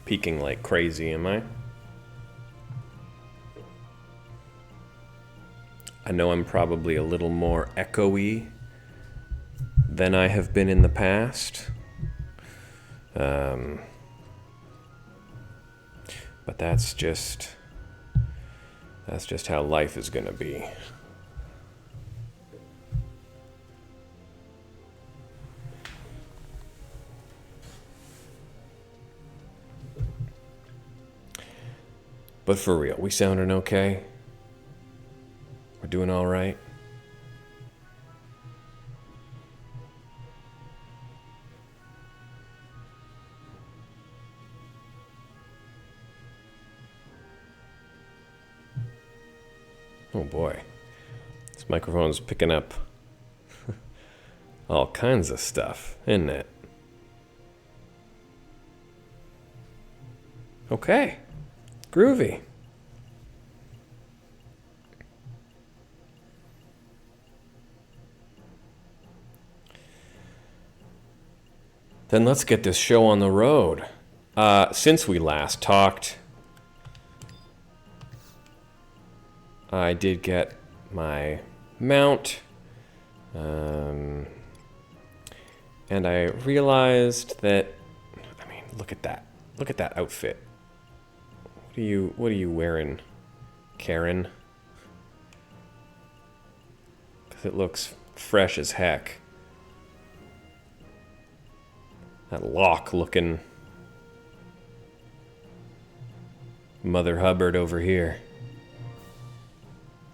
peaking like crazy, am I? I know I'm probably a little more echoey than I have been in the past. But that's just how life is gonna be. But for real, we sounding okay? We're doing all right? Oh boy, this microphone's picking up all kinds of stuff, isn't it? Okay, groovy. Then let's get this show on the road. Since we last talked, I did get my mount, and I realized that, I mean, look at that. Look at that outfit. What are you wearing, Karen? Because it looks fresh as heck. That Locke-looking Mother Hubbard over here.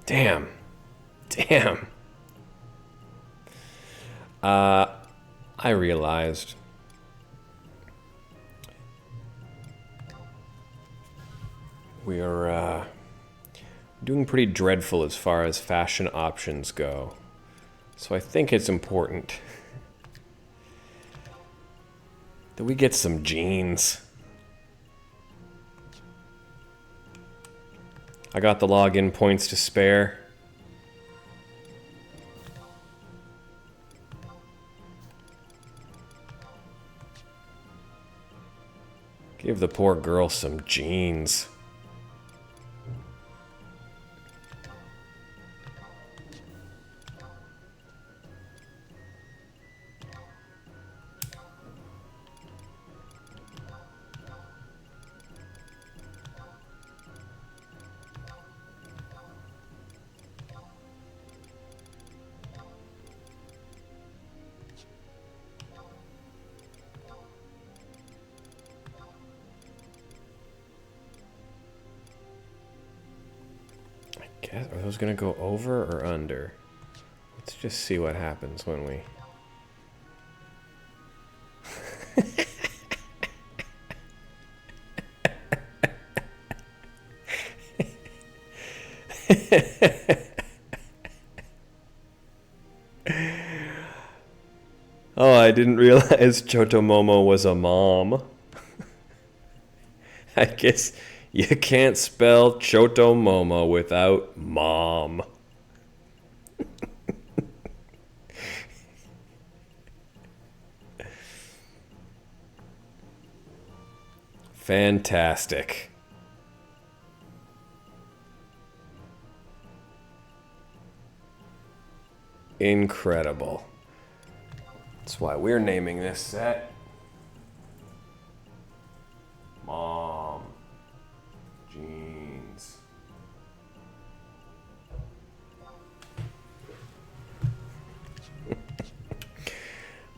Damn. I realized we are doing pretty dreadful as far as fashion options go. So I think it's important that we get some jeans. I got the login points to spare. Give the poor girl some jeans. Are those gonna go over or under? Let's just see what happens when we... Oh, I didn't realize Chotomomo was a mom. I guess you can't spell Chotomomo without mom. Fantastic. Incredible. That's why we're naming this set Mom Jeans.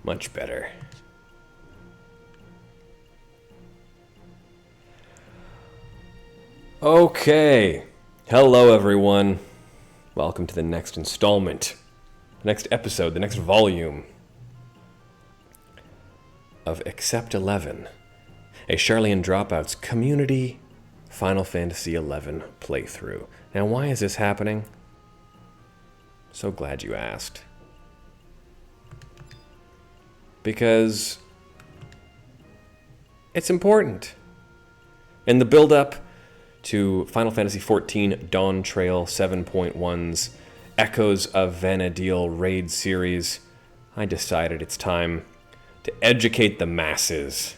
Much better. Okay. Hello, everyone. Welcome to the next installment, the next episode, the next volume of Accept 11, a Charlian Dropout's community Final Fantasy XI playthrough. Now, why is this happening? So glad you asked. Because it's important. In the build-up to Final Fantasy XIV Dawn Trail 7.1's Echoes of Vana'diel raid series, I decided it's time to educate the masses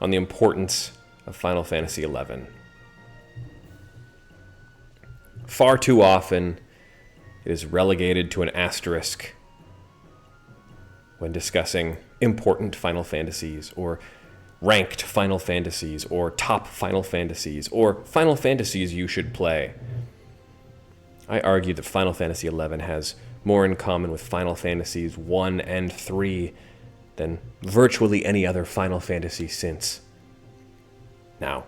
on the importance of Final Fantasy XI. Far too often, it is relegated to an asterisk when discussing important Final Fantasies, or ranked Final Fantasies, or top Final Fantasies, or Final Fantasies you should play. I argue that Final Fantasy XI has more in common with Final Fantasies 1 and 3 than virtually any other Final Fantasy since. Now,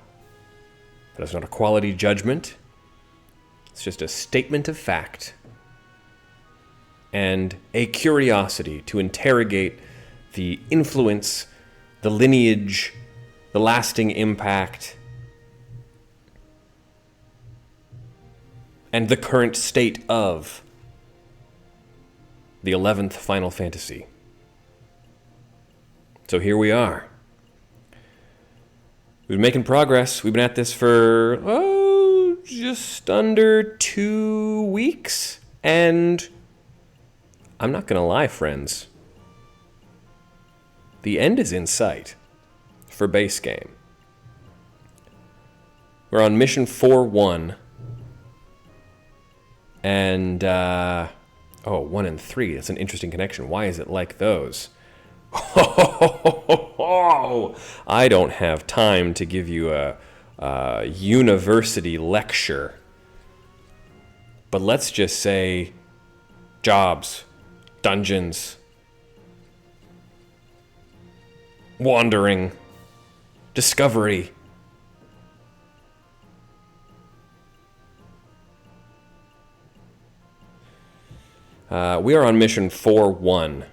that is not a quality judgment. It's just a statement of fact and a curiosity to interrogate the influence, the lineage, the lasting impact, and the current state of the 11th Final Fantasy. So here we are. We've been making progress. We've been at this for, just under 2 weeks. And I'm not going to lie, friends. The end is in sight for base game. We're on mission 4-1. And, 1 and 3. That's an interesting connection. Why is it like those? I don't have time to give you a university lecture. But let's just say jobs, dungeons, wandering, discovery. We are on mission 4-1,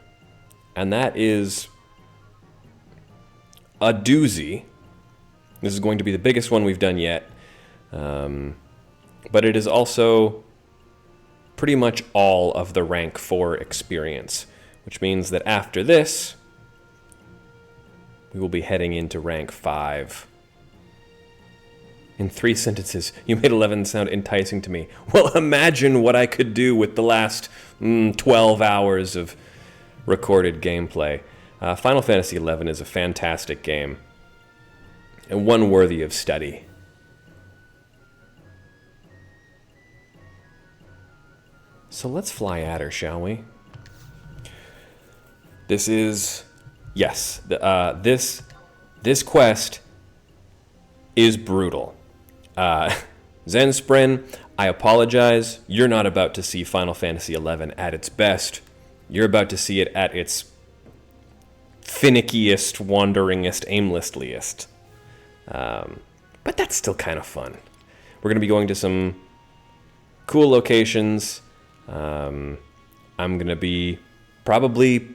and that is a doozy. This is going to be the biggest one we've done yet, but it is also pretty much all of the rank 4 experience, which means that after this, we will be heading into rank 5. In 3 sentences, you made 11 sound enticing to me. Well, imagine what I could do with the last 12 hours of recorded gameplay. Final Fantasy XI is a fantastic game, and one worthy of study. So let's fly at her, shall we? This is... Yes, this quest is brutal. Zensprin, I apologize. You're not about to see Final Fantasy XI at its best. You're about to see it at its finickiest, wanderingest, aimlessliest. But that's still kind of fun. We're going to be going to some cool locations. I'm going to be probably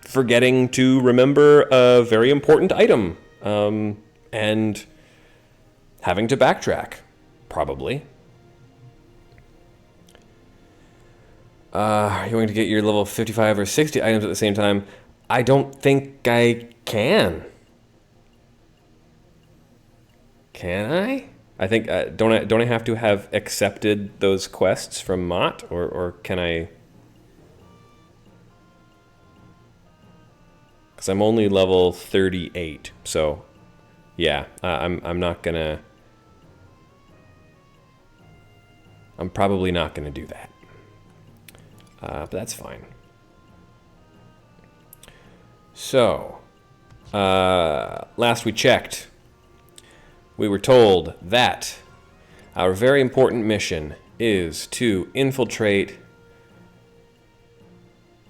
forgetting to remember a very important item. And having to backtrack, probably. You're going to get your level 55 or 60 items at the same time. I don't think I can. Can I? I think don't I have to have accepted those quests from Mott, or can I? Because I'm only level 38, so yeah, I'm not gonna. I'm probably not gonna do that. But that's fine. So, last we checked, we were told that our very important mission is to infiltrate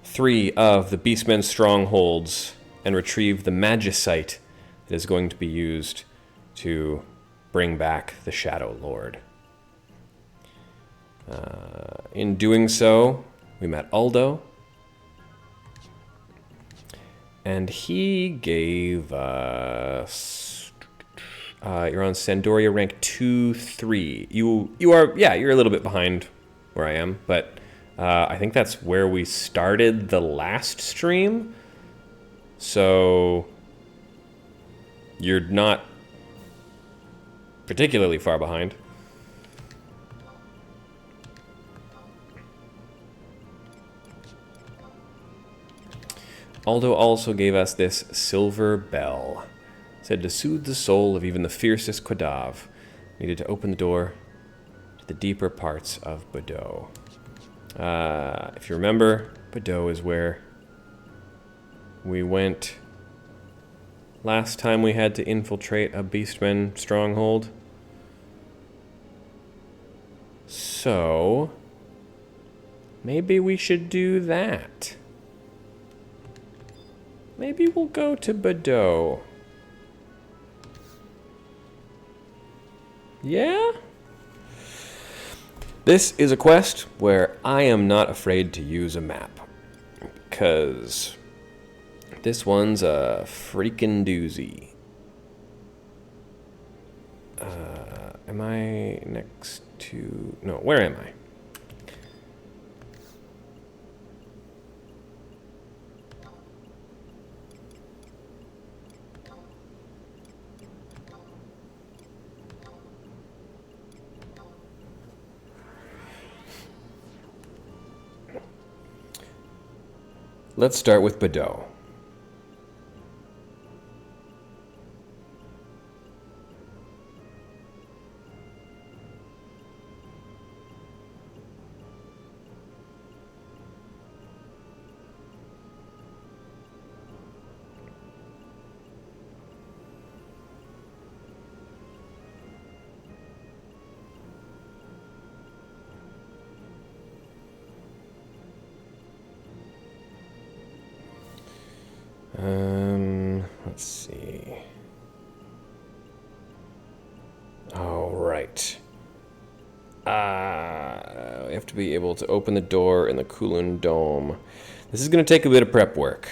3 of the Beastmen's strongholds and retrieve the Magicite that is going to be used to bring back the Shadow Lord. In doing so, we met Aldo, and he gave us... you're on Sandoria rank 2-3. You're a little bit behind where I am, but I think that's where we started the last stream. So you're not particularly far behind. Aldo also gave us this silver bell. said to soothe the soul of even the fiercest Quadav, needed to open the door to the deeper parts of Bordeaux. If you remember, Bordeaux is where we went last time we had to infiltrate a Beastman stronghold. So, maybe we should do that. Maybe we'll go to Bordeaux. Yeah? This is a quest where I am not afraid to use a map, because this one's a freaking doozy. Am I next to... No, where am I? Let's start with Bordeaux. Let's see. All right. We have to be able to open the door in the Kulin Dome. This is going to take a bit of prep work.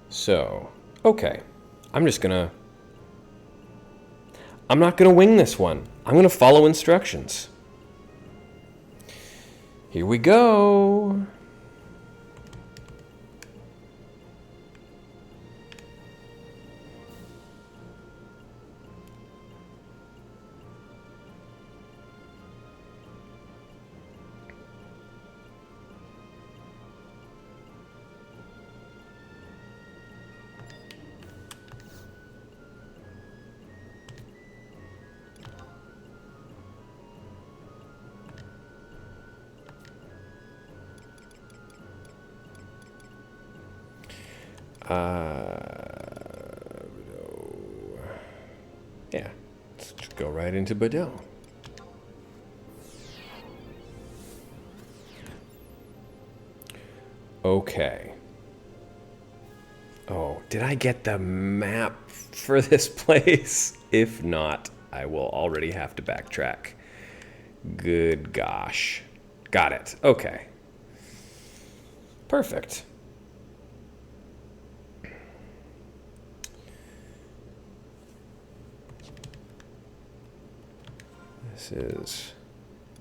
So, okay. I'm not going to wing this one. I'm going to follow instructions. Here we go. Yeah, let's just go right into Bordeaux. Okay. Oh, did I get the map for this place? If not, I will already have to backtrack. Good gosh. Got it. Okay. Perfect. This is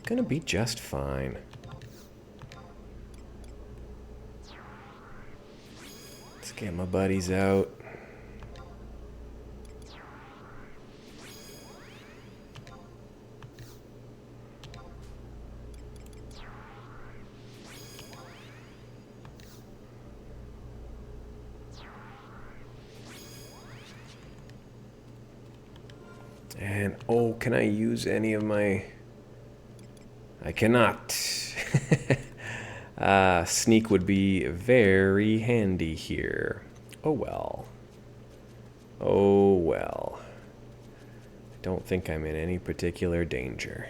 gonna be just fine. Let's get my buddies out. And, oh, can I use any of my... I cannot. Sneak would be very handy here. Oh well. Oh well. I don't think I'm in any particular danger.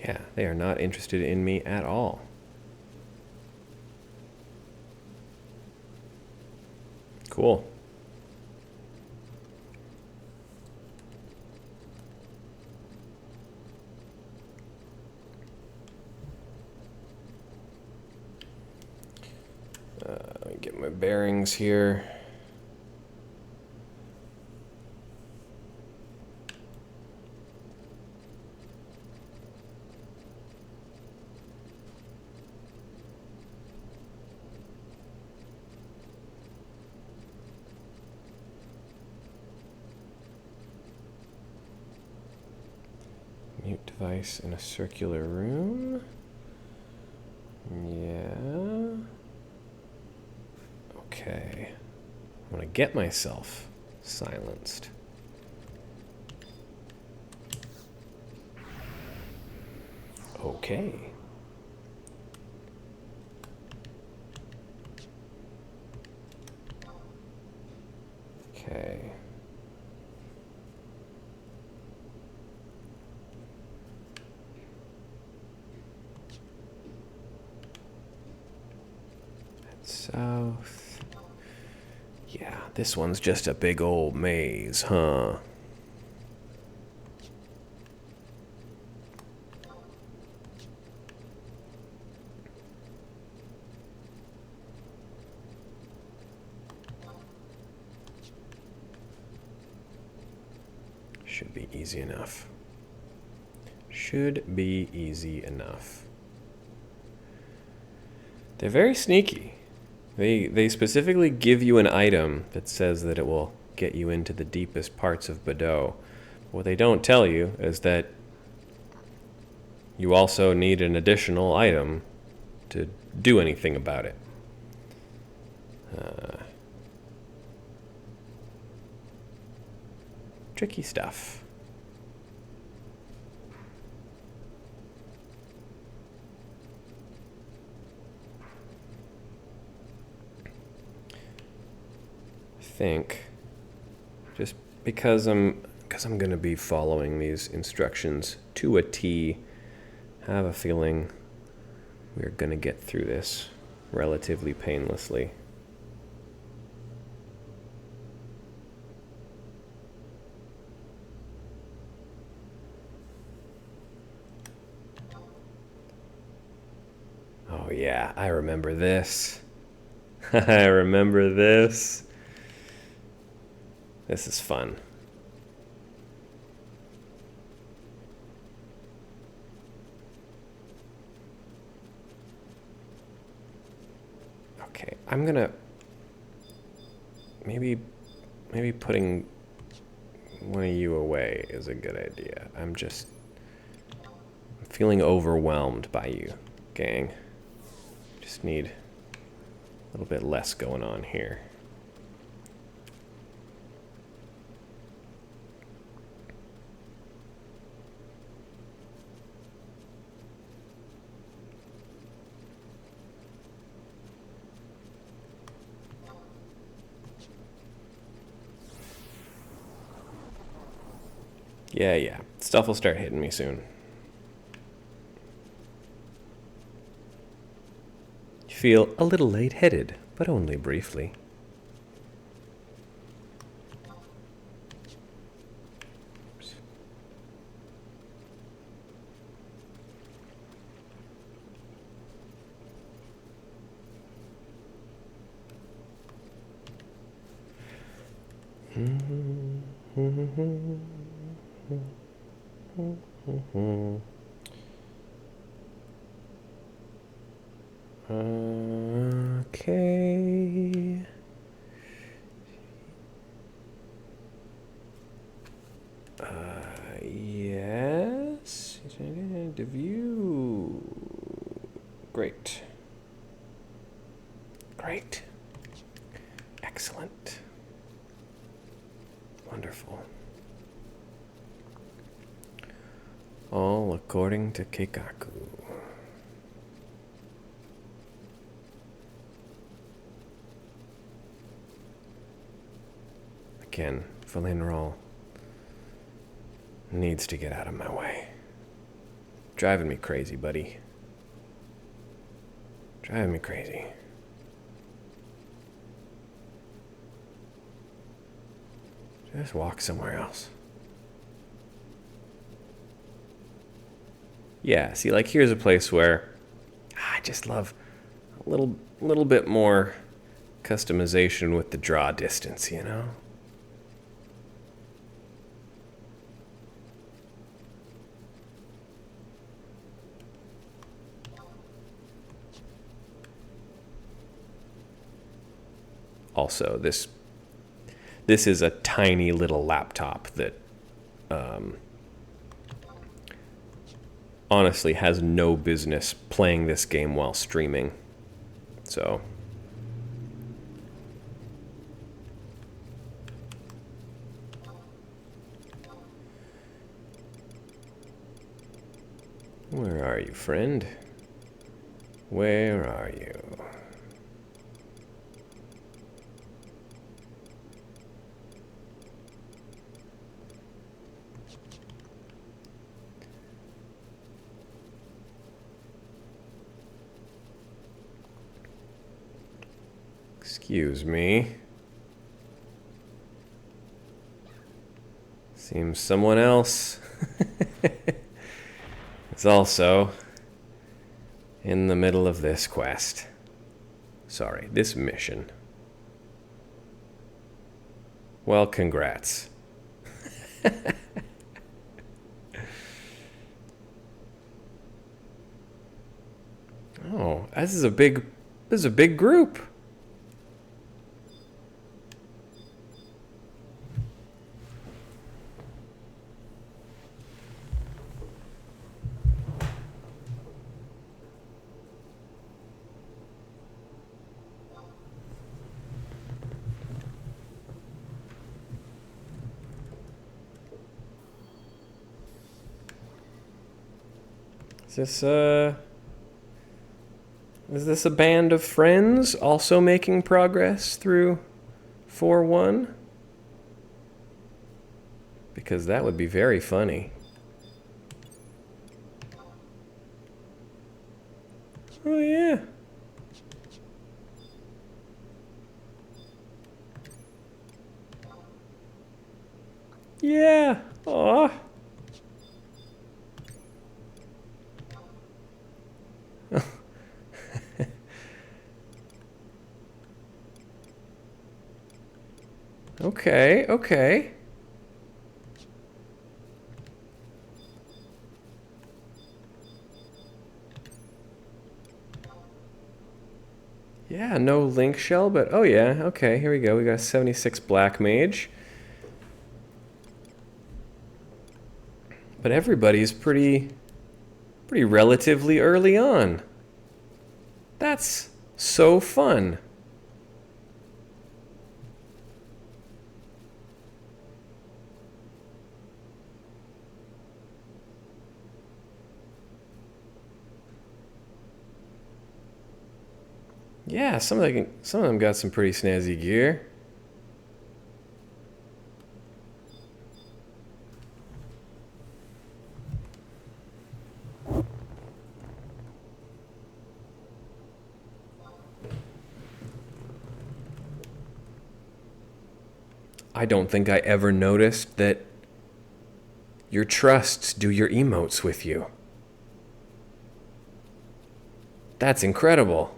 Yeah, they are not interested in me at all. Cool. my bearings here. Mute device in a circular room. Yeah. Okay. I'm gonna get myself silenced. Okay. Okay. South. Yeah, this one's just a big old maze, huh? Should be easy enough. Should be easy enough. They're very sneaky. They specifically give you an item that says that it will get you into the deepest parts of Bordeaux. What they don't tell you is that you also need an additional item to do anything about it. Tricky stuff. Think just because I'm going to be following these instructions to a T, I have a feeling we're going to get through this relatively painlessly. Oh yeah, I remember this. I remember this. This is fun. Okay, I'm gonna maybe putting one of you away is a good idea. I'm feeling overwhelmed by you, gang. Just need a little bit less going on here. Yeah. Stuff will start hitting me soon. You feel a little lightheaded, but only briefly. Okay. Yes. The view. Great. Great. Excellent. Wonderful. All according to Keikaku. Again, Valinrol needs to get out of my way. Driving me crazy, buddy. Driving me crazy. Just walk somewhere else. Yeah, see, like here's a place where I just love a little bit more customization with the draw distance, you know? Also, this is a tiny little laptop that honestly has no business playing this game while streaming. So where are you, friend? Where are you? Excuse me. Seems someone else is also in the middle of this quest. Sorry, this mission. Well, congrats. Oh, this is a big group. Is this a band of friends also making progress through 4-1? Because that would be very funny. Oh yeah. Yeah. Aw. Okay, okay. Yeah, no link shell, but oh yeah, okay, here we go. We got a 76 black mage. But everybody's pretty relatively early on. That's so fun. Yeah, some of them got some pretty snazzy gear. I don't think I ever noticed that your trusts do your emotes with you. That's incredible.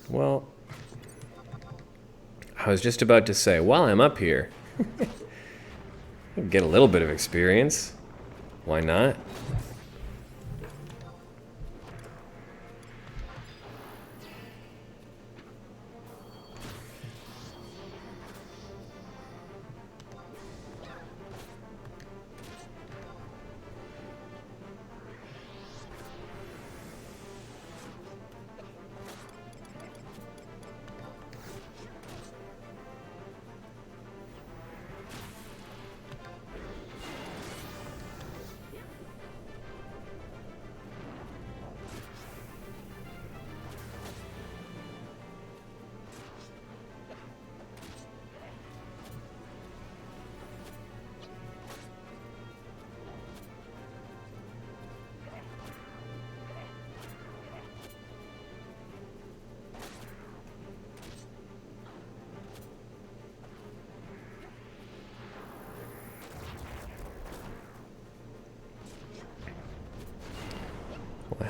Well, I was just about to say, while I'm up here, get a little bit of experience. Why not?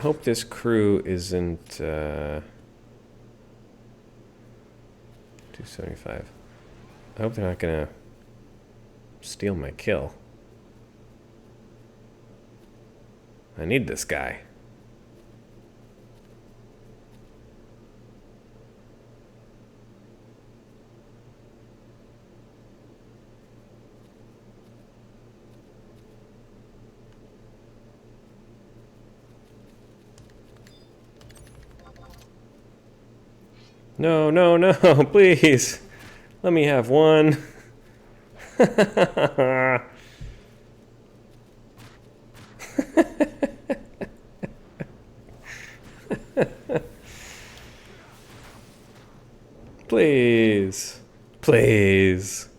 hope this crew isn't 275. I hope they're not gonna steal my kill. I need this guy. No, no, no, please. Let me have one. Please. Please.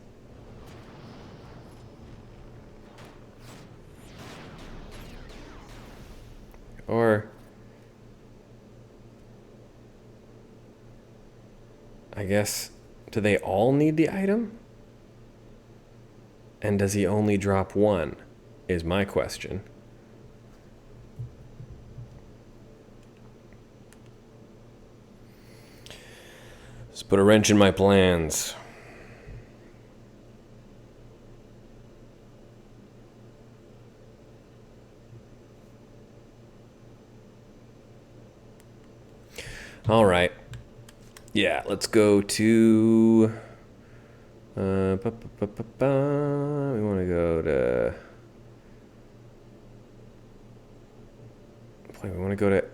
Or I guess, do they all need the item? And does he only drop one, is my question. Let's put a wrench in my plans. All right. Yeah, let's go to... we want to go to... We want to go to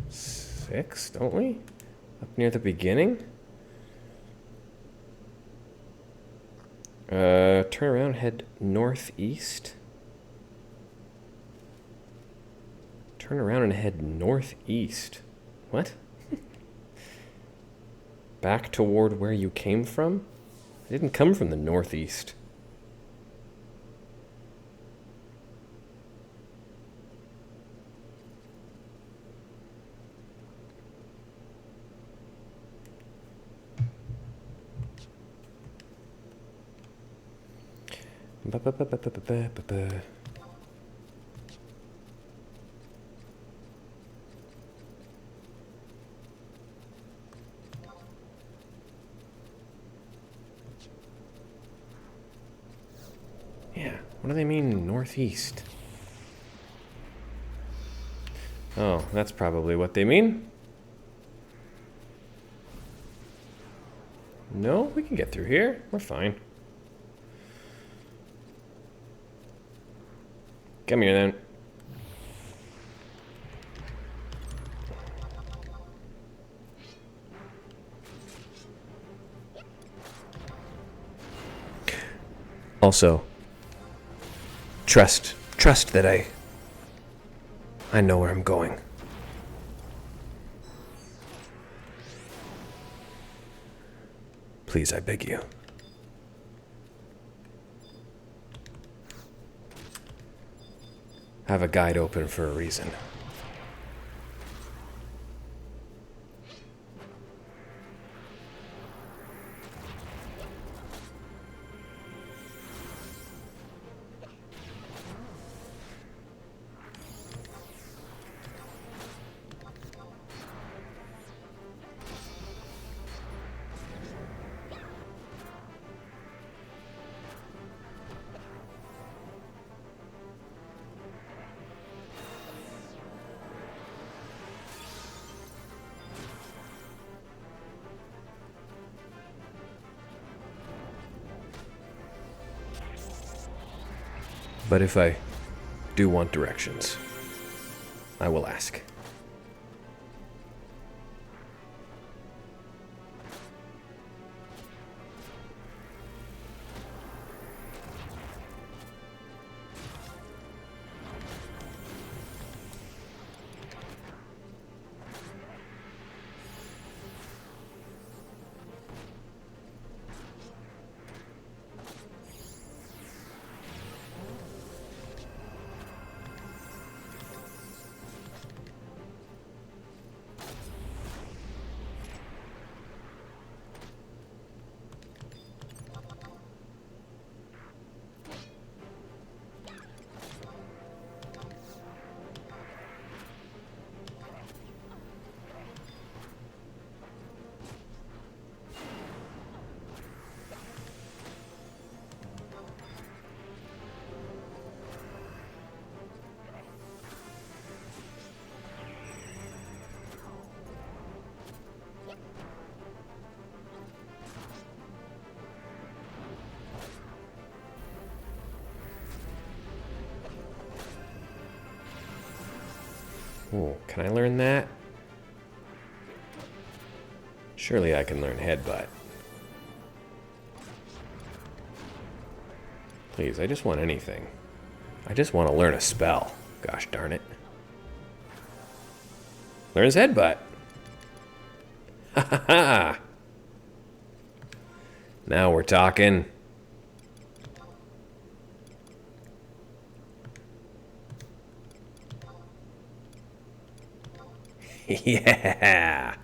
F6, don't we? Up near the beginning? Turn around, head northeast. Turn around and head northeast. What? Back toward where you came from? I didn't come from the northeast. Yeah, what do they mean northeast? Oh, that's probably what they mean. No, we can get through here. We're fine. Come here then. Also, trust that I know where I'm going. Please, I beg you. Have a guide open for a reason. But if I do want directions, I will ask. Ooh, can I learn that? Surely I can learn headbutt. Please, I just want anything. I just want to learn a spell. Gosh darn it. Learns headbutt. Ha ha ha! Now we're talking. Yeah!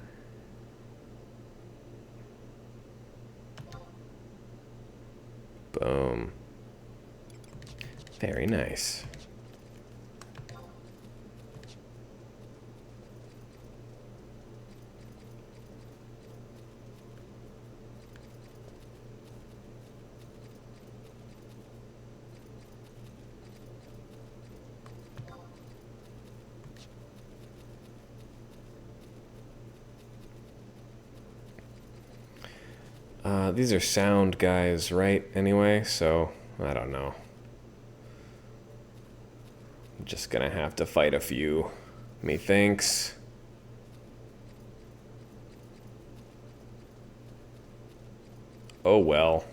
Boom. Very nice. These are sound guys, right? Anyway, so I don't know. I'm just gonna have to fight a few, methinks. Oh well.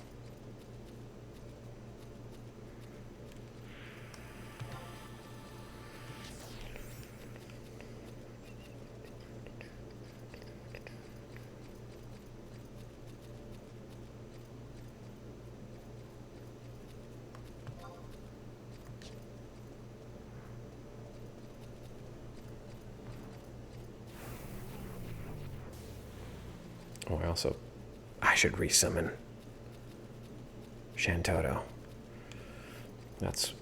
Oh, I should resummon Shantoto. That's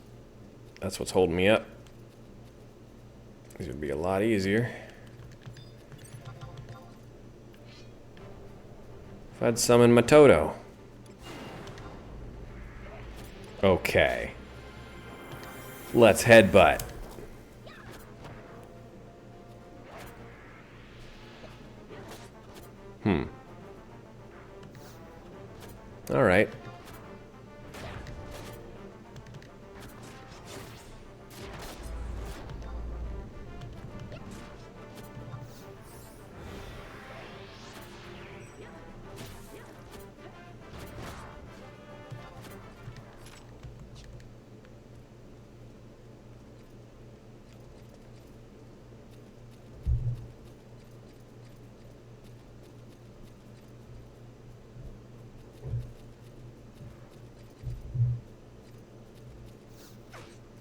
what's holding me up. These would be a lot easier if I'd summon Matoto. Okay. Let's headbutt. All right.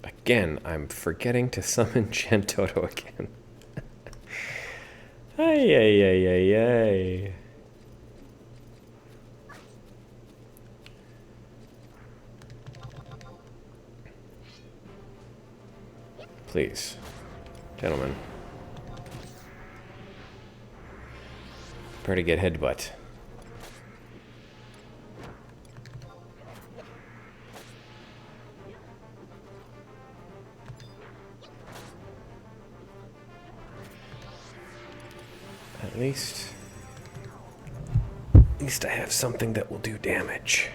Again, I'm forgetting to summon Shantoto again. Ay, ay, ay, ay, ay. Please, gentlemen. Prepare to get headbutt. At least I have something that will do damage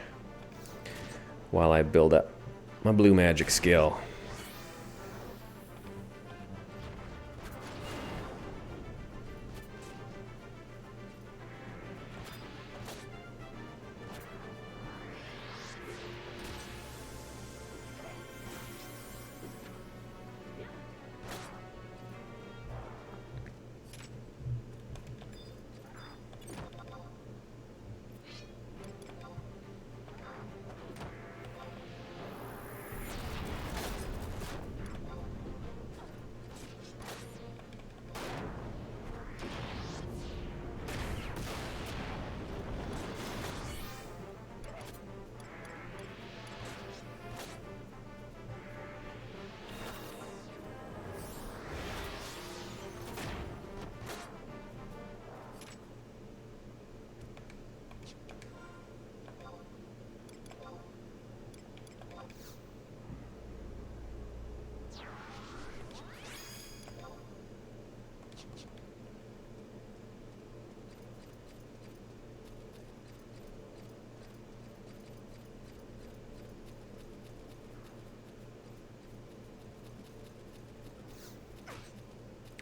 while I build up my blue magic skill.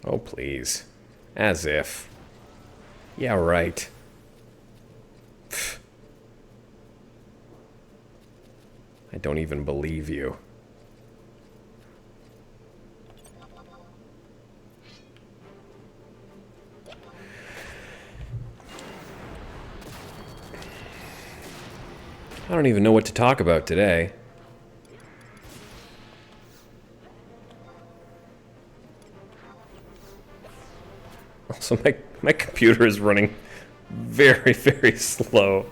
Oh, please. As if. Yeah, right. Pfft. I don't even believe you. I don't even know what to talk about today. Also, my computer is running very, very slow.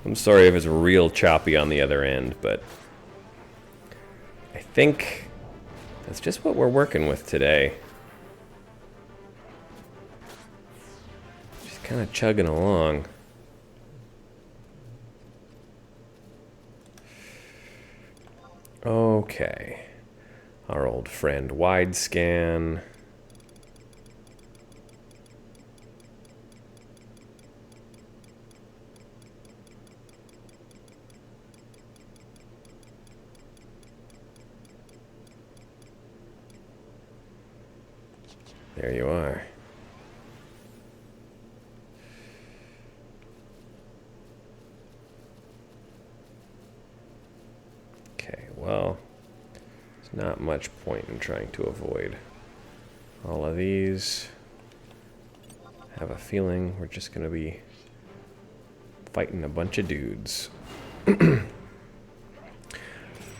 I'm sorry if it's real choppy on the other end, but I think that's just what we're working with today. Just kind of chugging along. Okay. Our old friend wide scan. There you are. Okay, well, there's not much point in trying to avoid all of these. I have a feeling we're just gonna be fighting a bunch of dudes.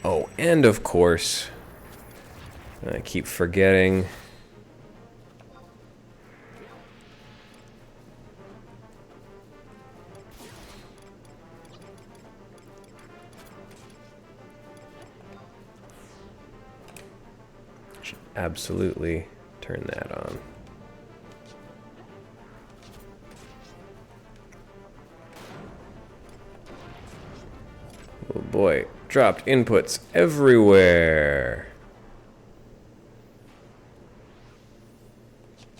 Oh, and of course, I keep forgetting. Should absolutely turn that on. Oh boy, dropped inputs everywhere.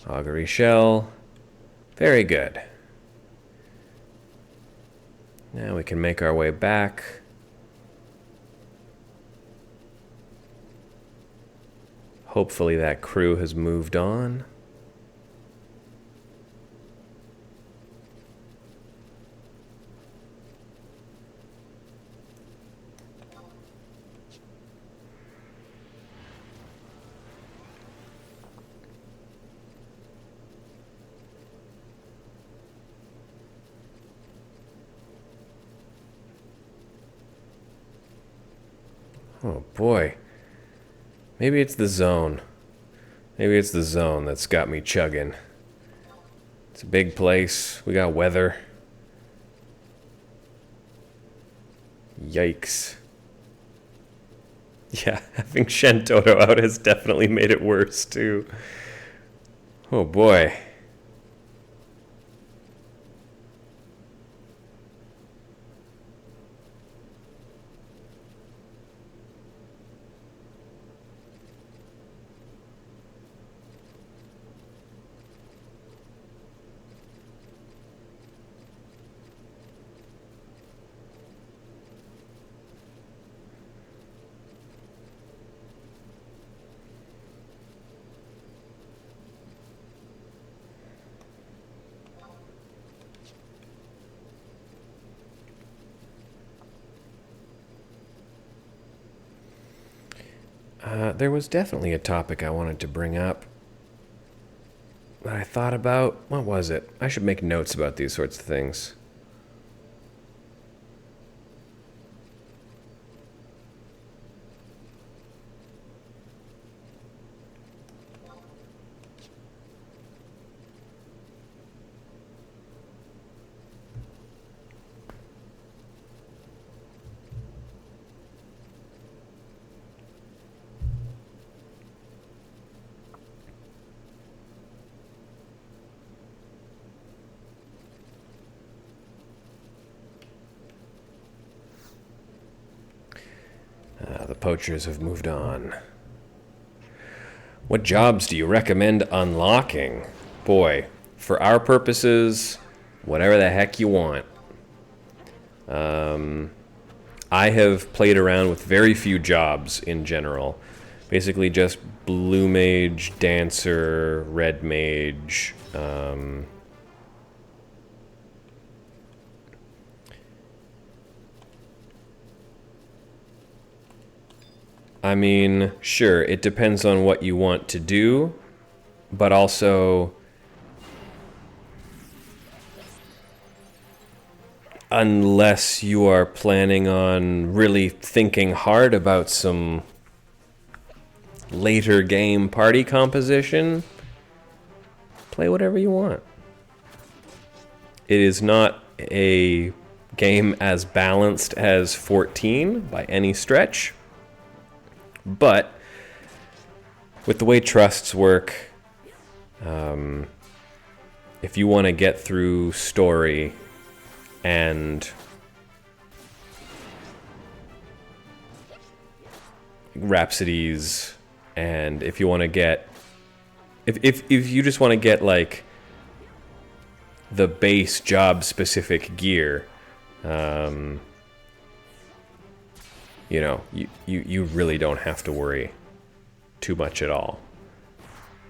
Augury shell. Very good. Now we can make our way back. Hopefully that crew has moved on. Oh boy. Maybe it's the zone. Maybe it's the zone that's got me chugging. It's a big place. We got weather. Yikes. Yeah, having Shen Toto out has definitely made it worse, too. Oh boy. There was definitely a topic I wanted to bring up that I thought about. What was it? I should make notes about these sorts of things. The poachers have moved on. What jobs do you recommend unlocking? Boy, for our purposes, whatever the heck you want. I have played around with very few jobs in general, Basically just blue mage, dancer, red mage. I mean, sure, it depends on what you want to do, but also, unless you are planning on really thinking hard about some later game party composition, play whatever you want. It is not a game as balanced as 14 by any stretch, but with the way trusts work, if you want to get through story and rhapsodies, and if you want to get, if you just want to get like the base job specific gear, you know, you really don't have to worry too much at all.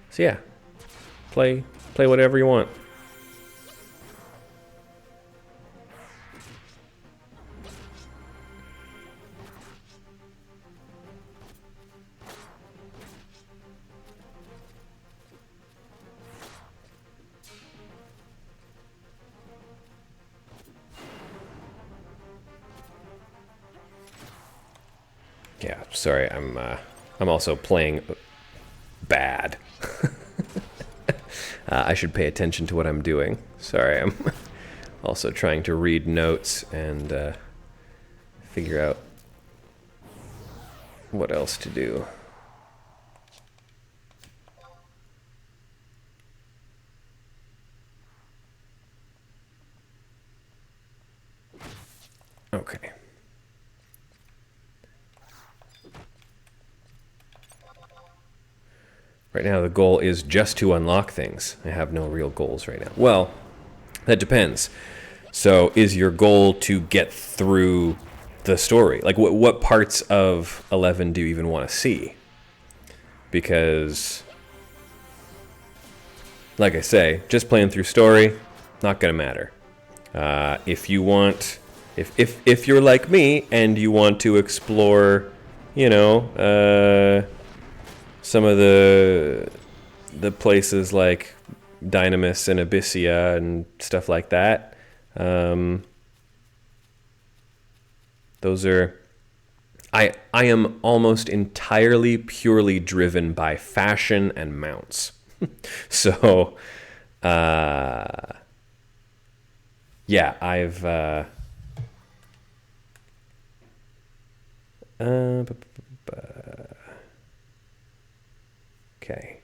So yeah, play whatever you want. Yeah, sorry, I'm also playing bad. I should pay attention to what I'm doing. Sorry, I'm also trying to read notes and figure out what else to do. Okay. Right now the goal is just to unlock things. I have no real goals right now. Well, that depends. So is your goal to get through the story? Like what parts of 11 do you even want to see? Because, like I say, just playing through story, not gonna matter. If you want, if you're like me and you want to explore, you know, some of the places like Dynamis and Abyssia and stuff like that, those are, I am almost entirely purely driven by fashion and mounts. So, yeah, I've okay.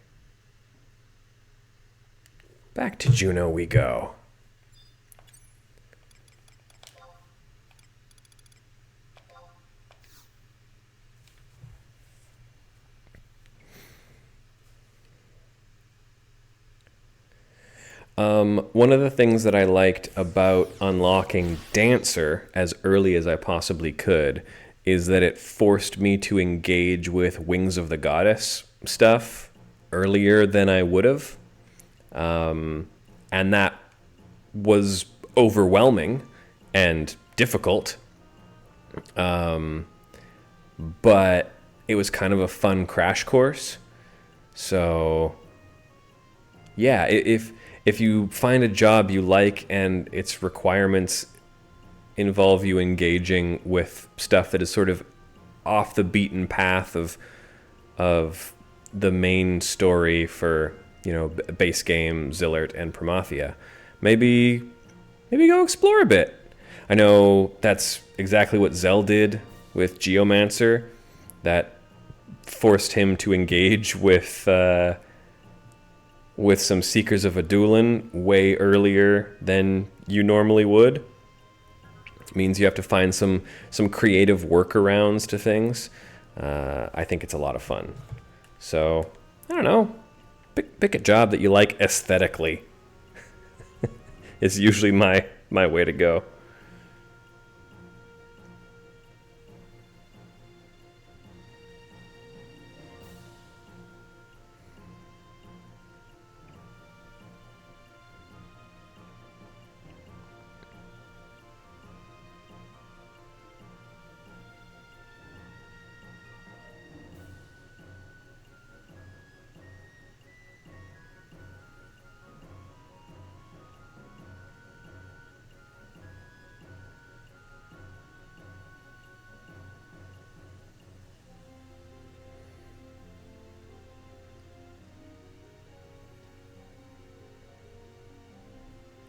Back to Juno we go. One of the things that I liked about unlocking Dancer as early as I possibly could is that it forced me to engage with Wings of the Goddess stuff earlier than I would have. And that was overwhelming and difficult. But it was kind of a fun crash course. So, yeah, if you find a job you like and its requirements involve you engaging with stuff that is sort of off the beaten path of the main story for, you know, base game, Zillert, and Promathia, maybe go explore a bit. I know that's exactly what Zell did with Geomancer. That forced him to engage with some Seekers of Adulan way earlier than you normally would. It means you have to find some creative workarounds to things. I think it's a lot of fun. So, I don't know. Pick a job that you like aesthetically. It's usually my way to go.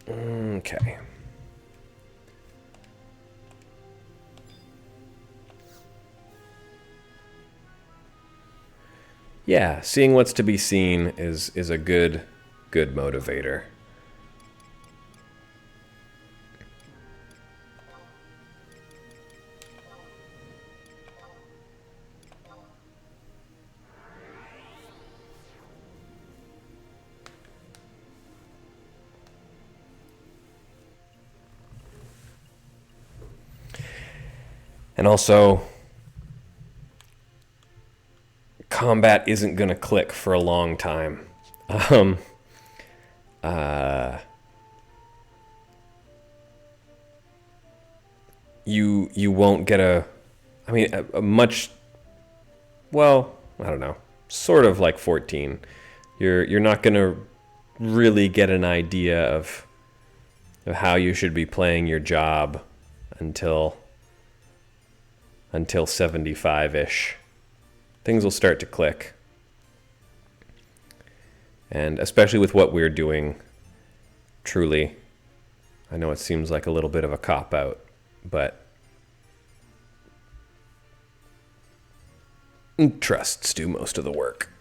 Okay. Yeah, seeing what's to be seen is a good motivator. And also, combat isn't going to click for a long time. You won't get a much, well, I don't know, sort of like 14. You're not going to really get an idea of how you should be playing your job until 75-ish. Things will start to click. And especially with what we're doing, truly, I know it seems like a little bit of a cop-out, but trusts do most of the work.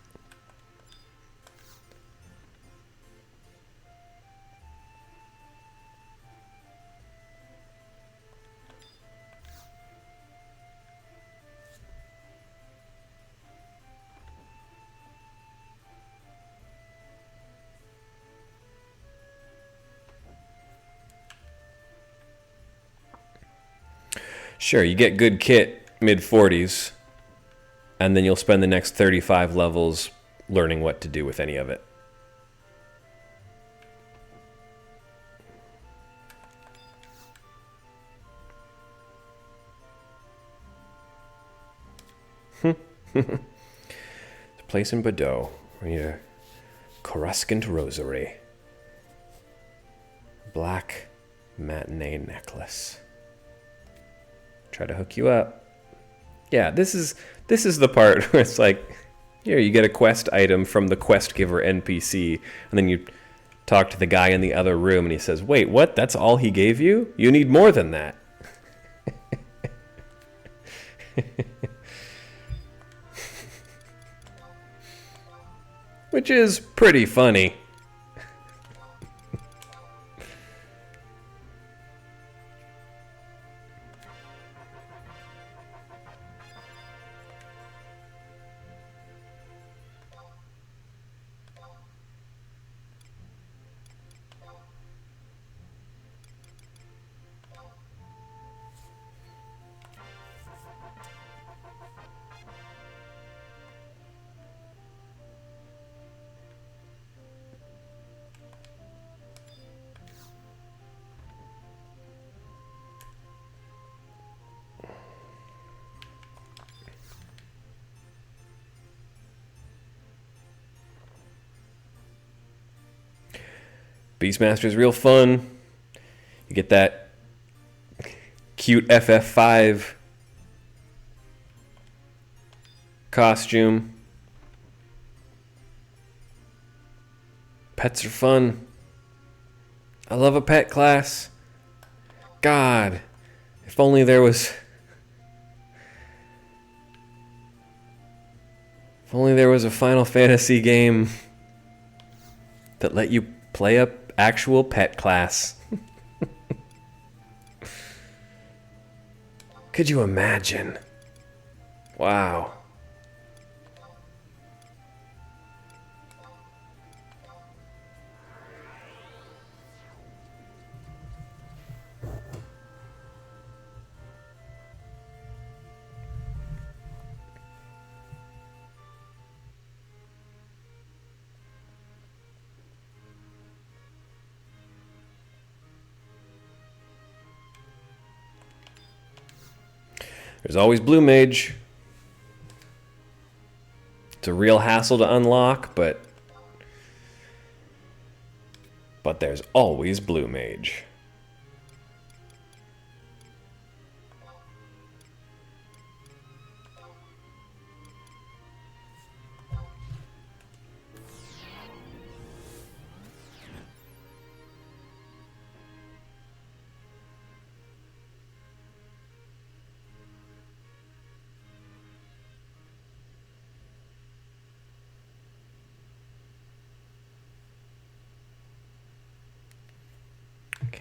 Sure, you get good kit mid-40s, and then you'll spend the next 35 levels learning what to do with any of it. The place in Bordeaux, where you Coruscant Rosary. Black matinee necklace. Try to hook you up. Yeah, this is the part where it's like, here, you get a quest item from the quest giver NPC, and then you talk to the guy in the other room, and he says, wait, what? That's all he gave you? You need more than that. Which is pretty funny. Beastmaster's real fun. You get that cute FF5 costume. Pets are fun. I love a pet class. God, if only there was a Final Fantasy game that let you play a actual pet class. Could you imagine? Wow. There's always Blue Mage. It's a real hassle to unlock, but there's always Blue Mage.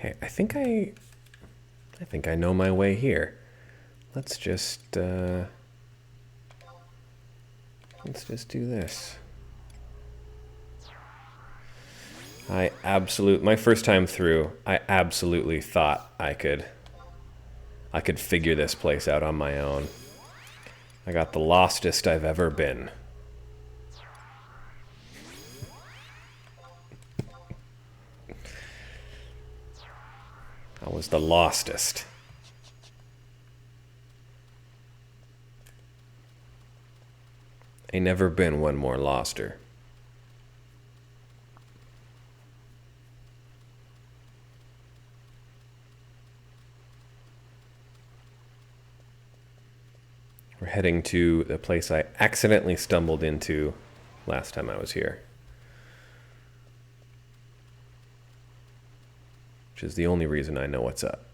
Okay, I think I know my way here. Let's just do this. My first time through, I absolutely thought I could figure this place out on my own. I got the lostest I've ever been. I was the lostest. Ain't never been one more loster. We're heading to the place I accidentally stumbled into last time I was here. Which is the only reason I know what's up.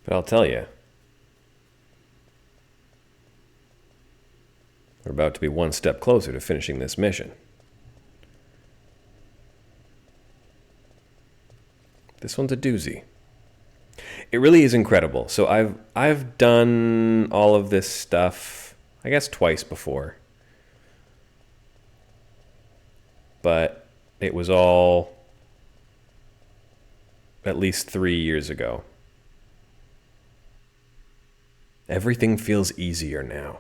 But I'll tell you, we're about to be one step closer to finishing this mission. This one's a doozy. It really is incredible. So I've done all of this stuff, I guess, twice before. But it was all at least 3 years ago. Everything feels easier now.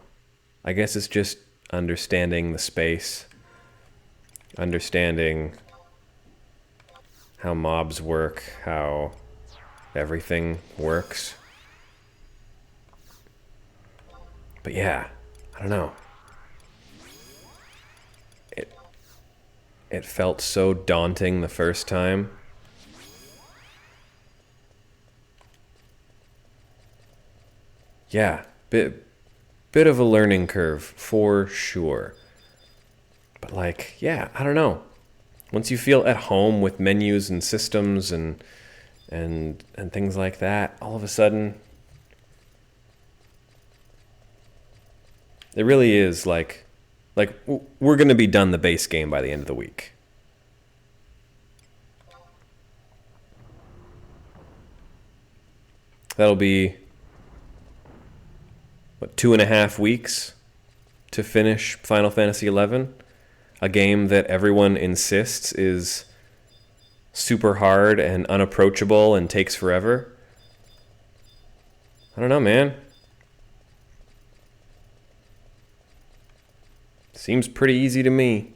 I guess it's just understanding the space, understanding how mobs work, how everything works. But yeah, I don't know. It felt so daunting the first time. Yeah, bit of a learning curve for sure. But like, yeah, I don't know. Once you feel at home with menus and systems and things like that, all of a sudden it really is like we're going to be done the base game by the end of the week. That'll be 2.5 weeks to finish Final Fantasy XI, a game that everyone insists is super hard and unapproachable and takes forever. I don't know, man. Seems pretty easy to me.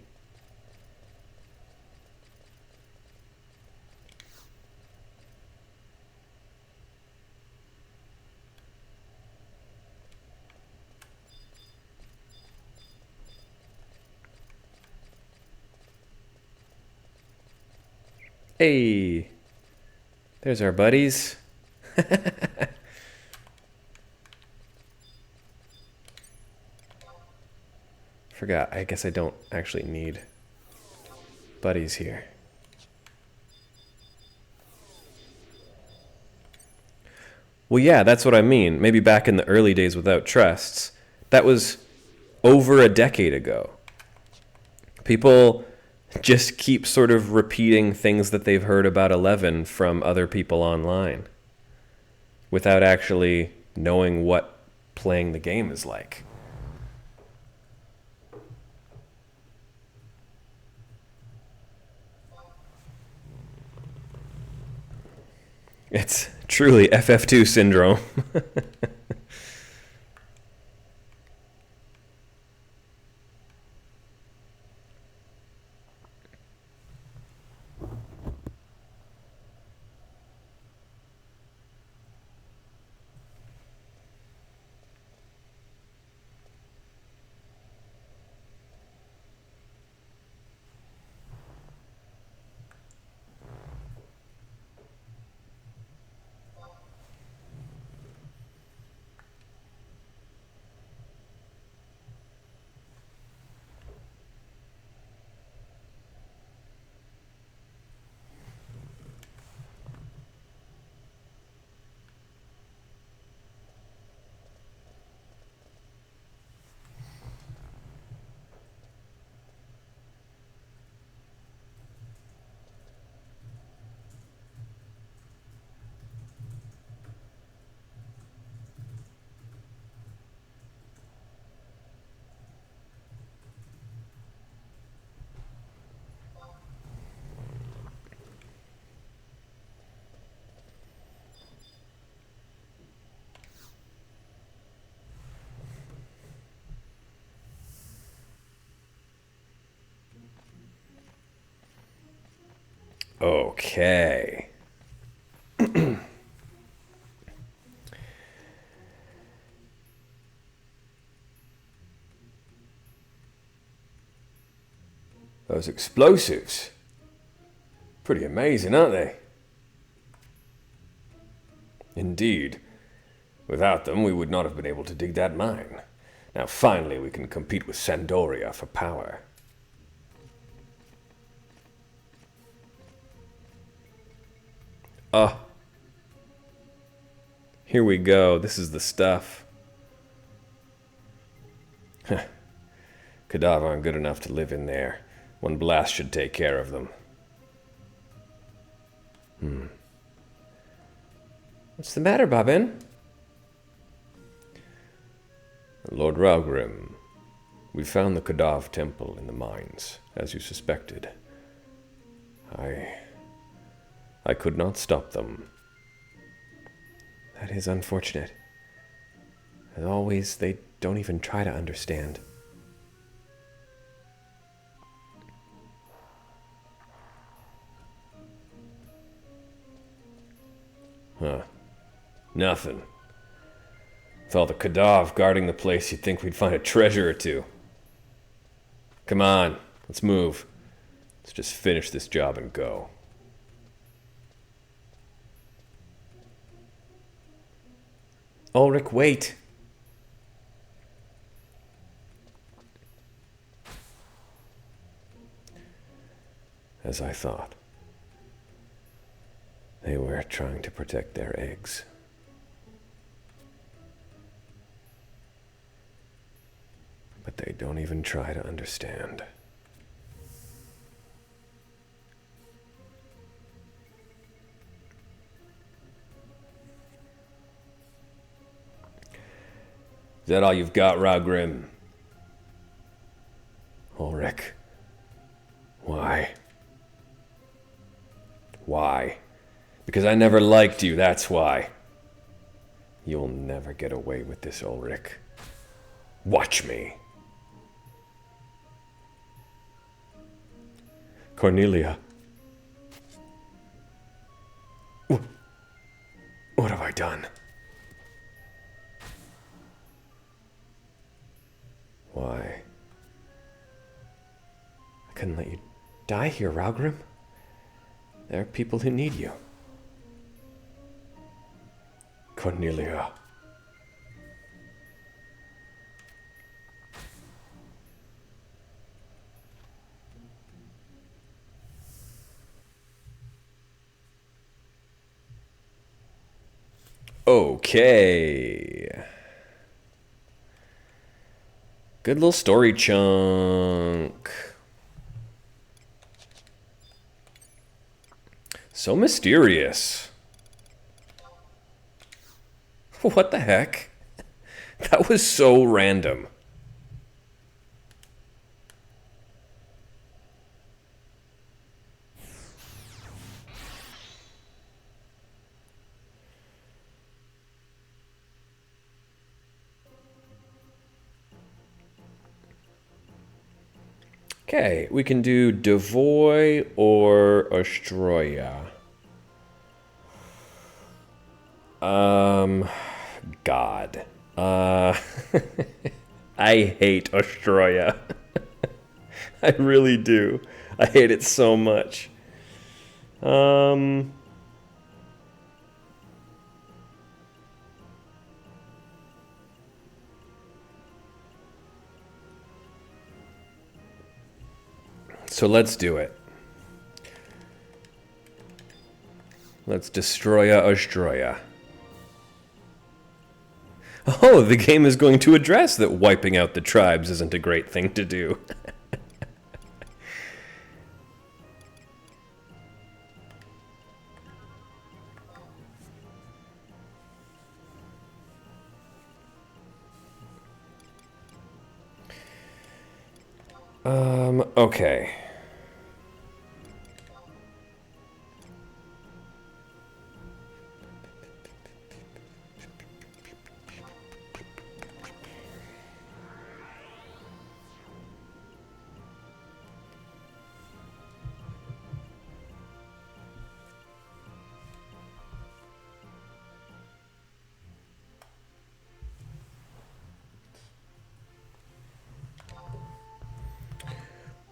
Hey, there's our buddies. Forgot, I guess I don't actually need buddies here. Well, yeah, that's what I mean. Maybe back in the early days without trusts. That was over a decade ago. People just keep sort of repeating things that they've heard about 11 from other people online without actually knowing what playing the game is like. It's truly FF2 syndrome. Okay. Those explosives. Pretty amazing, aren't they? Indeed. Without them, we would not have been able to dig that mine. Now finally we can compete with Sandoria for power. Here we go. This is the stuff. Kadav aren't good enough to live in there. One blast should take care of them. What's the matter, Bobbin? Lord Raugrim, we found the Kadav temple in the mines, as you suspected. I could not stop them. That is unfortunate. As always, they don't even try to understand. Huh. Nothing. With all the Kadav guarding the place, you'd think we'd find a treasure or two. Come on, let's move. Let's just finish this job and go. Ulrich, wait. As I thought. They were trying to protect their eggs. But they don't even try to understand. Is that all you've got, Raugrim? Ulrich. Why? Why? Because I never liked you, that's why. You'll never get away with this, Ulrich. Watch me. Cornelia. What have I done? Why? I couldn't let you die here, Raugrim. There are people who need you. Cornelia. Okay. Good little story chunk. So mysterious. What the heck? That was so random. Okay, we can do Devoy or Ostroya. God. I hate Ostroya. I really do. I hate it so much. So let's do it. Let's destroya Ostroya. Oh, the game is going to address that wiping out the tribes isn't a great thing to do. Okay.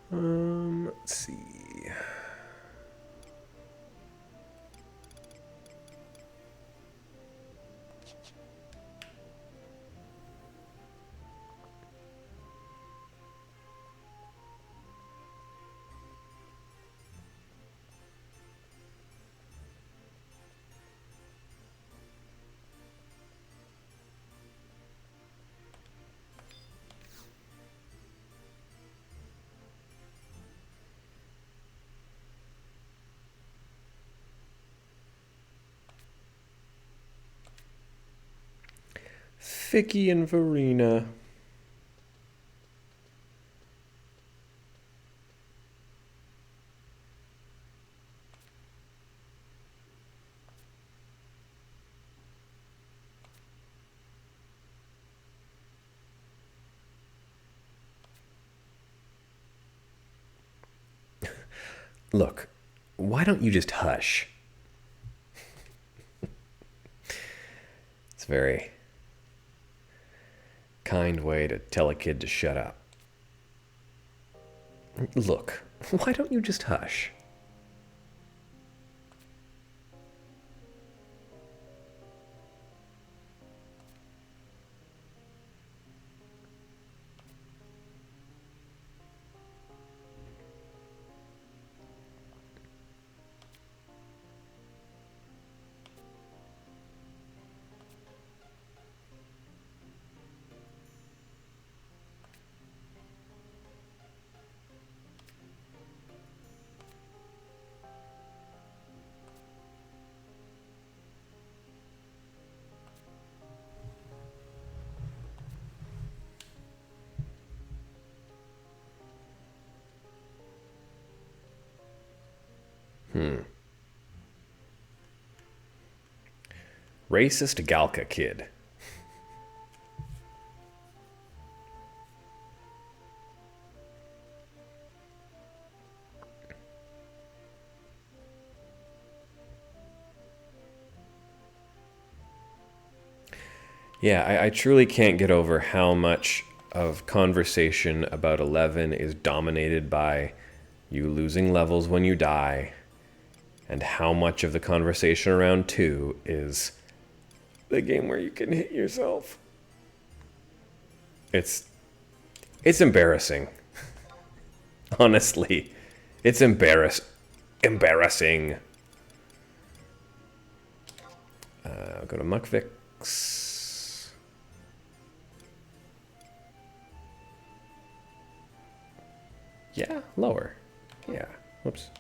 Let's see. Vicky and Verena. Look, why don't you just hush? It's a very kind way to tell a kid to shut up. Look, why don't you just hush? Racist Galka kid. Yeah, I truly can't get over how much of conversation about 11 is dominated by you losing levels when you die, and how much of the conversation around 2 is the game where you can hit yourself. It's embarrassing. Honestly, it's embarrassing. I'll go to Muckvix. Yeah, lower. Yeah. Whoops.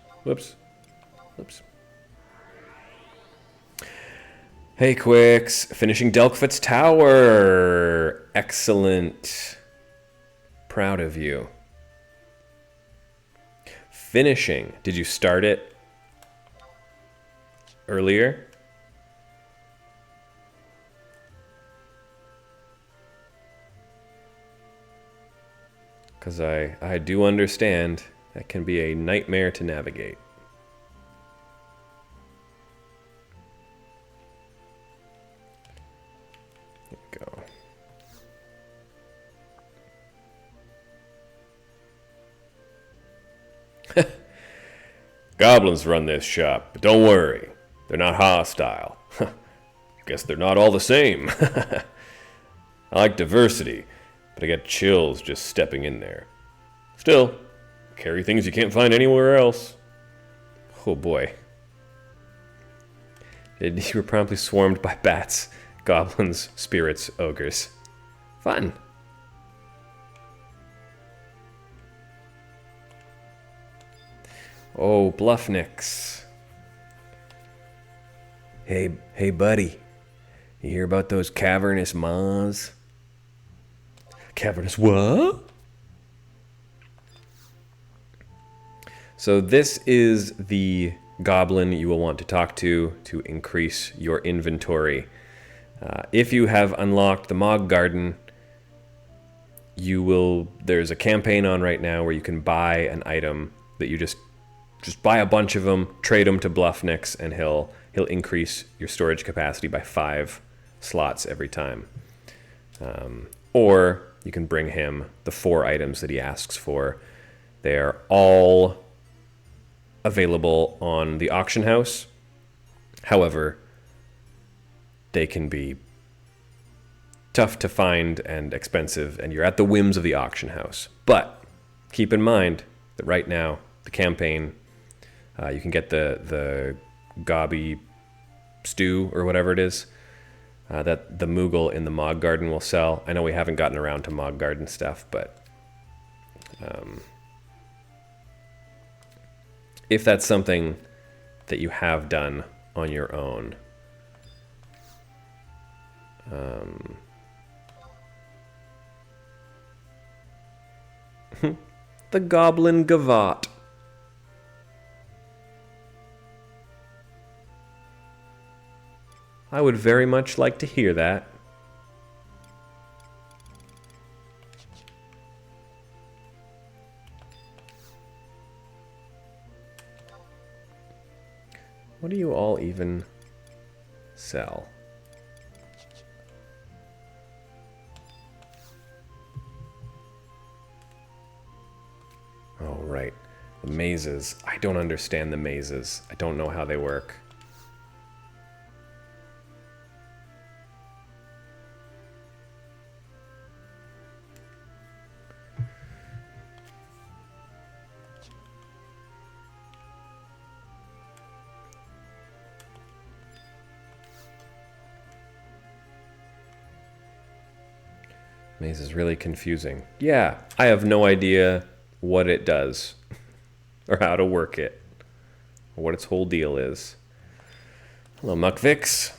Hey, Quicks. Finishing Delkfoot's Tower. Excellent. Proud of you. Finishing. Did you start it earlier? Because I do understand that can be a nightmare to navigate. Here we go. Goblins run this shop, but don't worry. They're not hostile. Guess they're not all the same. I like diversity, but I get chills just stepping in there. Still, carry things you can't find anywhere else. Oh boy. You were promptly swarmed by bats, goblins, spirits, ogres. Fun. Oh, Bluffnix. Hey buddy. You hear about those cavernous maws? Cavernous what? So this is the goblin you will want to talk to increase your inventory. If you have unlocked the Mog Garden, there's a campaign on right now where you can buy an item that you just buy a bunch of them, trade them to Bluffnix, and he'll increase your storage capacity by 5 slots every time. Or you can bring him the 4 items that he asks for They're all available on the auction house. However, they can be tough to find and expensive, and you're at the whims of the auction house. But keep in mind that right now, the campaign, you can get the gobby stew or whatever it is that the Moogle in the Mog Garden will sell. I know we haven't gotten around to Mog Garden stuff, but if that's something that you have done on your own, the Goblin Gavotte. I would very much like to hear that. What do you all even sell? Oh, right. The mazes. I don't understand the mazes. I don't know how they work. Maze is really confusing. Yeah, I have no idea what it does or how to work it or what its whole deal is. Hello, Muckvix.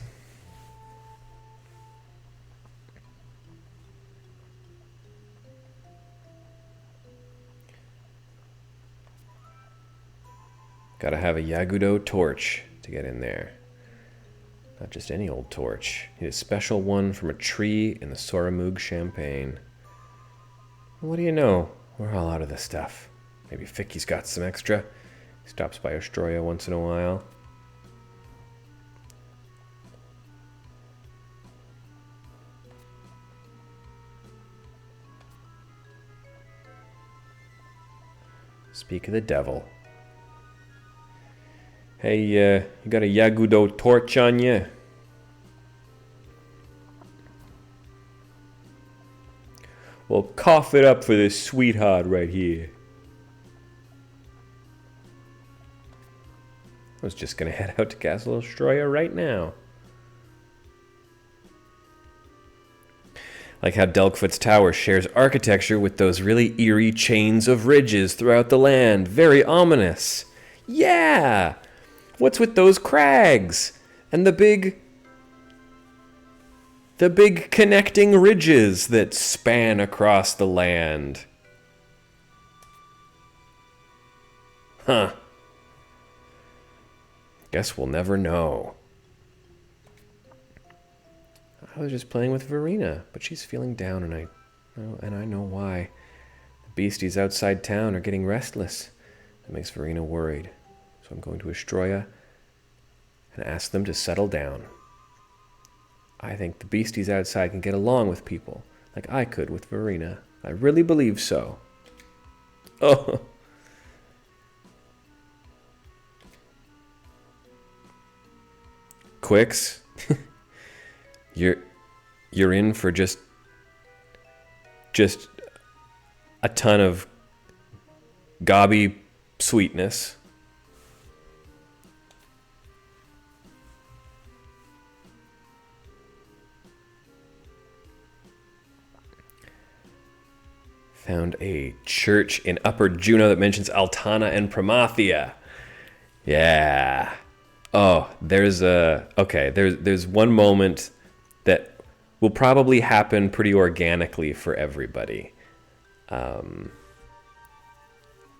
Gotta have a Yagudo torch to get in there. Not just any old torch. Need a special one from a tree in the Soramug Champagne. What do you know? We're all out of this stuff. Maybe Ficky's got some extra. He stops by Ostroya once in a while. Speak of the devil. Hey, you got a Yagudo torch on you? Well, cough it up for this sweetheart right here. I was just gonna head out to Castle Ostroya right now. Like how Delkfoot's tower shares architecture with those really eerie chains of ridges throughout the land. Very ominous. Yeah! What's with those crags? And the big connecting ridges that span across the land? Huh. Guess we'll never know. I was just playing with Verena, but she's feeling down, and I know why. The beasties outside town are getting restless. That makes Verena worried. So I'm going to Ostroya and ask them to settle down. I think the beasties outside can get along with people, like I could with Verena. I really believe so. Oh. Quicks, you're in for just a ton of gobby sweetness. Found a church in Upper Juno that mentions Altana and Promathia. Yeah. Oh, there's one moment that will probably happen pretty organically for everybody. And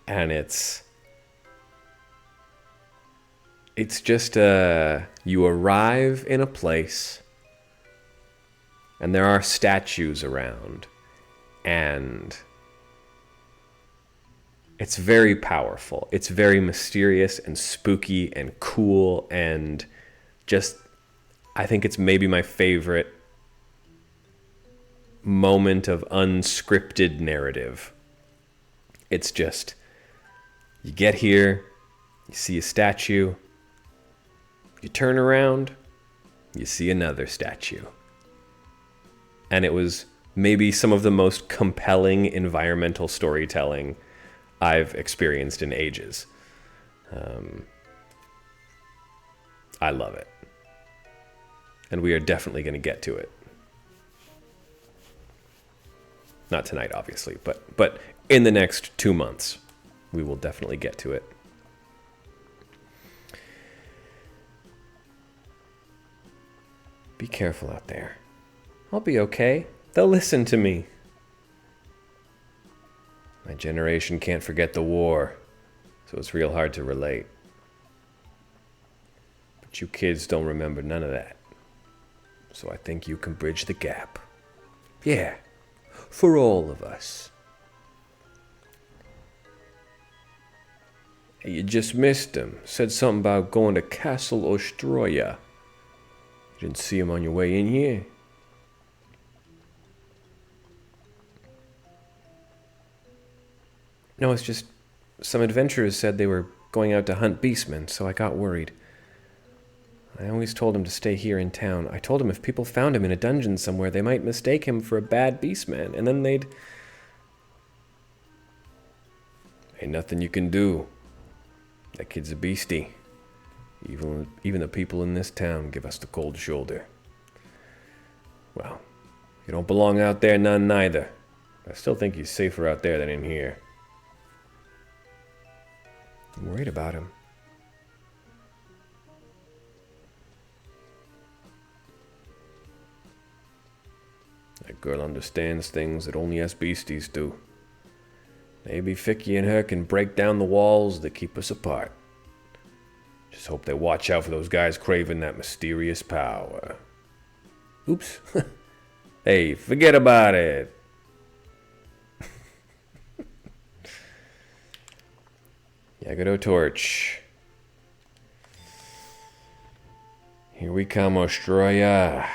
it's just you arrive in a place and there are statues around, and it's very powerful. It's very mysterious and spooky and cool, and just, I think it's maybe my favorite moment of unscripted narrative. It's just You get here, you see a statue, you turn around, you see another statue. And it was maybe some of the most compelling environmental storytelling I've experienced in ages. I love it. And we are definitely going to get to it. Not tonight, obviously, but in the next 2 months, we will definitely get to it. Be careful out there. I'll be okay. They'll listen to me. My generation can't forget the war, so it's real hard to relate. But you kids don't remember none of that. So I think you can bridge the gap. Yeah, for all of us. Hey, you just missed him. Said something about going to Castle Ostroya. You didn't see him on your way in here? No, it's just some adventurers said they were going out to hunt beastmen, so I got worried. I always told him to stay here in town. I told him if people found him in a dungeon somewhere, they might mistake him for a bad beastman, and then they'd... Ain't nothing you can do. That kid's a beastie. Even the people in this town give us the cold shoulder. Well, you don't belong out there, none neither. I still think he's safer out there than in here. I'm worried about him. That girl understands things that only us beasties do. Maybe Vicky and her can break down the walls that keep us apart. Just hope they watch out for those guys craving that mysterious power. Oops. Hey, forget about it. Yagato torch. Here we come, Ostroya.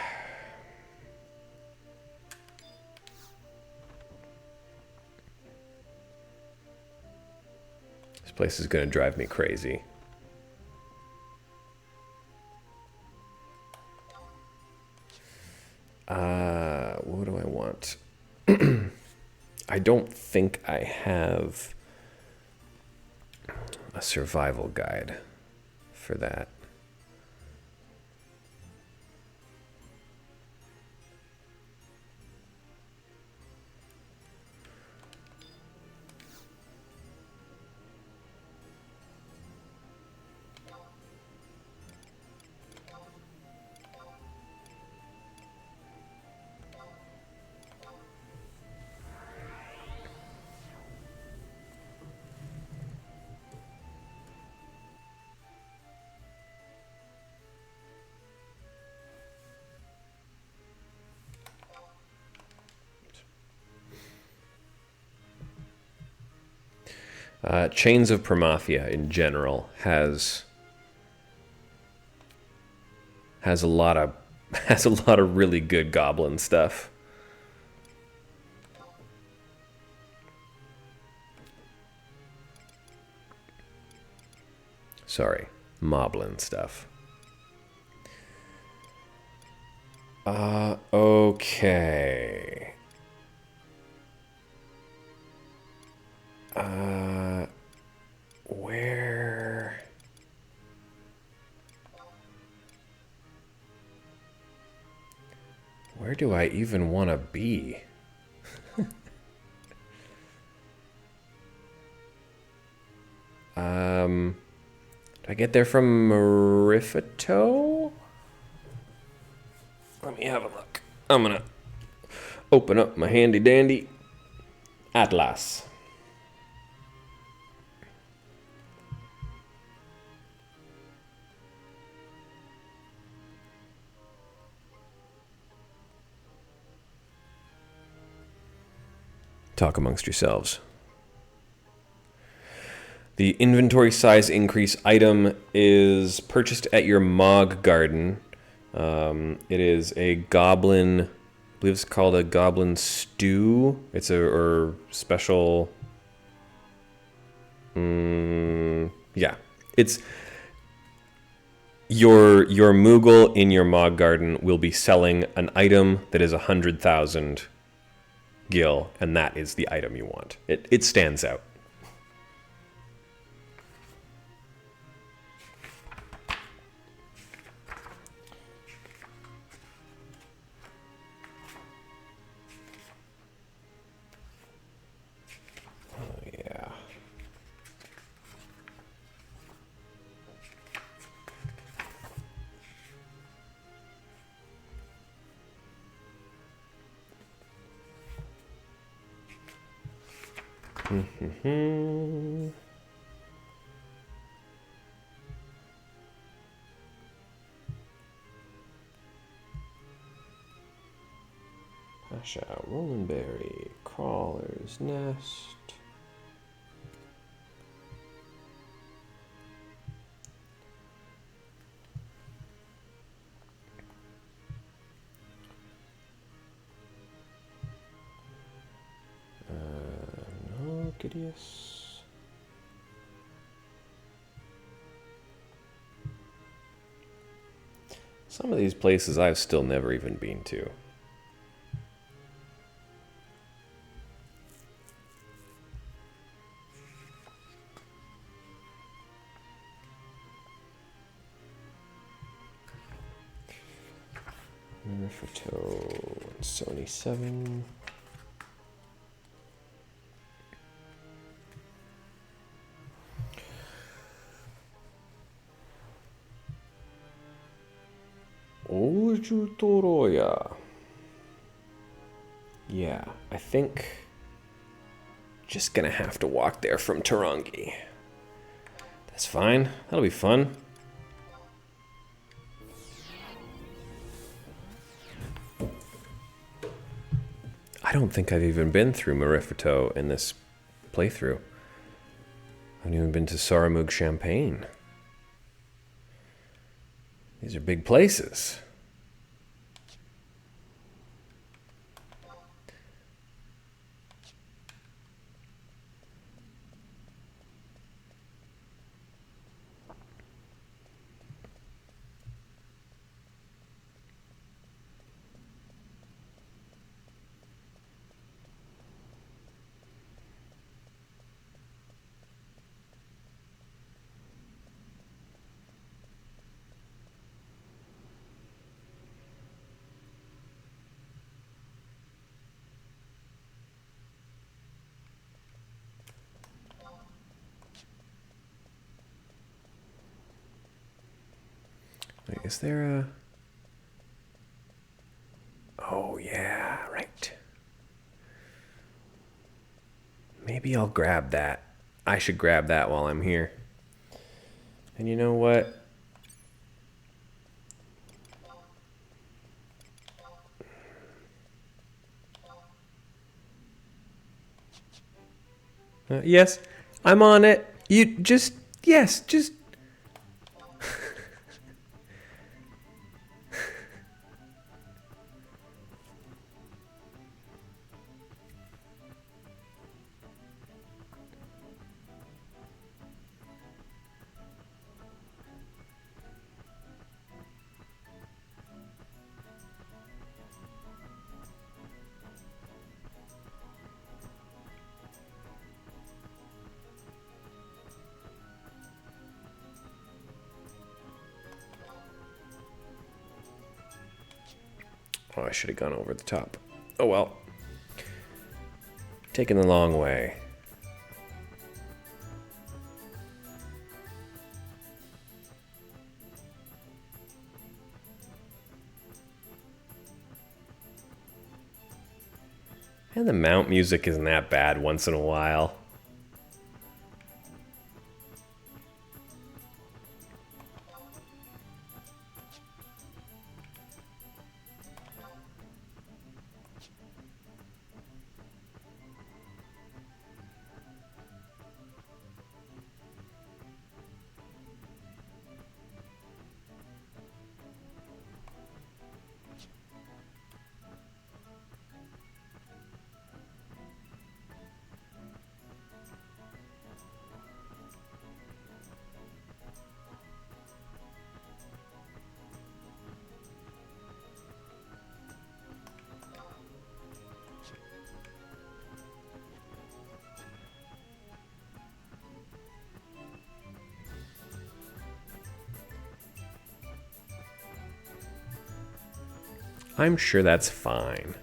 This place is gonna drive me crazy. What do I want? I don't think I have a survival guide for that. Chains of Promathia in general has a lot of really good goblin stuff. Sorry, moblin stuff. Okay. Where do I even want to be? Did I get there from Marifito? Let me have a look. I'm gonna open up my handy dandy atlas. Talk amongst yourselves. The inventory size increase item is purchased at your Mog Garden. It is a goblin, I believe it's called a goblin stew. It's a special Yeah. It's your Moogle in your Mog Garden will be selling an item that is 100,000 gil, and that is the item you want. It stands out. Oh, yeah. Pasha, Rolandberry, Crawler's Nest. No, Gideus. Some of these places I've still never even been to. Photo and Sony 7. Ojutoroya. Yeah, I think just gonna have to walk there from Tarangi. That's fine. That'll be fun. I don't think I've even been through Marifito in this playthrough. I haven't even been to Saramug Champagne. These are big places. Wait, is there a... Oh, yeah, right. Maybe I'll grab that. I should grab that while I'm here. And you know what? Yes, I'm on it. You just... Yes, just... Oh, I should have gone over the top. Oh well. Taking the long way. And the mount music isn't that bad once in a while. I'm sure that's fine.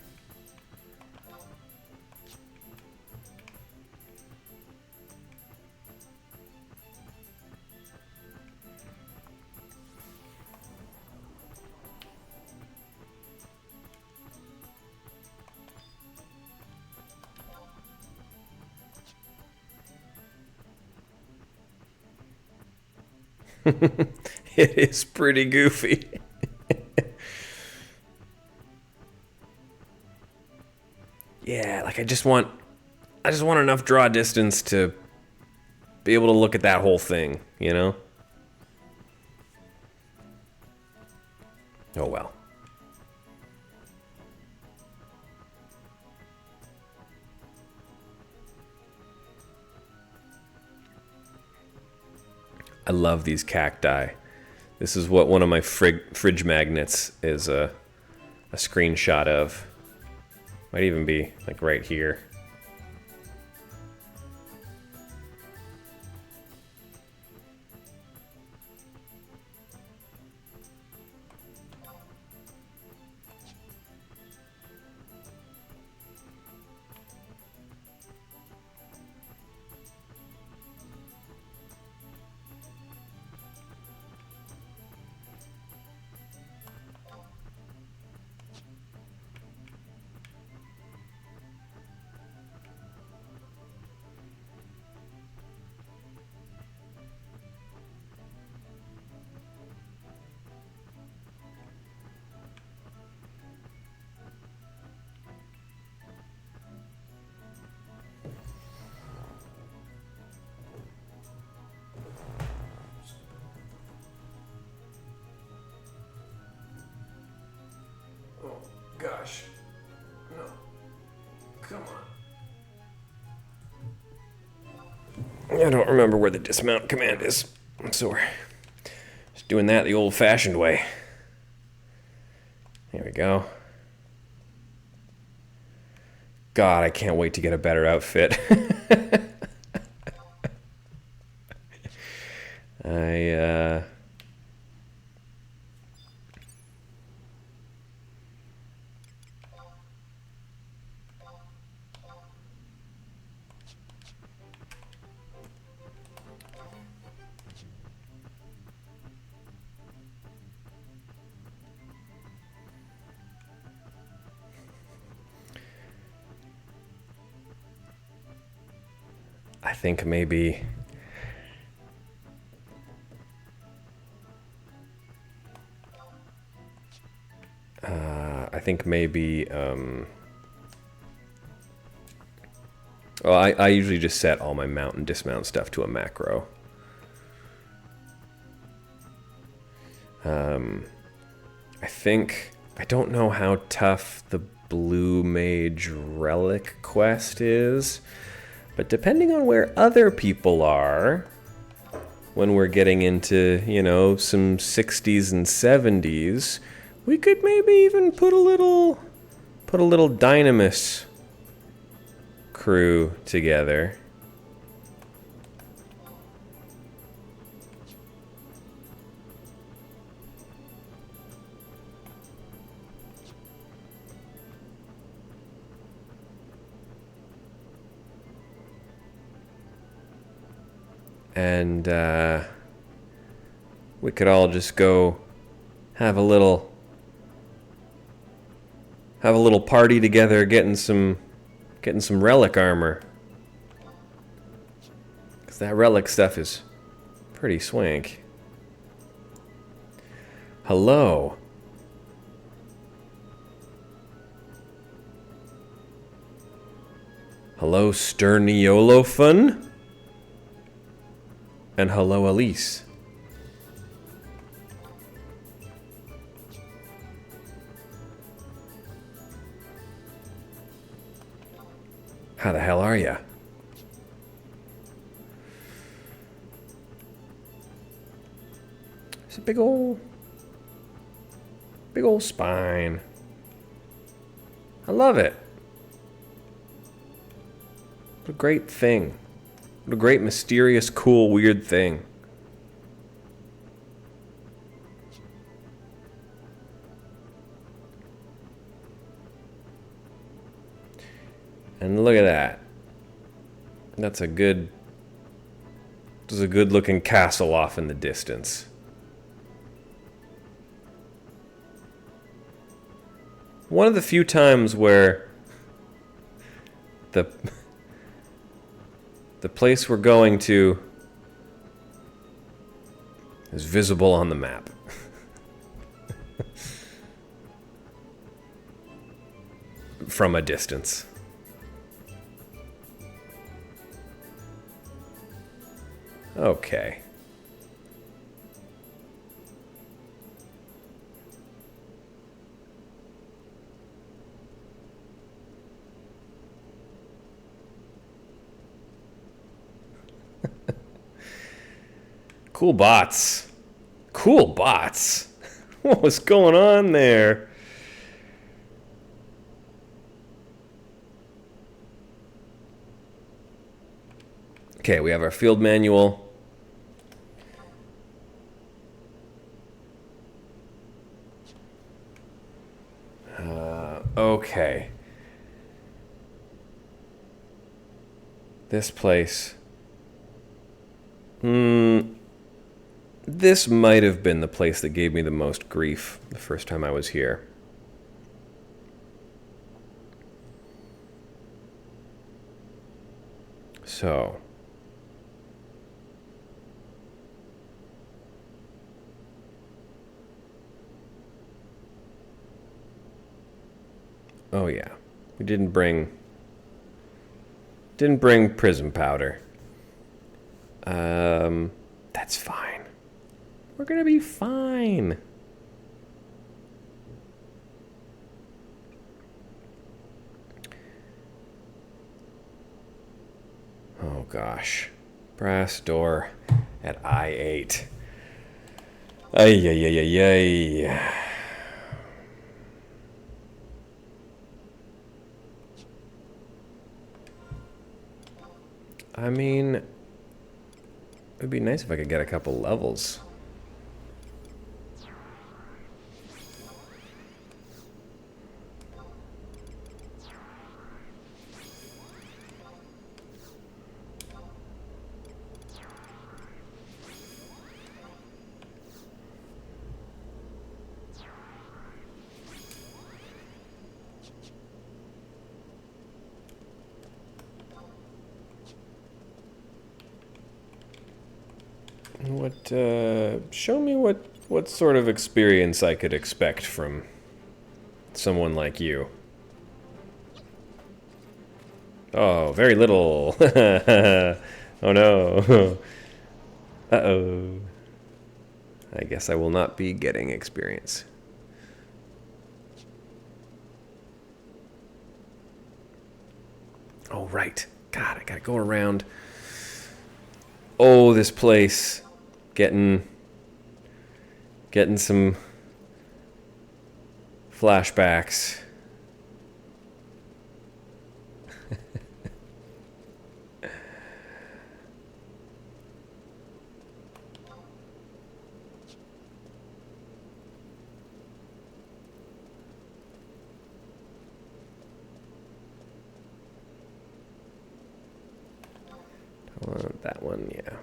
It is pretty goofy. Yeah, like I just want enough draw distance to be able to look at that whole thing, you know? Oh well. I love these cacti. This is what one of my fridge magnets is a screenshot of. Might even be like right here. Gosh. No. Come on. I don't remember where the dismount command is. So we're just doing that the old-fashioned way. There we go. God, I can't wait to get a better outfit. I think maybe well, I usually just set all my mount and dismount stuff to a macro. I don't know how tough the Blue Mage Relic quest is, but depending on where other people are, when we're getting into, you know, some 60s and 70s, we could maybe even put a little Dynamis crew together. And we could all just go have a little party together, getting some relic armor. 'Cause that relic stuff is pretty swank. Hello. Hello, Sterniolofun. And hello, Elise. How the hell are ya? It's a big old spine. I love it. What a great thing. What a great, mysterious, cool, weird thing. And look at that. That's a good... There's a good looking castle off in the distance. One of the few times where the place we're going to is visible on the map. From a distance. Okay. Cool bots. Cool bots. What was going on there? Okay, we have our field manual. Okay. This place. This might have been the place that gave me the most grief the first time I was here. So. Oh yeah, we didn't bring prism powder. That's fine. We're gonna be fine. Oh gosh, brass door at I-8. Ay ay ay ay ay. I mean, it'd be nice if I could get a couple levels. Show me what sort of experience I could expect from someone like you. Oh, very little. Oh no. Uh-oh. I guess I will not be getting experience. Oh, right. God, I gotta go around. Oh, this place. Getting some flashbacks. That one, yeah.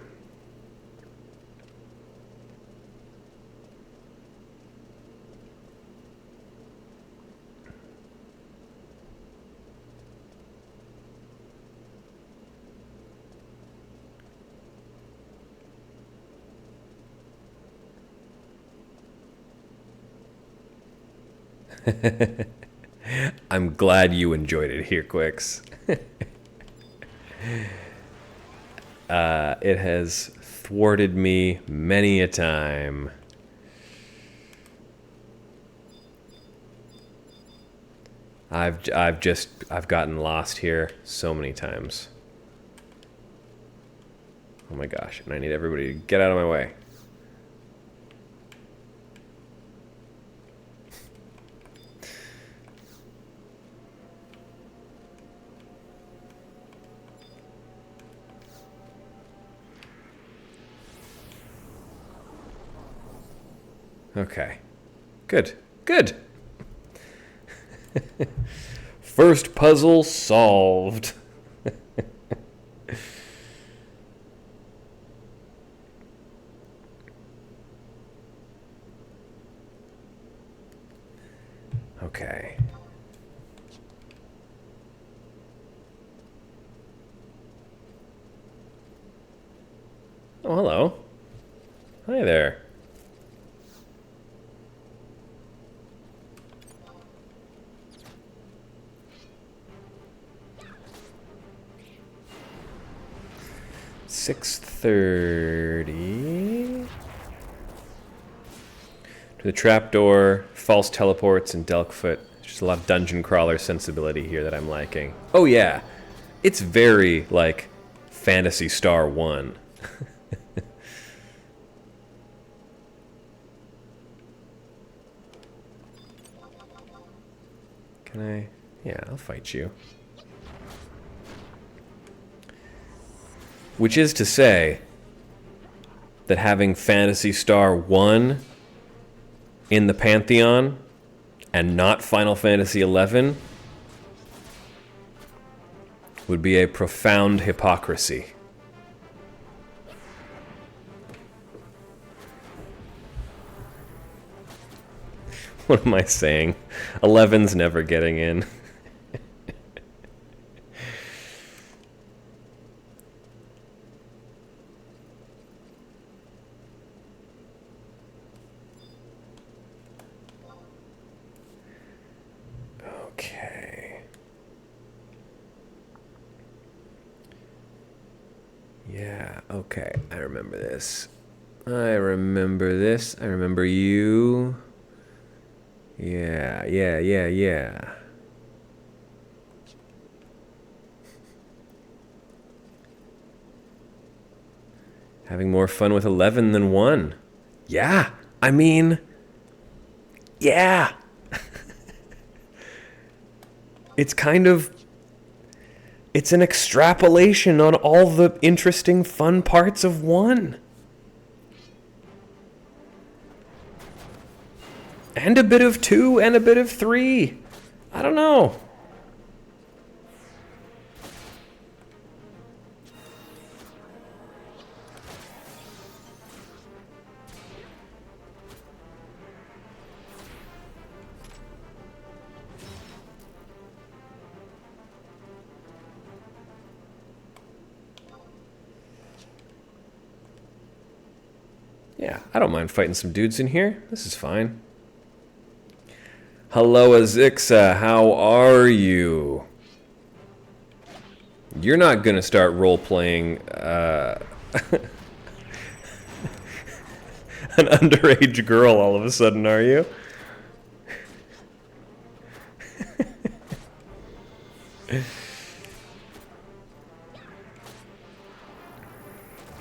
I'm glad you enjoyed it here, Quicks. It has thwarted me many a time. I've gotten lost here so many times. Oh my gosh, and I need everybody to get out of my way. Okay. Good. Good. First puzzle solved. Okay. Oh, hello. Hi there. $6:30. To the trapdoor, false teleports, and Delkfoot. Just a lot of dungeon crawler sensibility here that I'm liking. Oh yeah, it's very like Phantasy Star 1. Can I? Yeah, I'll fight you. Which is to say that having Phantasy Star 1 in the Pantheon and not Final Fantasy XI would be a profound hypocrisy. What am I saying? 11's never getting in. Okay. Yeah, okay. I remember this. I remember this. I remember you. Yeah. Having more fun with 11 than 1. Yeah, I mean, yeah. It's kind of, it's an extrapolation on all the interesting, fun parts of 1. And a bit of 2 and a bit of 3. I don't know. Yeah, I don't mind fighting some dudes in here. This is fine. Hello, Azixa. How are you? You're not gonna start role-playing an underage girl all of a sudden, are you?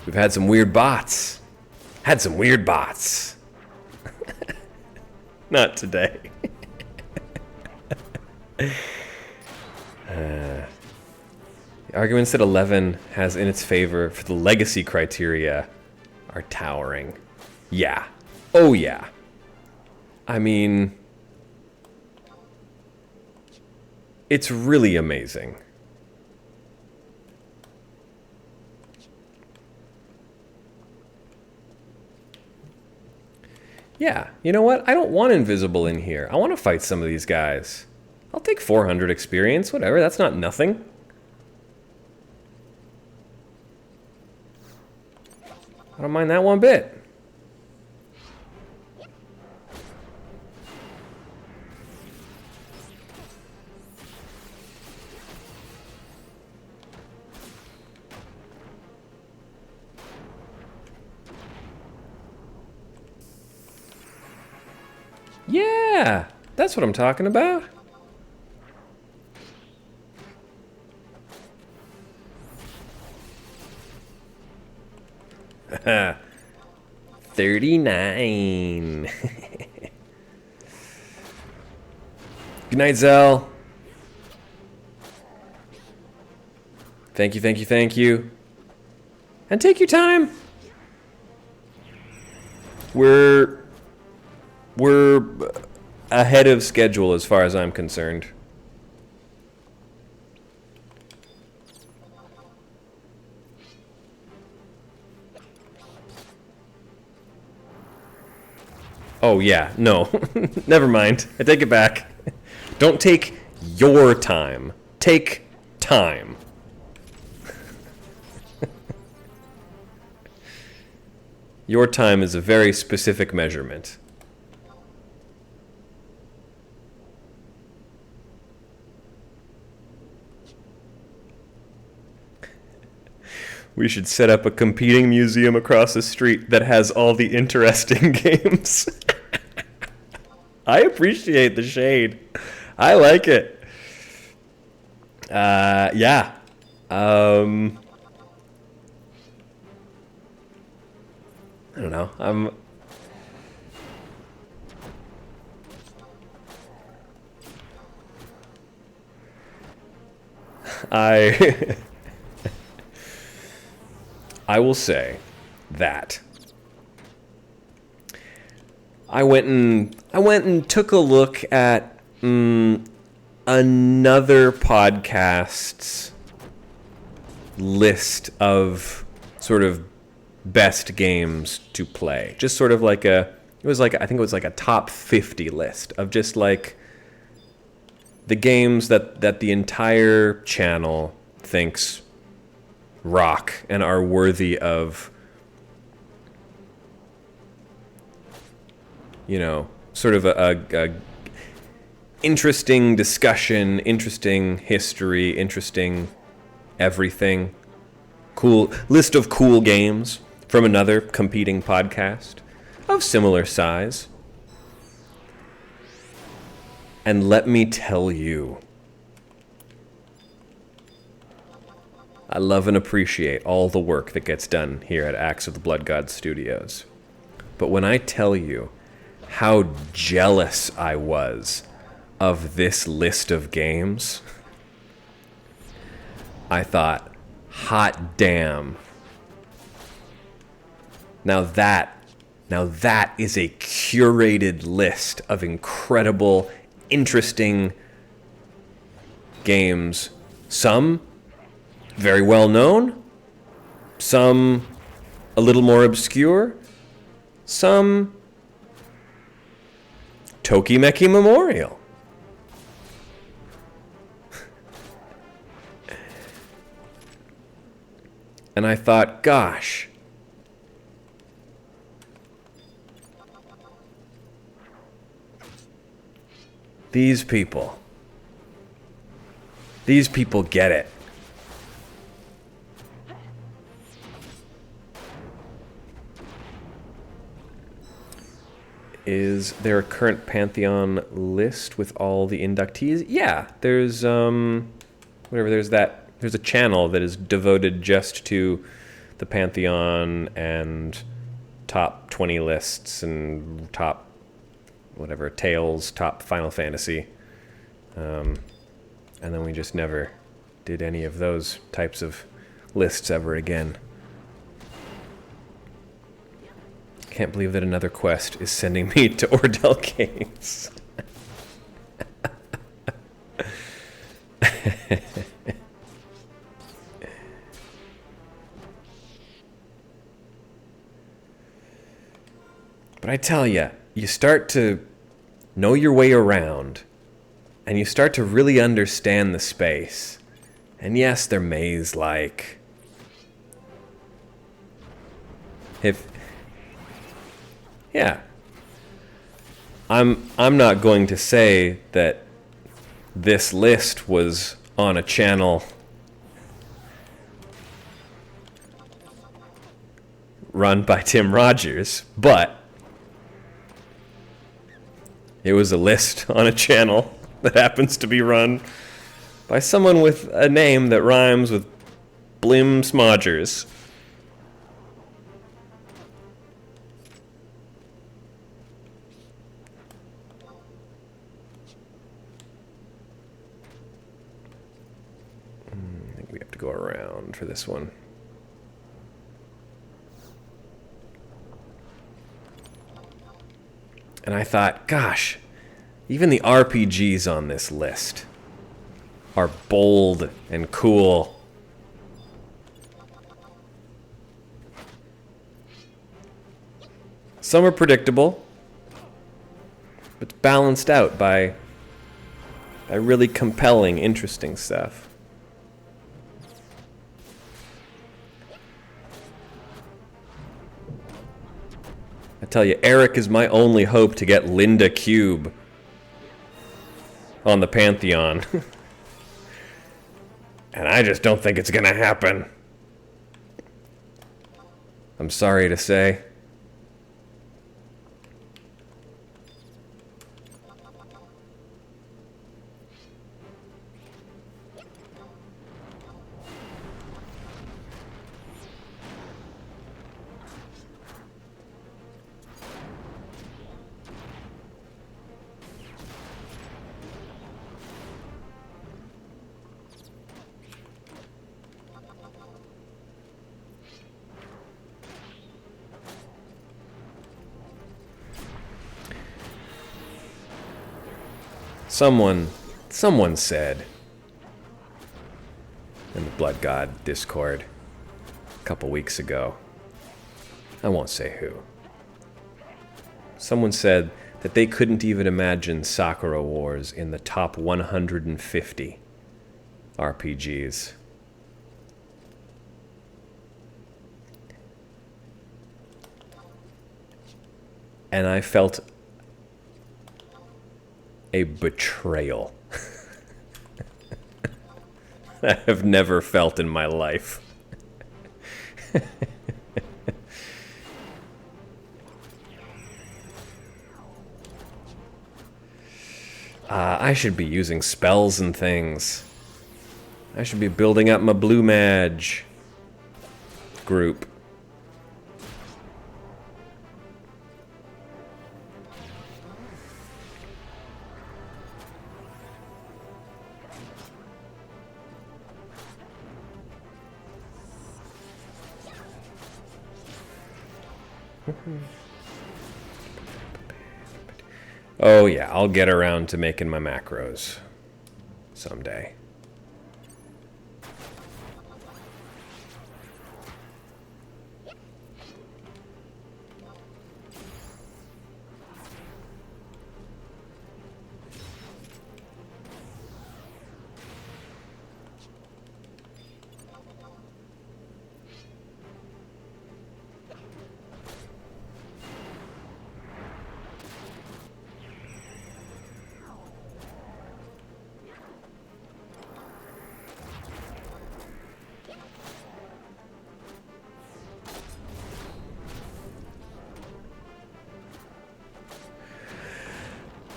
We've had some weird bots. Not today. The arguments that 11 has in its favor for the legacy criteria are towering. Yeah. Oh yeah. I mean, it's really amazing. Yeah, you know what? I don't want Invisible in here. I want to fight some of these guys. I'll take 400 experience, whatever. That's not nothing. I don't mind that one bit. Yeah, that's what I'm talking about. Haha. 39. Good night, Zell. Thank you. And take your time. We're ahead of schedule as far as I'm concerned. Oh, yeah, no. Never mind. I take it back. Don't take your time. Take time. Your time is a very specific measurement. We should set up a competing museum across the street that has all the interesting games. I appreciate the shade. I like it. Yeah. I don't know. I I will say that I went and took a look at another podcast's list of sort of best games to play. Just sort of like I think it was like a top 50 list of just like the games that the entire channel thinks rock and are worthy of, you know, sort of a interesting discussion, interesting history, interesting everything. Cool list of cool games from another competing podcast of similar size. And let me tell you, I love and appreciate all the work that gets done here at Axe of the Blood God Studios. But when I tell you how jealous I was of this list of games, I thought, hot damn. Now that is a curated list of incredible, interesting games. Some very well known, some a little more obscure, some Tokimeki Memorial. And I thought, gosh, these people get it. Is there a current Pantheon list with all the inductees? Yeah, there's there's a channel that is devoted just to the Pantheon and top 20 lists and top whatever Tales, top Final Fantasy. And then we just never did any of those types of lists ever again. Can't believe that another quest is sending me to Ordell Games. But I tell you, you start to know your way around, and you start to really understand the space. And yes, they're maze-like. Yeah. I'm not going to say that this list was on a channel run by Tim Rogers, but it was a list on a channel that happens to be run by someone with a name that rhymes with Blim Smodgers. I think we have to go around for this one. And I thought, gosh, even the RPGs on this list are bold and cool. Some are predictable. It's balanced out by really compelling, interesting stuff. I tell you, Eric is my only hope to get Linda Cube on the Pantheon. And I just don't think it's gonna happen. I'm sorry to say. Someone said in the Blood God Discord a couple weeks ago, I won't say who, someone said that they couldn't even imagine Sakura Wars in the top 150 RPGs. And I felt a betrayal I have never felt in my life. I should be using spells and things. I should be building up my Blue Mage group. Oh yeah, I'll get around to making my macros someday.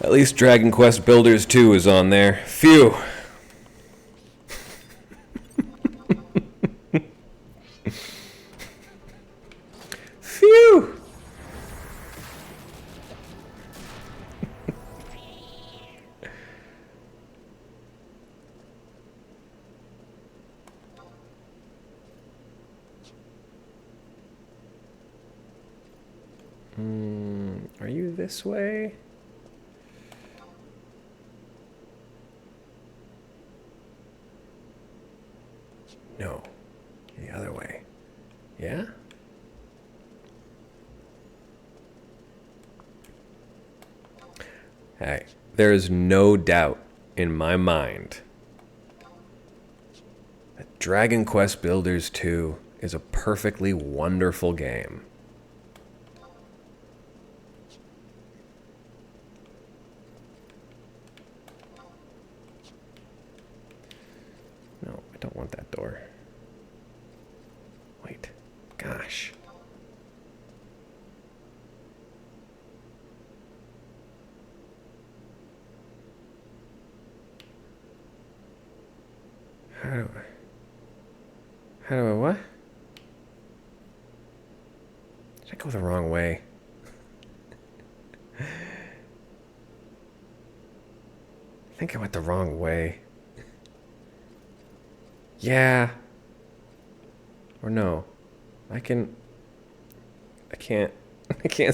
At least Dragon Quest Builders 2 is on there. Phew. Phew. Are you this way? No, the other way. Yeah? Hey, there is no doubt in my mind that Dragon Quest Builders 2 is a perfectly wonderful game. No, I don't want that door. Wait, gosh. How do I what? Did I go the wrong way? I think I went the wrong way. Yeah. Or no. I can't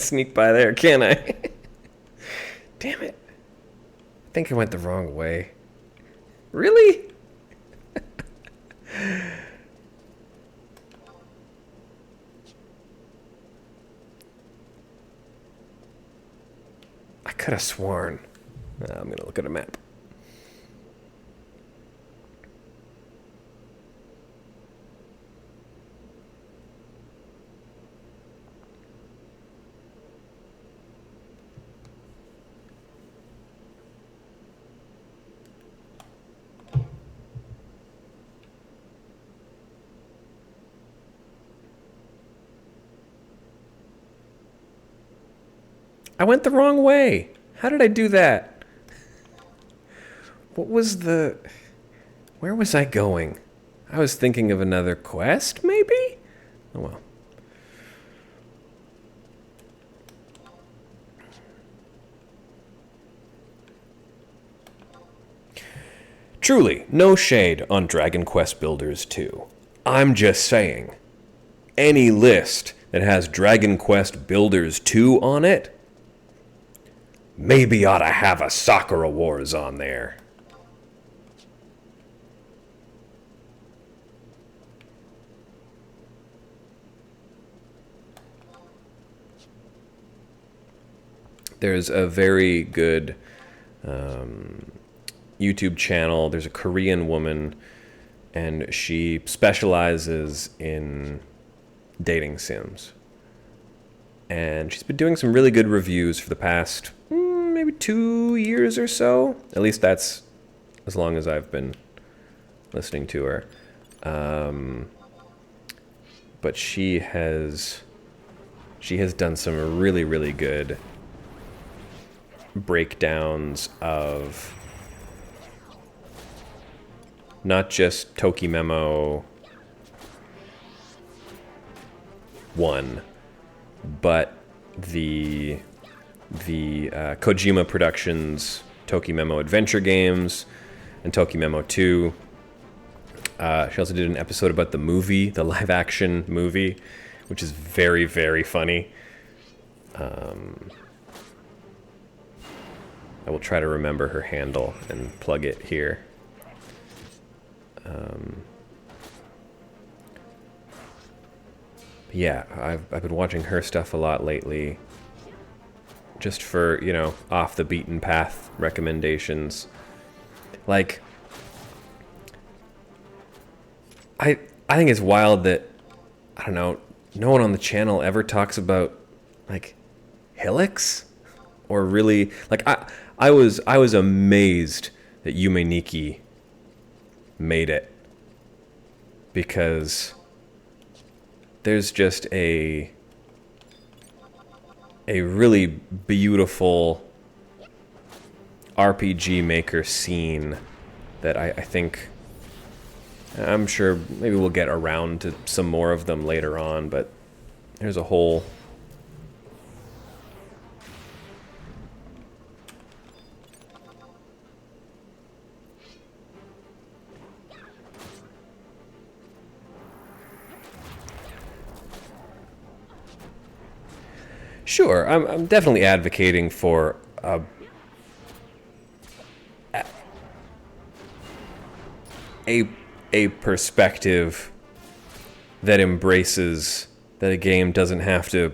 sneak by there, can I? Damn it. I think I went the wrong way. Really? could have sworn. I'm going to look at a map. I went the wrong way. How did I do that? What was the... Where was I going? I was thinking of another quest, maybe? Oh well. Truly, no shade on Dragon Quest Builders 2. I'm just saying, any list that has Dragon Quest Builders 2 on it maybe ought to have a Sakura Wars on there. There's a very good YouTube channel. There's a Korean woman, and she specializes in dating sims. And she's been doing some really good reviews for the past maybe 2 years or so. At least that's as long as I've been listening to her. But she has done some really, really good breakdowns of not just Tokimemo 1, but the Kojima Productions Tokimemo Adventure games and Tokimemo 2. She also did an episode about the movie, the live-action movie, which is very, very funny. I will try to remember her handle and plug it here. Yeah, I've been watching her stuff a lot lately, just for, you know, off the beaten path recommendations. Like, I think it's wild that, I don't know, no one on the channel ever talks about, like, Helix, or really, like, I was amazed that Yume Nikki made it, because there's just a really beautiful RPG maker scene that I think, I'm sure maybe we'll get around to some more of them later on, but there's a whole Sure, I'm definitely advocating for a perspective that embraces that a game doesn't have to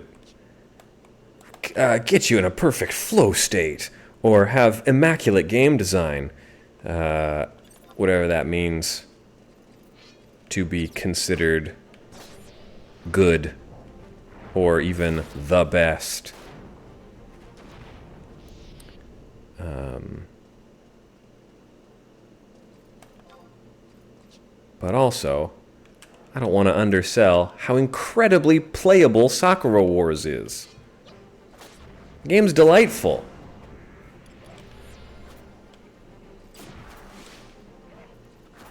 get you in a perfect flow state or have immaculate game design, whatever that means, to be considered good or even the best. But also, I don't want to undersell how incredibly playable Sakura Wars is. The game's delightful.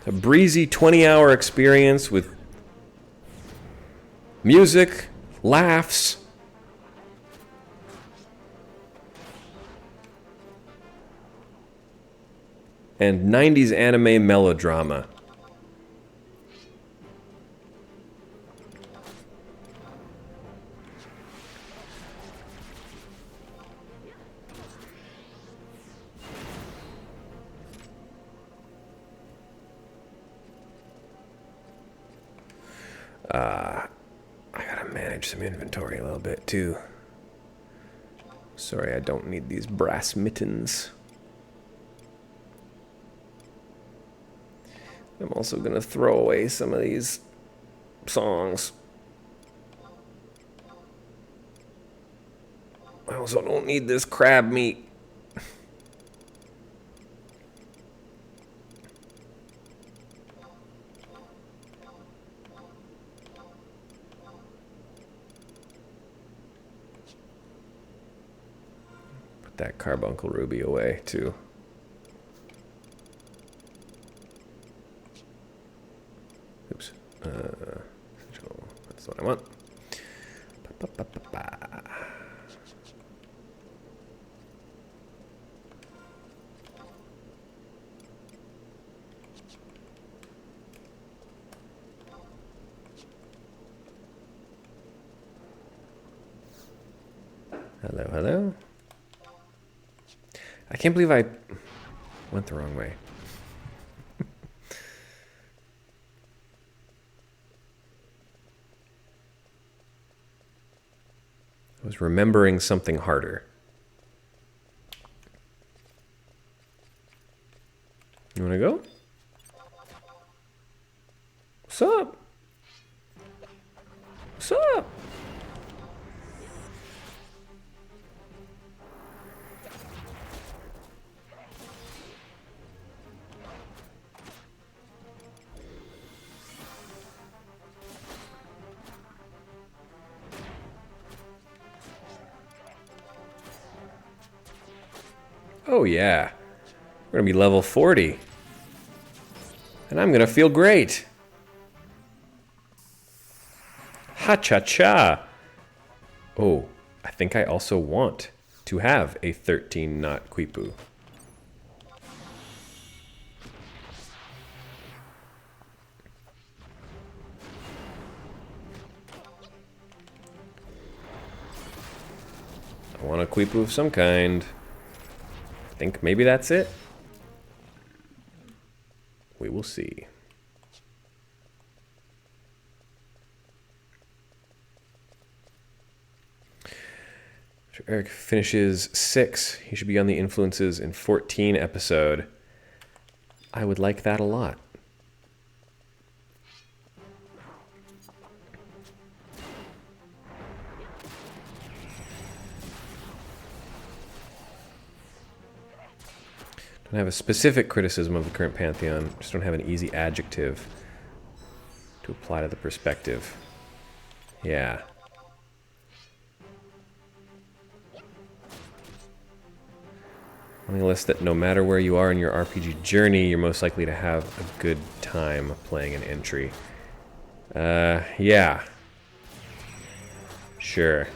A breezy 20-hour experience with music, laughs, and 90s anime melodrama. I gotta manage some inventory a little bit too. Sorry, I don't need these brass mittens. I'm also going to throw away some of these songs. I also don't need this crab meat. Put that carbuncle ruby away, too. Oops. That's what I want. Hello, hello. I can't believe I went the wrong way. I was remembering something harder. You wanna go? What's up? What's up? Oh yeah, we're gonna be level 40. And I'm gonna feel great. Ha-cha-cha. Oh, I think I also want to have a 13-knot quipu. I want a quipu of some kind. I think maybe that's it. We will see. After Eric finishes 6, he should be on the Influences in 14 episode. I would like that a lot. I have a specific criticism of the current Pantheon, just don't have an easy adjective to apply to the perspective. Yeah. On the list that no matter where you are in your RPG journey, you're most likely to have a good time playing an entry. Yeah. Sure.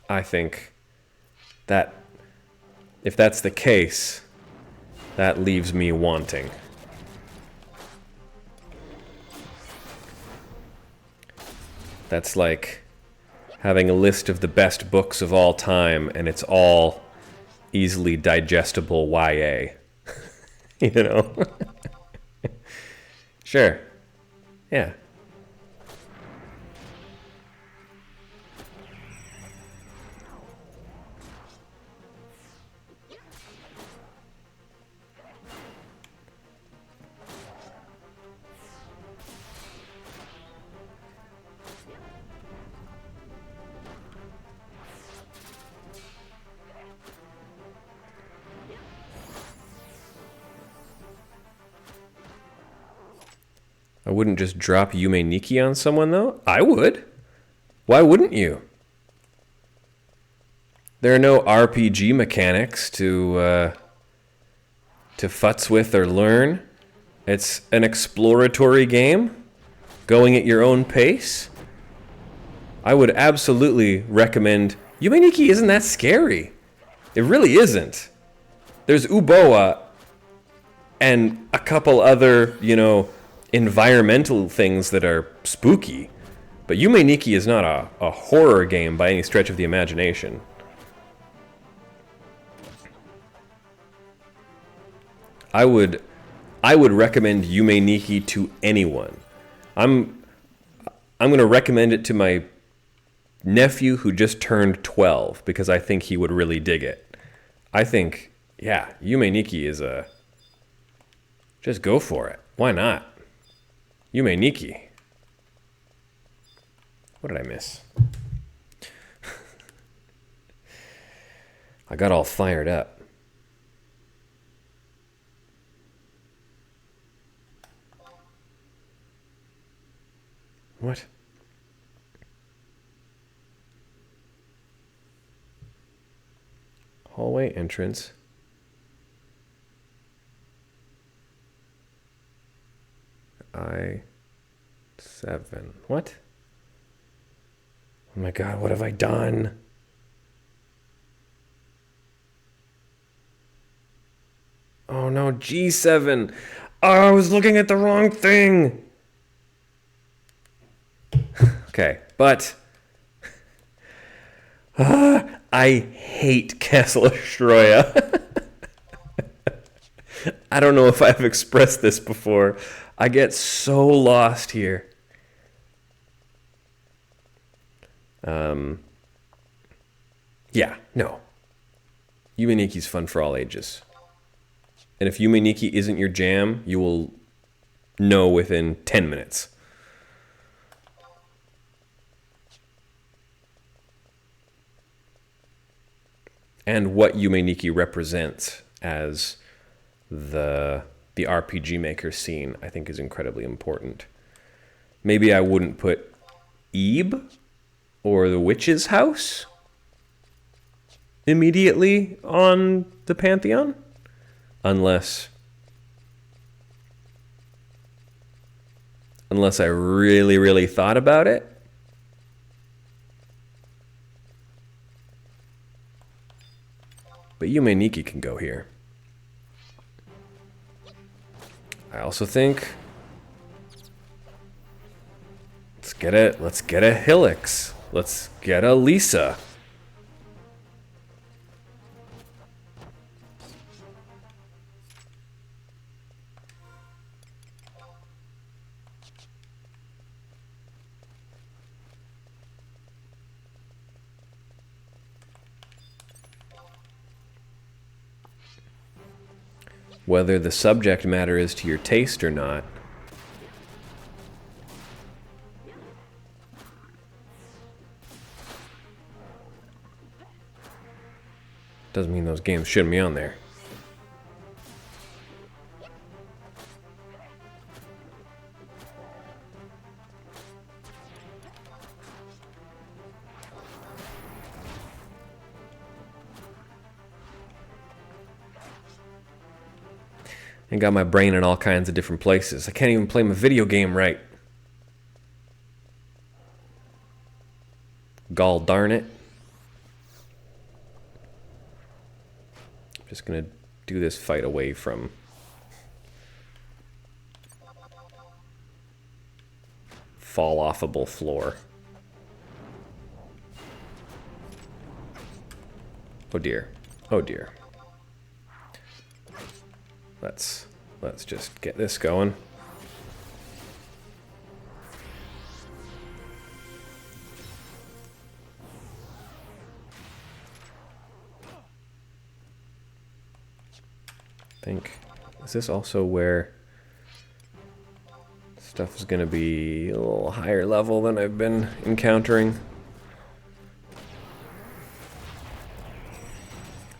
I think that if that's the case, that leaves me wanting. That's like having a list of the best books of all time and it's all easily digestible YA. You know? Sure. Yeah. I wouldn't just drop Yume Nikki on someone, though. I would. Why wouldn't you? There are no RPG mechanics to futz with or learn. It's an exploratory game, going at your own pace. I would absolutely recommend... Yume Nikki isn't that scary. It really isn't. There's Uboa and a couple other, you know, environmental things that are spooky. But Yume Nikki is not a horror game by any stretch of the imagination. I would I would recommend Yume Nikki to anyone. I'm going to recommend it to my nephew who just turned 12 because I think he would really dig it. I think, yeah, Yume Nikki is a... Just go for it. Why not? Yume Nikki. What did I miss? I got all fired up. What? Hallway entrance. I-7. What? Oh my god, what have I done? Oh no, G7. Oh, I was looking at the wrong thing. Okay, but I hate Castle Astroya. I don't know if I've expressed this before. I get so lost here. Yeah, no. Yume Nikki's fun for all ages. And if Yume Nikki isn't your jam, you will know within 10 minutes. And what Yume Nikki represents as the RPG maker scene, I think, is incredibly important. Maybe I wouldn't put Ebe or the Witch's House immediately on the Pantheon, unless I really, really thought about it. But Yume Nikki can go here. I also think let's get a Hillix. Let's get a Lisa. Whether the subject matter is to your taste or not, doesn't mean those games shouldn't be on there. And got my brain in all kinds of different places. I can't even play my video game right. Gall darn it. I'm just gonna do this fight away from fall-offable floor. Oh dear. Oh dear. Let's just get this going. I think, is this also where stuff is going to be a little higher level than I've been encountering?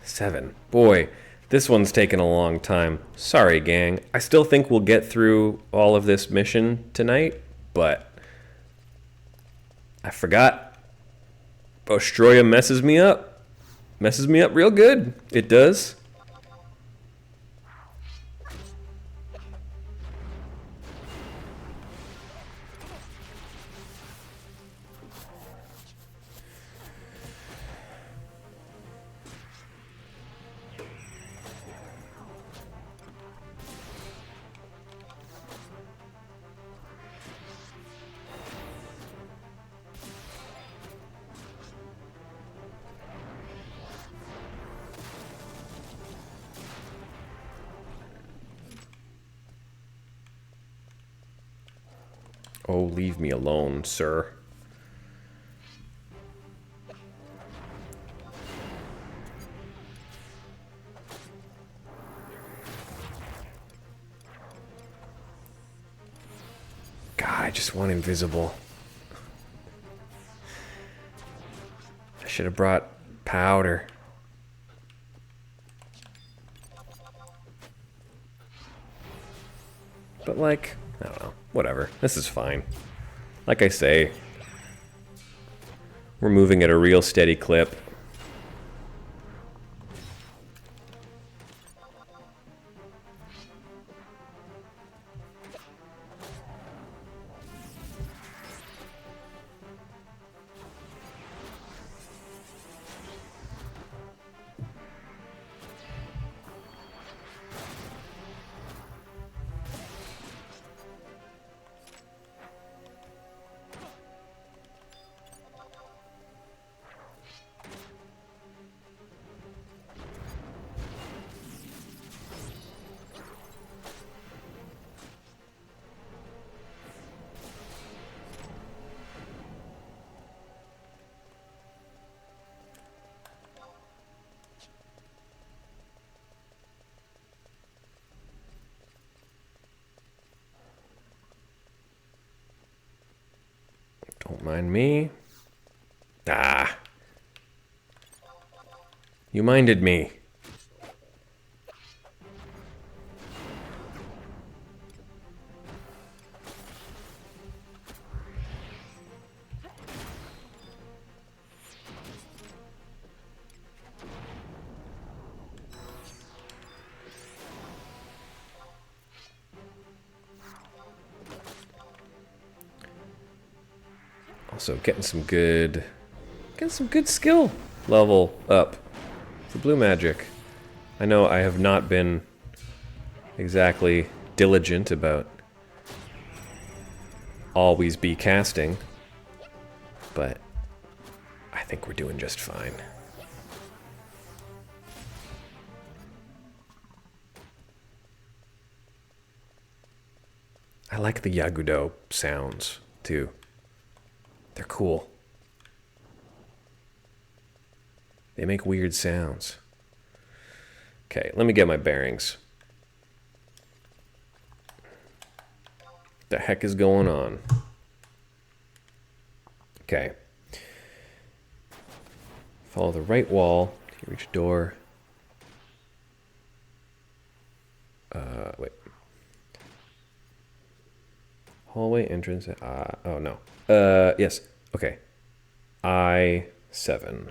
7. Boy, this one's taken a long time. Sorry, gang. I still think we'll get through all of this mission tonight, but I forgot. Ostroya messes me up. Messes me up real good. It does. Oh, leave me alone, sir. God, I just want invisible. I should have brought powder. But like, I don't know, whatever. This is fine. Like I say, we're moving at a real steady clip. Don't mind me. Ah. You minded me. Also getting some good skill level up for blue magic. I know I have not been exactly diligent about always be casting, but I think we're doing just fine. I like the Yagudo sounds too. They're cool. They make weird sounds. Okay, let me get my bearings. What the heck is going on? Okay. Follow the right wall. You reach a door. Wait. Hallway entrance. Oh no. Yes. Okay. I7.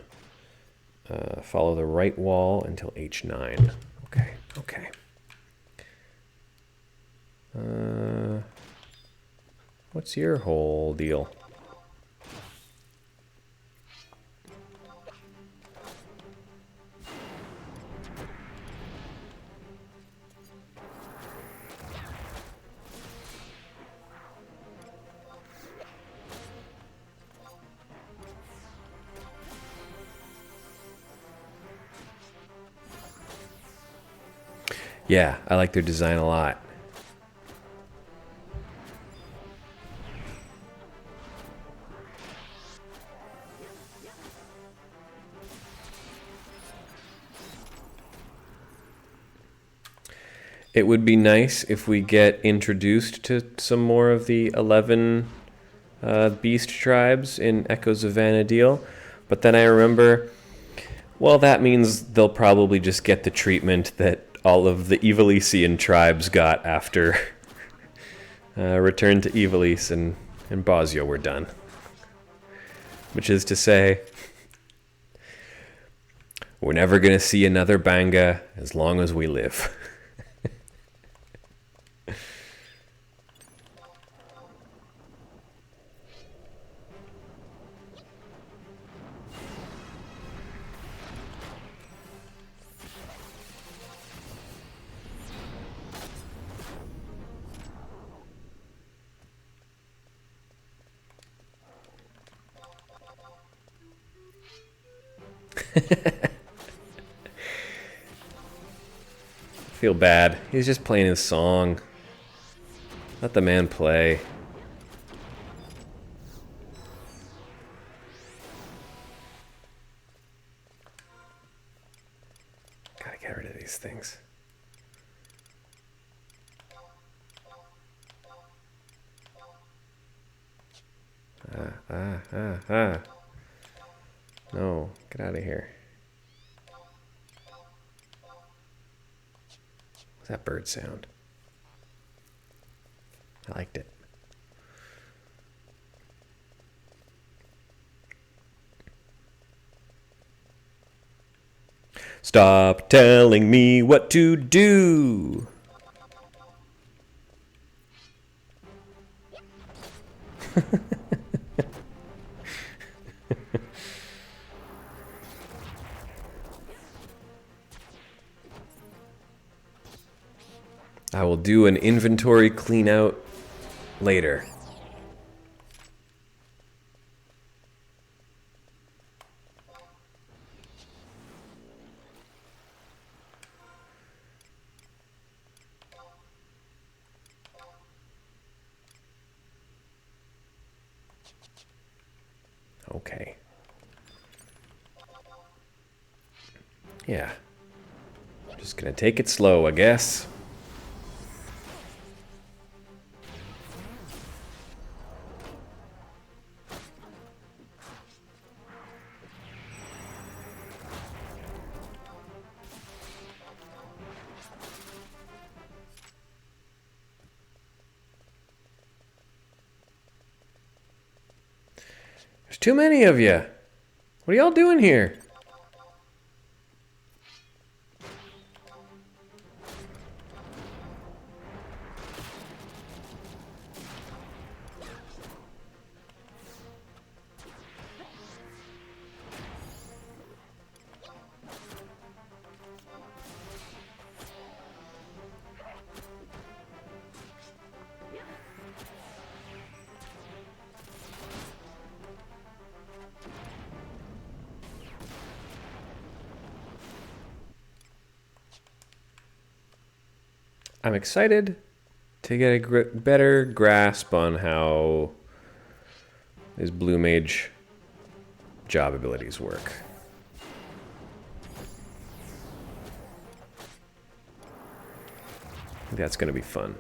Follow the right wall until H9. Okay. Okay. What's your whole deal? Yeah, I like their design a lot. It would be nice if we get introduced to some more of the 11 beast tribes in Echoes of Vana'diel, but then I remember, well, that means they'll probably just get the treatment that all of the Evilisian tribes got after Return to Evilis and Bosio were done. Which is to say, we're never going to see another Banga as long as we live. Feel bad. He's just playing his song. Let the man play. get rid of these things. No, get out of here. What's that bird sound? I liked it. Stop telling me what to do. I will do an inventory clean out later. Okay. Yeah. Just gonna take it slow, I guess. There's too many of you. What are y'all doing here? I'm excited to get a better grasp on how his blue mage job abilities work. I think that's going to be fun.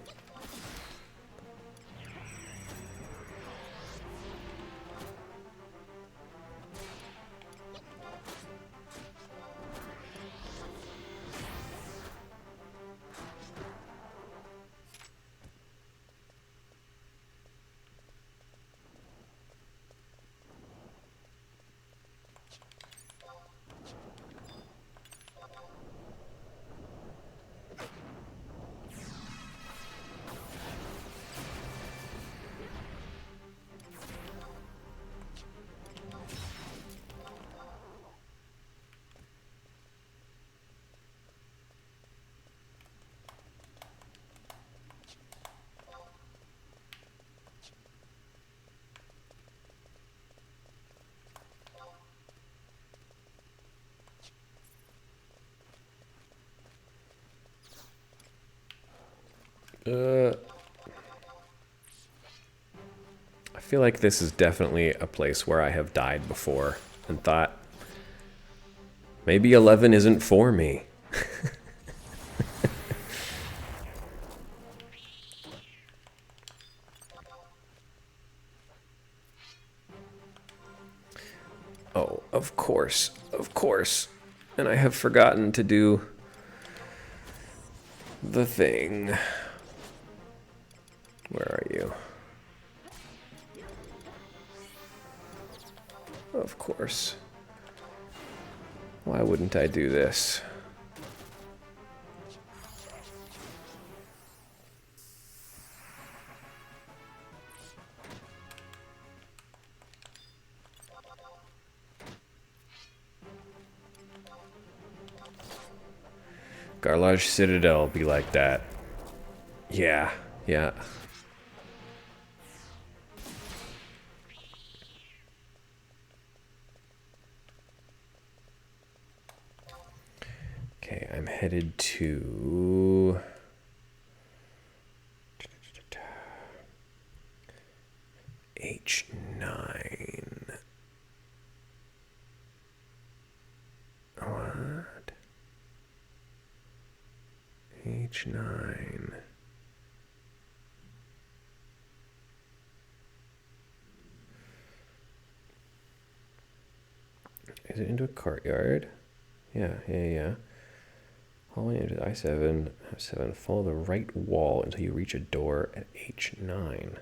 I feel like this is definitely a place where I have died before and thought, maybe 11 isn't for me. Oh, of course, of course. And I have forgotten to do the thing. Where are you? Of course. Why wouldn't I do this? Garlage Citadel be like that. Yeah, yeah. Okay, I'm headed to H9. What? H9. Is it into a courtyard? Yeah. Hallway into I7, F7. Follow the right wall until you reach a door at H9.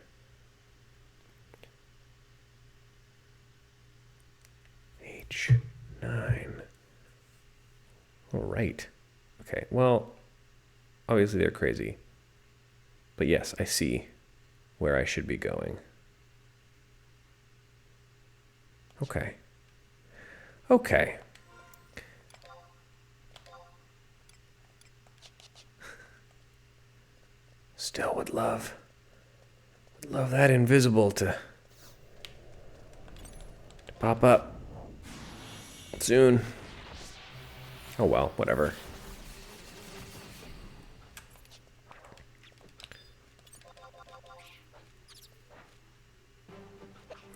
H9. All right. Okay, well, obviously they're crazy. But yes, I see where I should be going. Okay. Still would love that invisible to pop up soon. Oh well, whatever.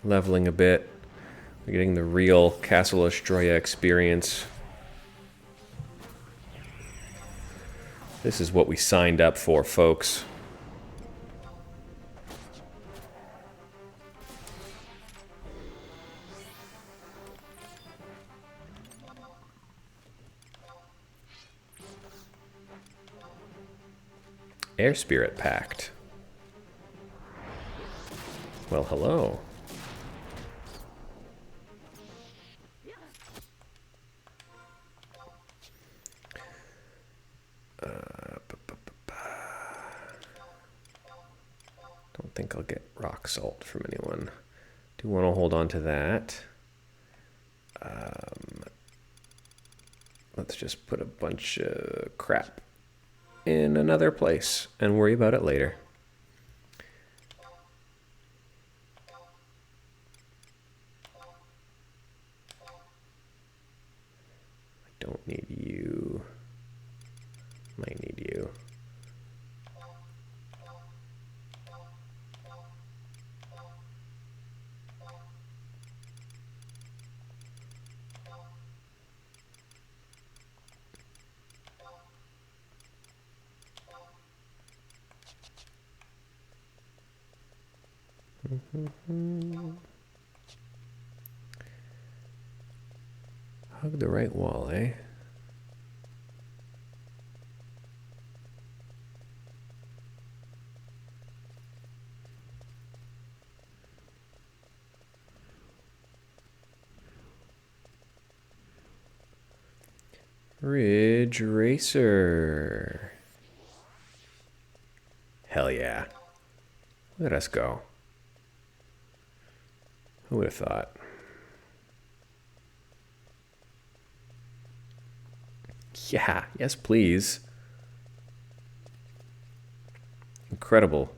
Leveling a bit. We're getting the real Castle Ostroya experience. This is what we signed up for, folks. Air Spirit Pact. Well, hello. Don't think I'll get rock salt from anyone. Do want to hold on to that. Let's just put a bunch of crap in another place and worry about it later. I don't need you. Might need you. Hug the right wall, eh? Ridge Racer. Hell yeah. Let us go. Who would have thought? Yeah, yes please. Incredible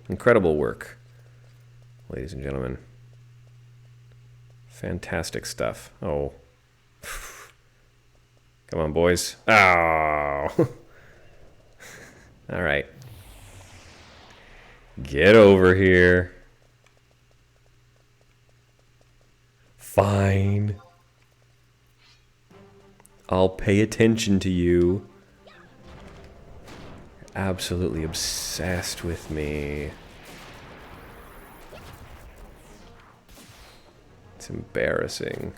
work, ladies and gentlemen. Fantastic stuff. Oh. Come on, boys. Oh. All right. Get over here. Fine. I'll pay attention to you. You're absolutely obsessed with me. It's embarrassing.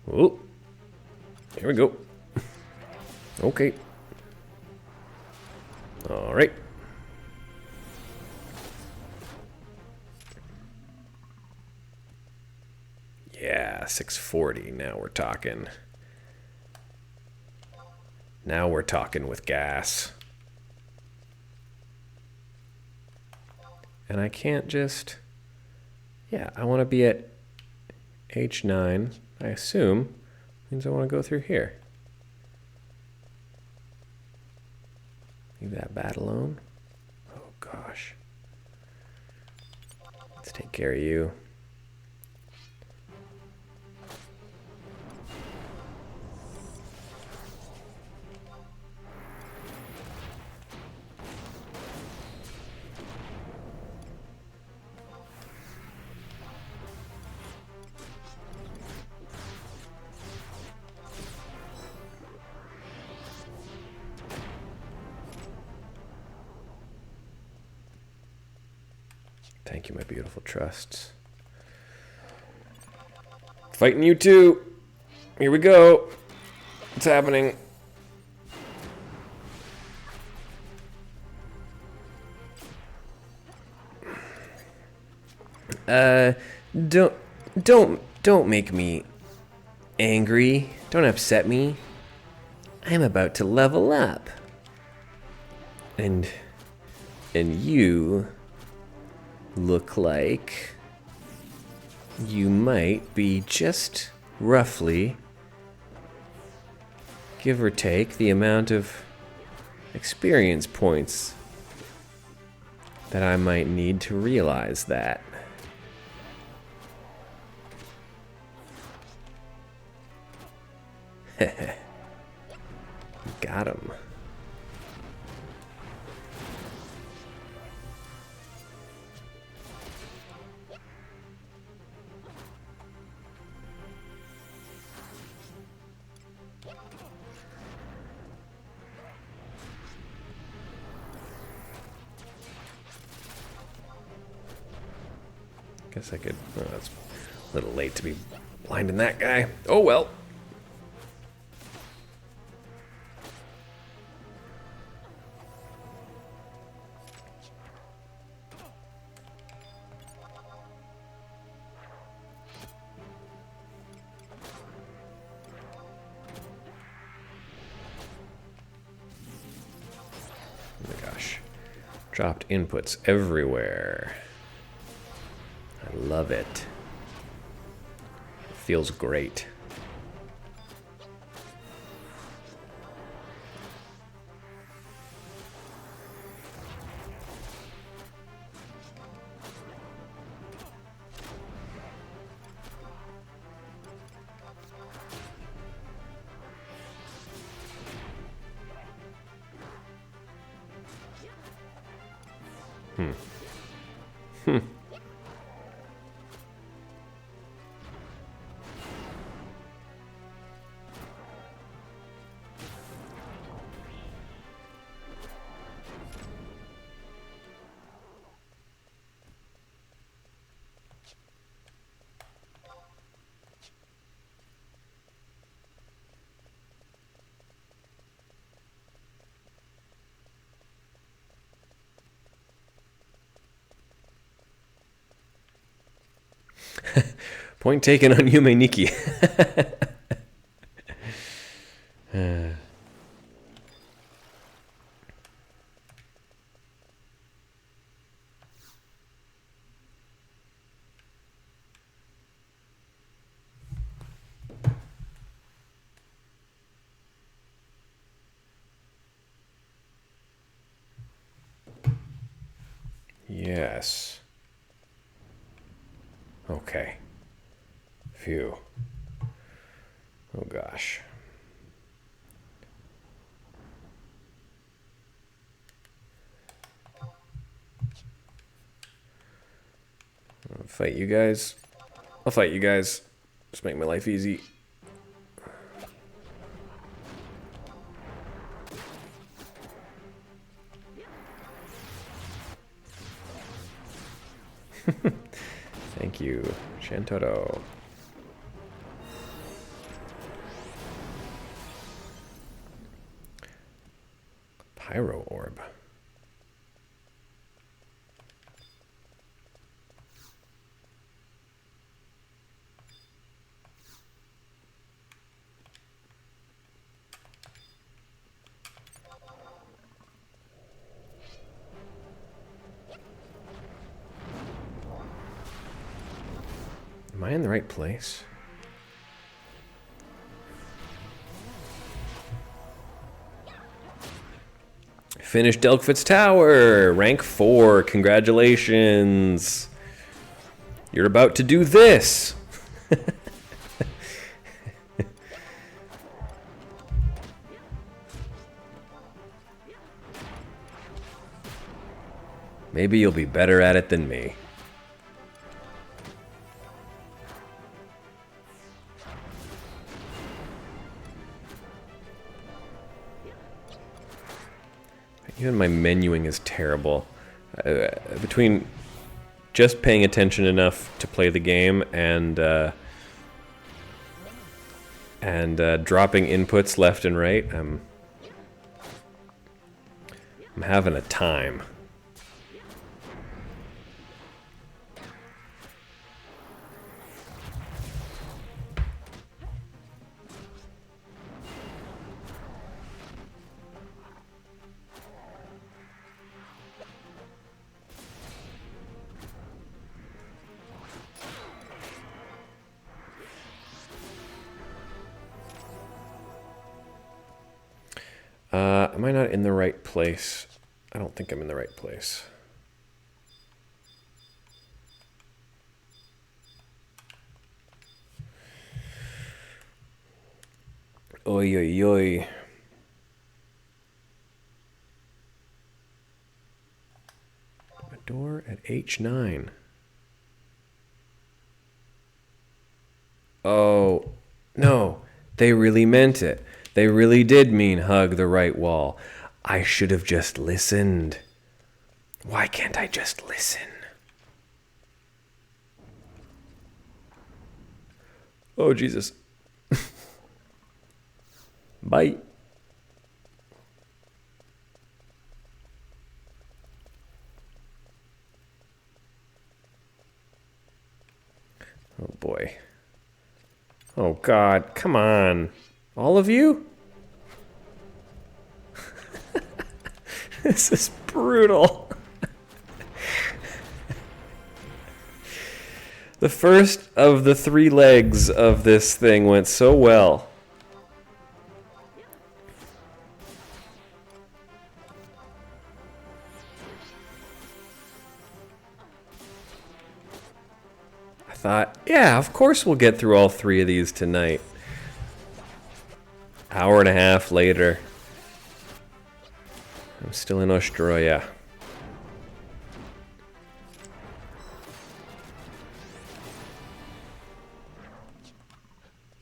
Oh, here we go. Okay. All right. Yeah, 640. Now we're talking. Now we're talking with gas. And I can't just... Yeah, I want to be at H9, I assume, means I want to go through here. Leave that bat alone. Oh, gosh. Let's take care of you. Thank you, my beautiful trusts. Fighting you too. Here we go. What's happening? Don't make me angry. Don't upset me. I'm about to level up. And you look like you might be just roughly, give or take, the amount of experience points that I might need to realize that. Got him. Guess I could... Oh, that's a little late to be blinding that guy. Oh well. Oh my gosh. Dropped inputs everywhere. I love it. It feels great. Point taken on Yume Nikki. Yes. Okay. Phew. Oh gosh. I'll fight you guys. I'll fight you guys. Just make my life easy. Thank you, Shantoro. Pyro orb. I in the right place? Finished Delkfit's Tower! Rank 4, congratulations! You're about to do this! Maybe you'll be better at it than me. Even my menuing is terrible. Between just paying attention enough to play the game and dropping inputs left and right, I'm having a time. Am I not in the right place? I don't think I'm in the right place. Oi, oi, oi. A door at H9. Oh, no. They really meant it. They really did mean hug the right wall. I should have just listened. Why can't I just listen? Oh, Jesus. Bye. Oh, boy. Oh, God. Come on. All of you? This is brutal. The first of the 3 legs of this thing went so well. I thought, yeah, of course we'll get through all 3 of these tonight. Hour and a half later. I'm still in Australia.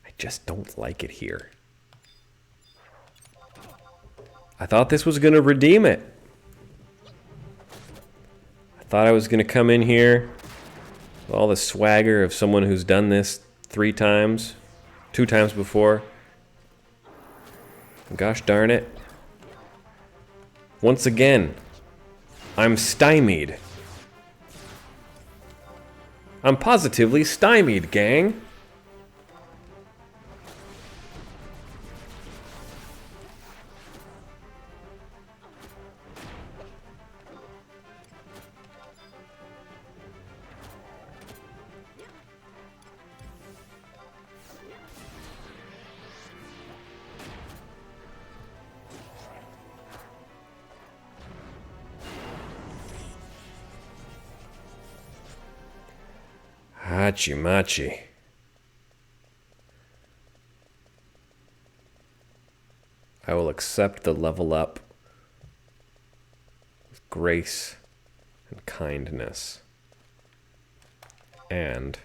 I just don't like it here. I thought this was going to redeem it. I thought I was going to come in here with all the swagger of someone who's done this 3 times, 2 times before. Gosh darn it. Once again, I'm stymied. I'm positively stymied, gang. Hachi-machi. I will accept the level up with grace and kindness. And...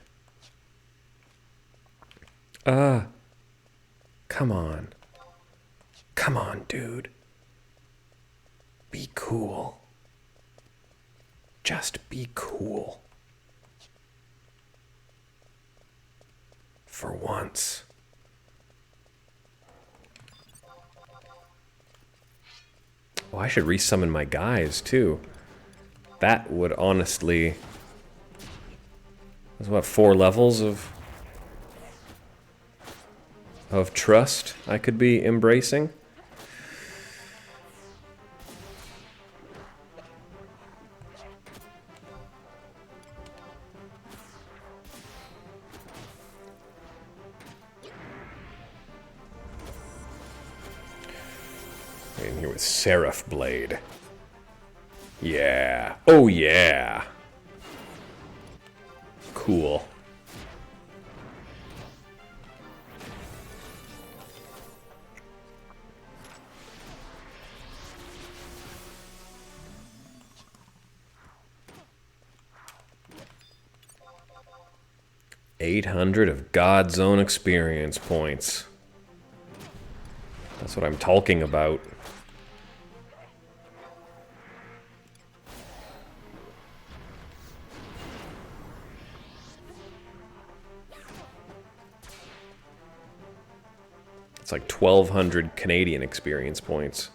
come on. Come on, dude. Be cool. Just be cool. For once. Oh, I should resummon my guys, too. That would honestly... There's what, 4 levels of trust I could be embracing? with Seraph Blade. Yeah. Oh, yeah. Cool. $800 of God's own experience points. That's what I'm talking about. It's like 1,200 Canadian experience points.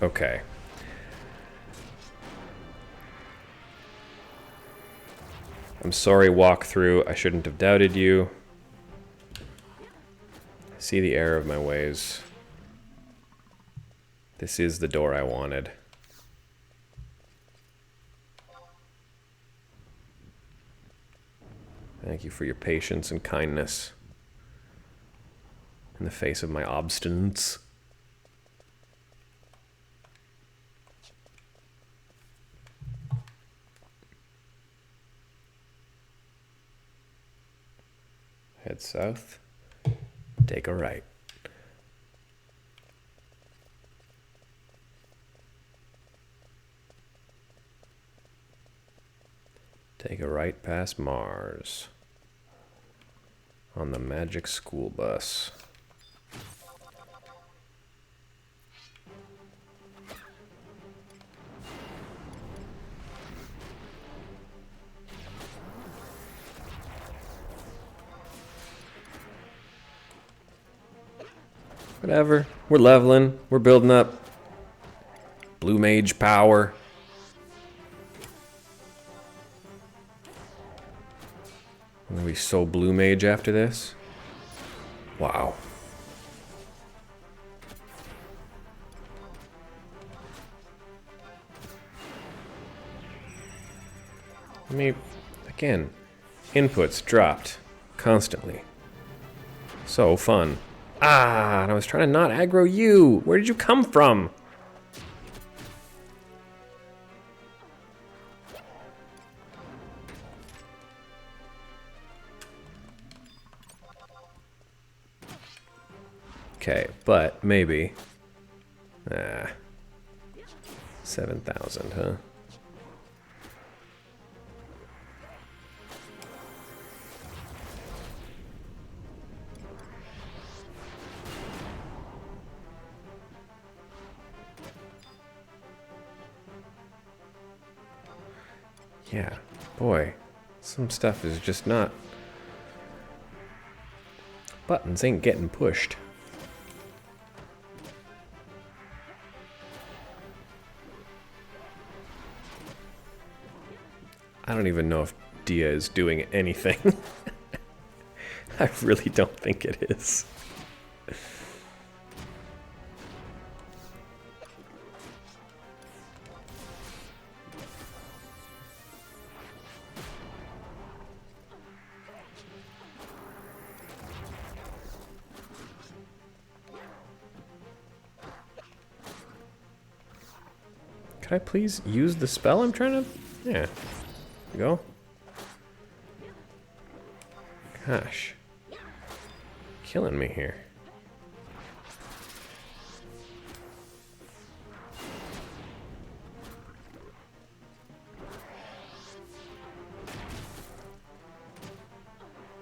Okay. I'm sorry, walkthrough. I shouldn't have doubted you. See the error of my ways. This is the door I wanted. Thank you for your patience and kindness in the face of my obstinance. Head south. Take a right. Take a right past Mars. On the magic school bus. Whatever. We're leveling. We're building up. Blue mage power. I'm gonna be so blue mage after this. Wow. I mean, again, inputs dropped constantly. So fun. Ah, and I was trying to not aggro you. Where did you come from? Okay, but maybe. 7,000, huh? Yeah, boy, some stuff is just not... Buttons ain't getting pushed. I don't even know if Dia is doing anything. I really don't think it is. Could I please use the spell I'm trying to... Yeah. There we go. Gosh. Killing me here.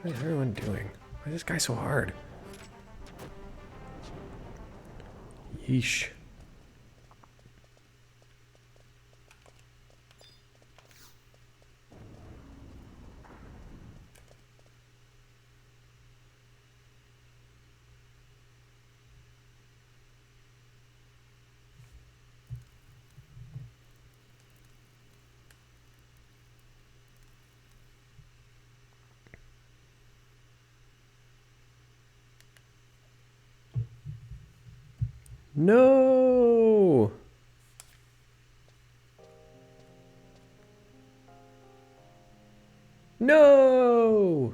What is everyone doing? Why is this guy so hard? Yeesh. No! No!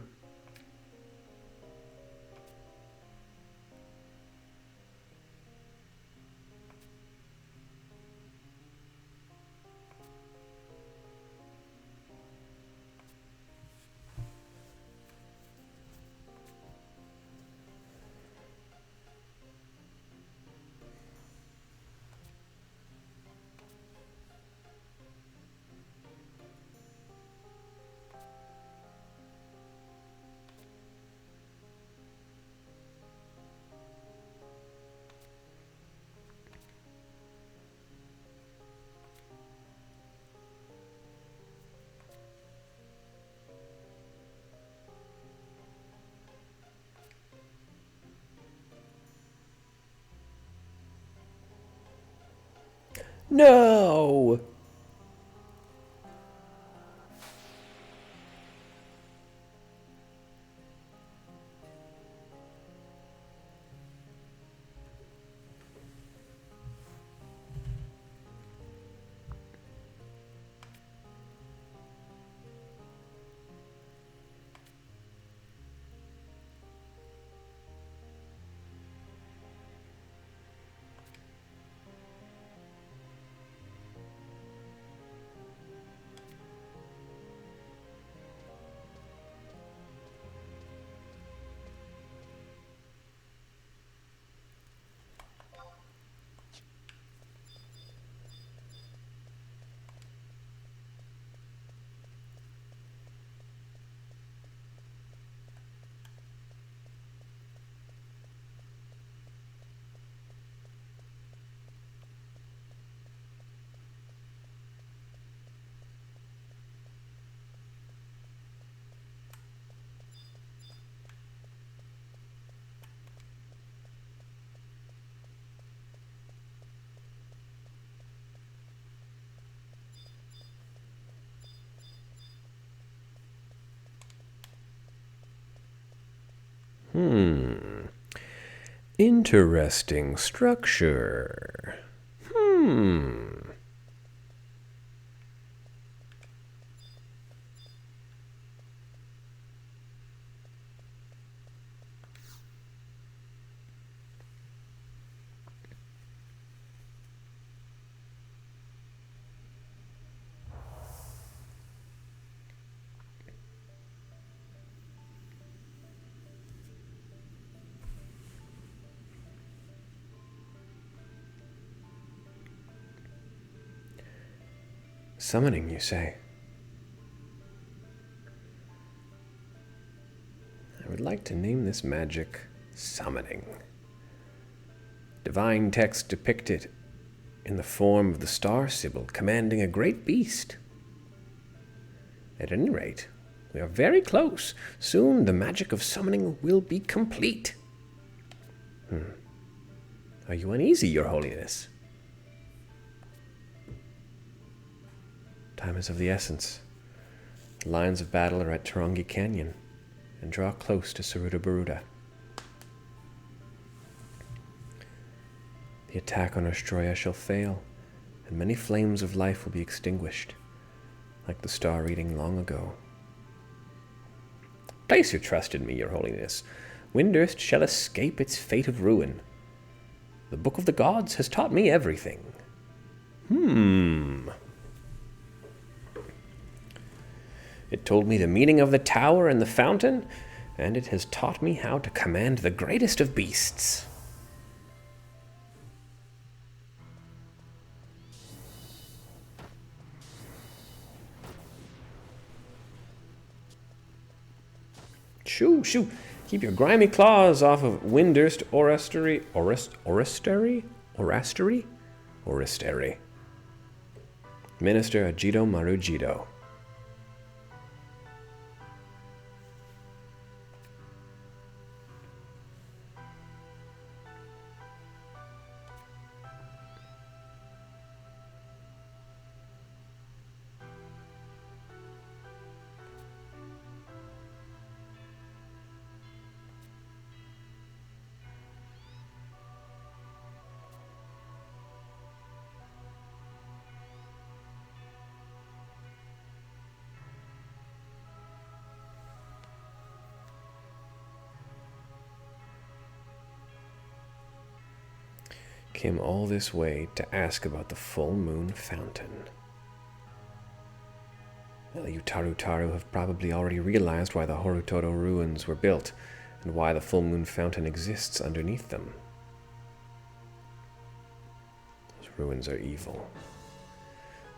No! Interesting structure. Summoning, you say? I would like to name this magic summoning. Divine texts depict it in the form of the star sibyl commanding a great beast. At any rate, we are very close. Soon the magic of summoning will be complete. Are you uneasy, Your Holiness? Time is of the essence. The lines of battle are at Tarongi Canyon, and draw close to Saruda Baruda. The attack on Ostroya shall fail, and many flames of life will be extinguished, like the star reading long ago. Place your trust in me, Your Holiness. Windurst shall escape its fate of ruin. The Book of the Gods has taught me everything. It told me the meaning of the tower and the fountain, and it has taught me how to command the greatest of beasts. Shoo, shoo. Keep your grimy claws off of Windurst Orrestory. Minister Ajido Marujido. came all this way to ask about the full moon fountain. Well, you Tarutaru have probably already realized why the Horutoto ruins were built, and why the full moon fountain exists underneath them. Those ruins are evil.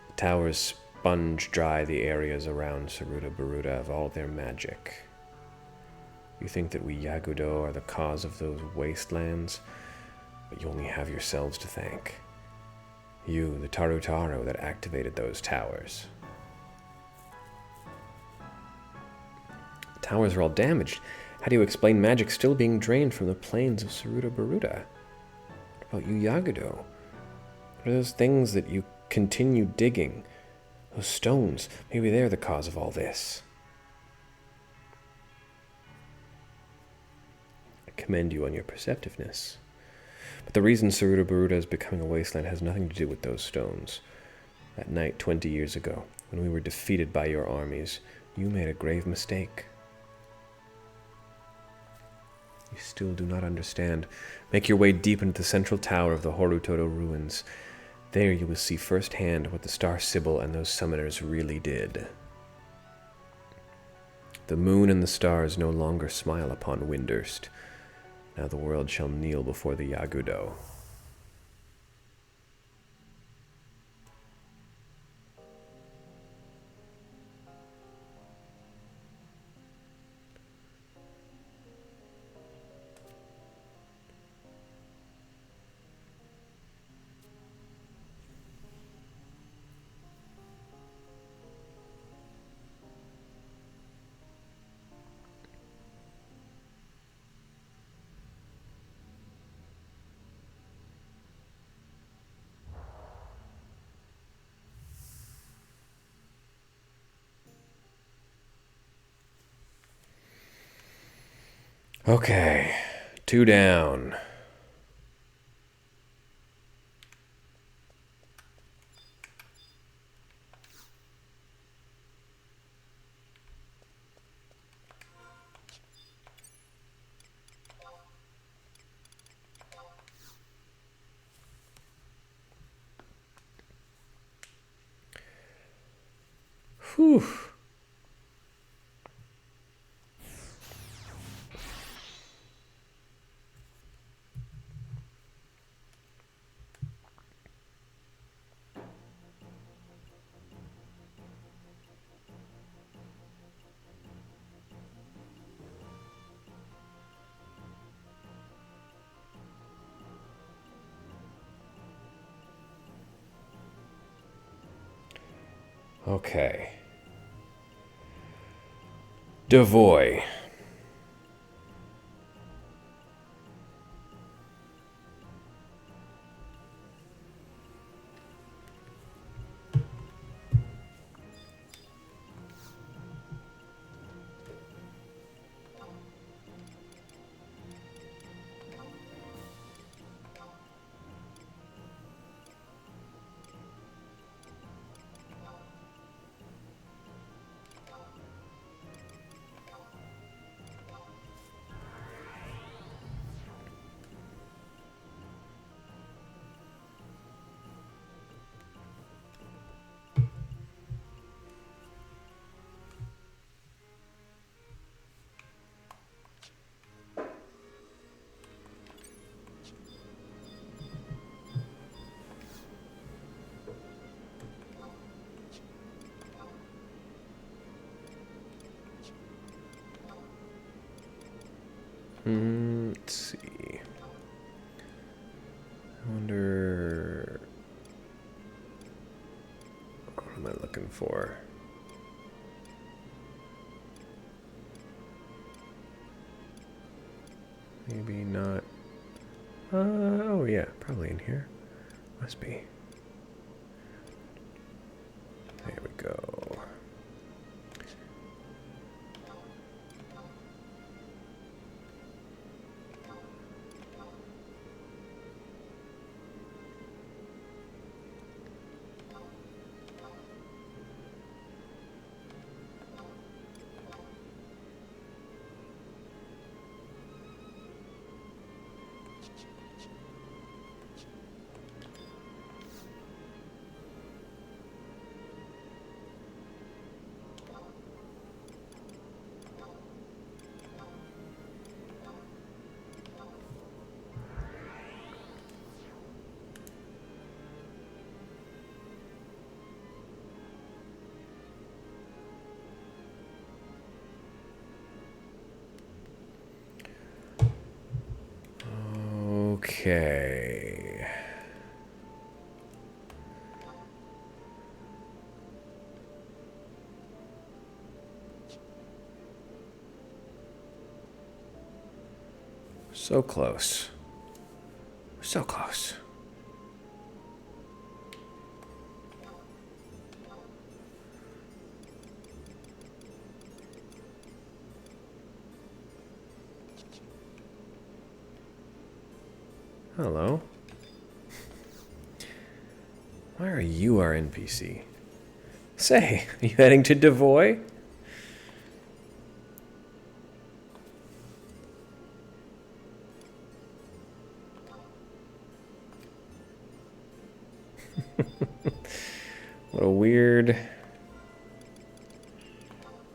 The towers sponge dry the areas around Saruta Baruta of all their magic. You think that we Yagudo are the cause of those wastelands, but you only have yourselves to thank. You, the Tarutaru, that activated those towers. The towers are all damaged. How do you explain magic still being drained from the plains of Saruta Baruta? What about you Yagudo? What are those things that you continue digging? Those stones, maybe they're the cause of all this. I commend you on your perceptiveness. But the reason Saruta Baruta is becoming a wasteland has nothing to do with those stones. That night 20 years ago, when we were defeated by your armies, you made a grave mistake. You still do not understand. Make your way deep into the central tower of the Horutoto ruins. There you will see firsthand what the Star Sibyl and those summoners really did. The moon and the stars no longer smile upon Windurst. Now the world shall kneel before the Yagudo. Okay, 2 down. Whew. Okay. Devoy. Let's see. I wonder... What am I looking for? Maybe not. Oh yeah, probably in here. Must be. There we go. Okay. So close. So close. Hello. Why are you our NPC? Say, are you heading to Devoy?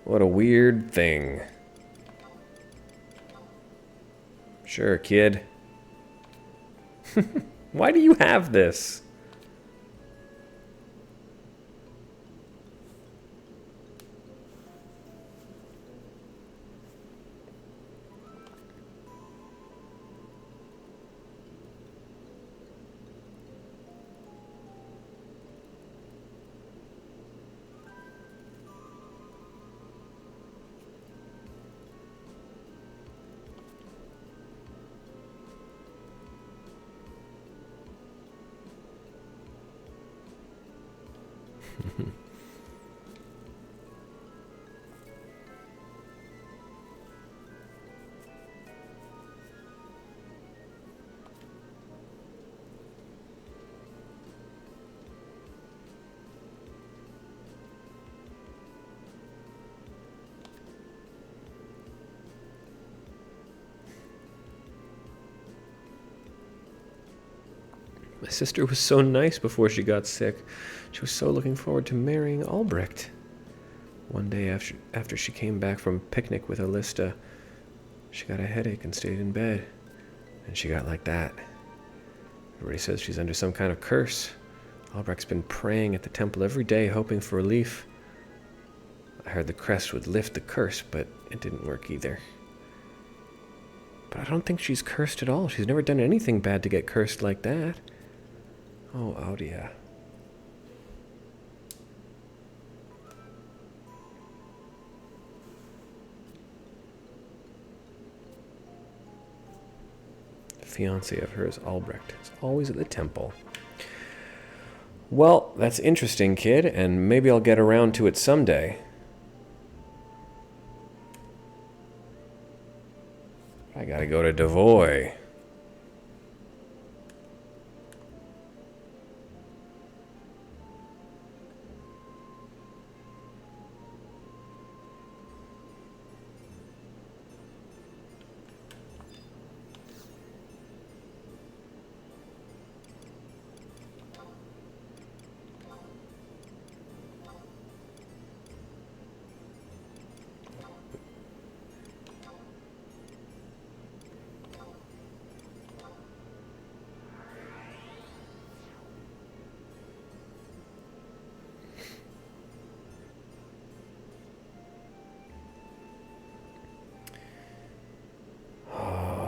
What a weird thing. Sure, kid. Why do you have this? My sister was so nice before she got sick. She was so looking forward to marrying Albrecht. One day after she came back from a picnic with Alista, she got a headache and stayed in bed. And she got like that. Everybody says she's under some kind of curse. Albrecht's been praying at the temple every day, hoping for relief. I heard the crest would lift the curse, but it didn't work either. But I don't think she's cursed at all. She's never done anything bad to get cursed like that. Oh, Audia. The fiancé of hers, Albrecht, is always at the temple. Well, that's interesting, kid, and maybe I'll get around to it someday. I gotta go to Devoy.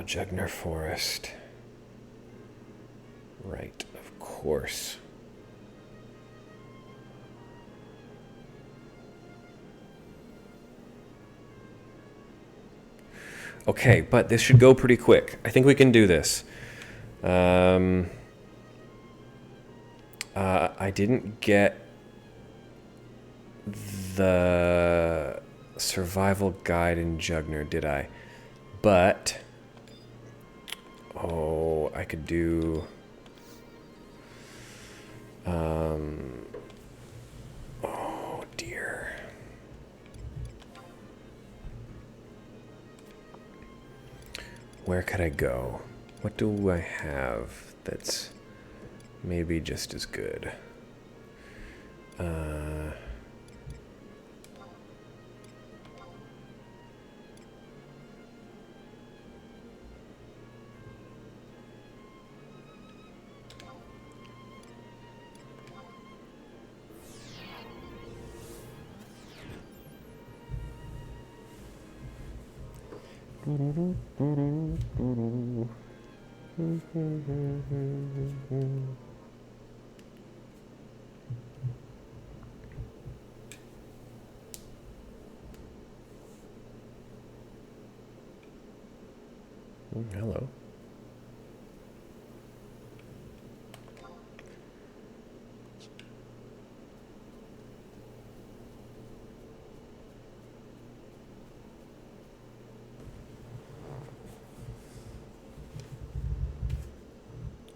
Jugner Forest. Right, of course. Okay, but this should go pretty quick. I think we can do this. I didn't get the survival guide in Jugner, did I? But... oh, I could do... oh, dear. Where could I go? What do I have that's maybe just as good? Hello.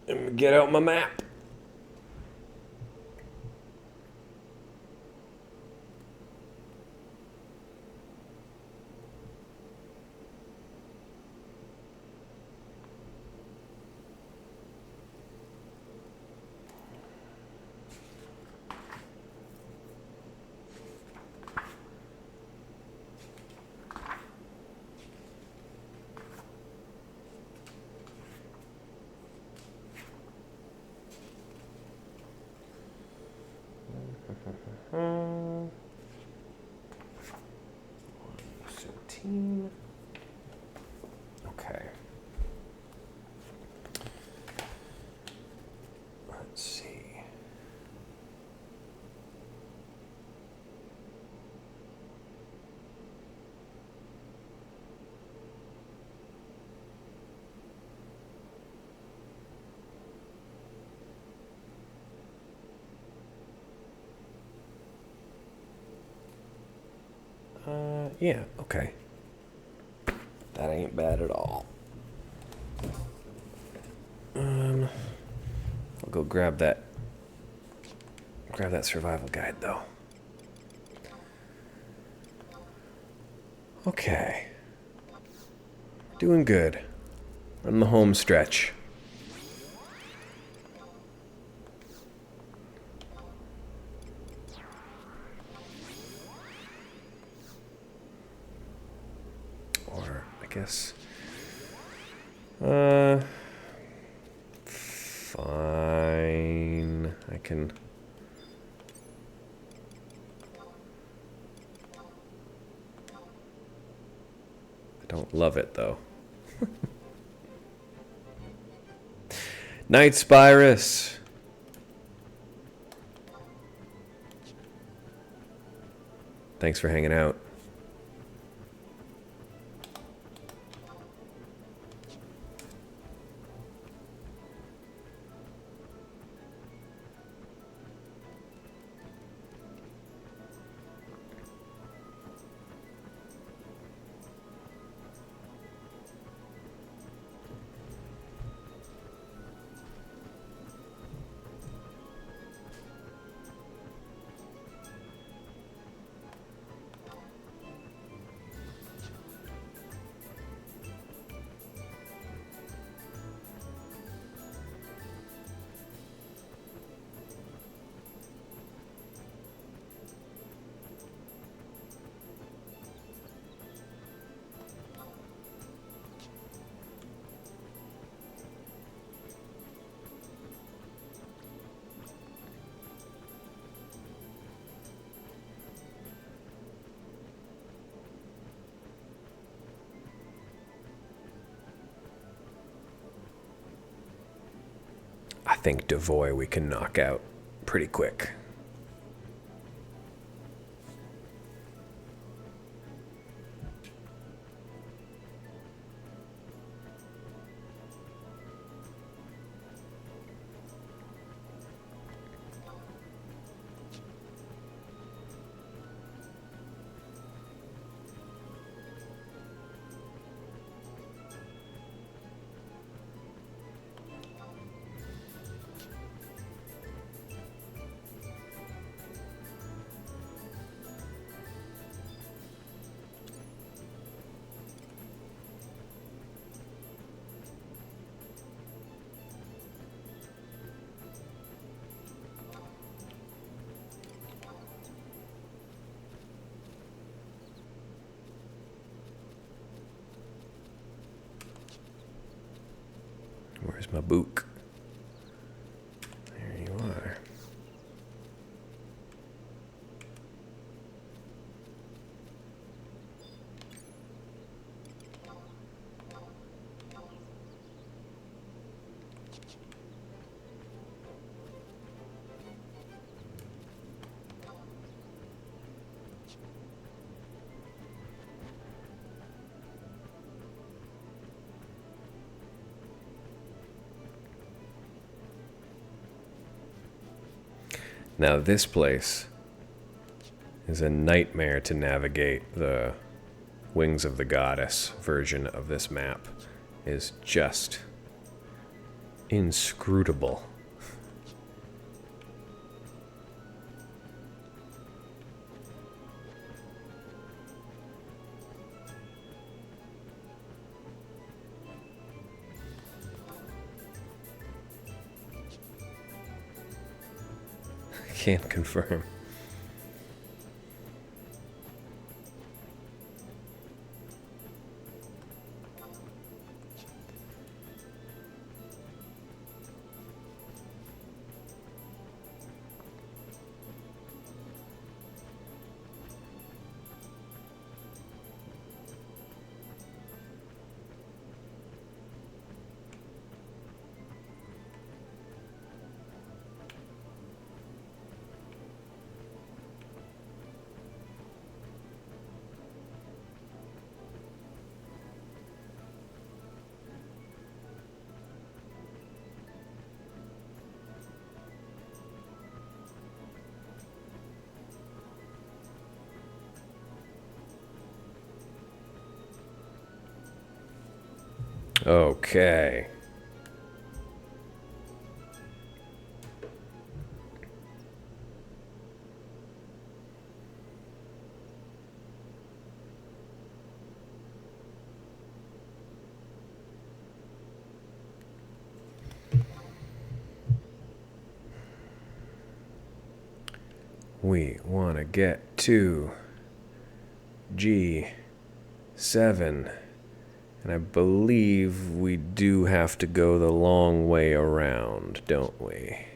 Let me get out my map. Okay. Let's see. Yeah, okay. That ain't bad at all. I'll go grab that survival guide though. Okay. Doing good. On the home stretch. Or, I guess... fine. I can... I don't love it, though. Night Spirus! Thanks for hanging out. I think Devoy we can knock out pretty quick. Where's my book? There you are. Now this place is a nightmare to navigate. The Wings of the Goddess version of this map is just inscrutable. Can't confirm. Okay. We want to get to G7. And I believe we do have to go the long way around, don't we?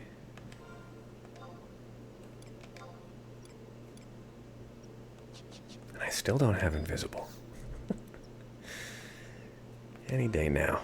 And I still don't have invisible. Any day now.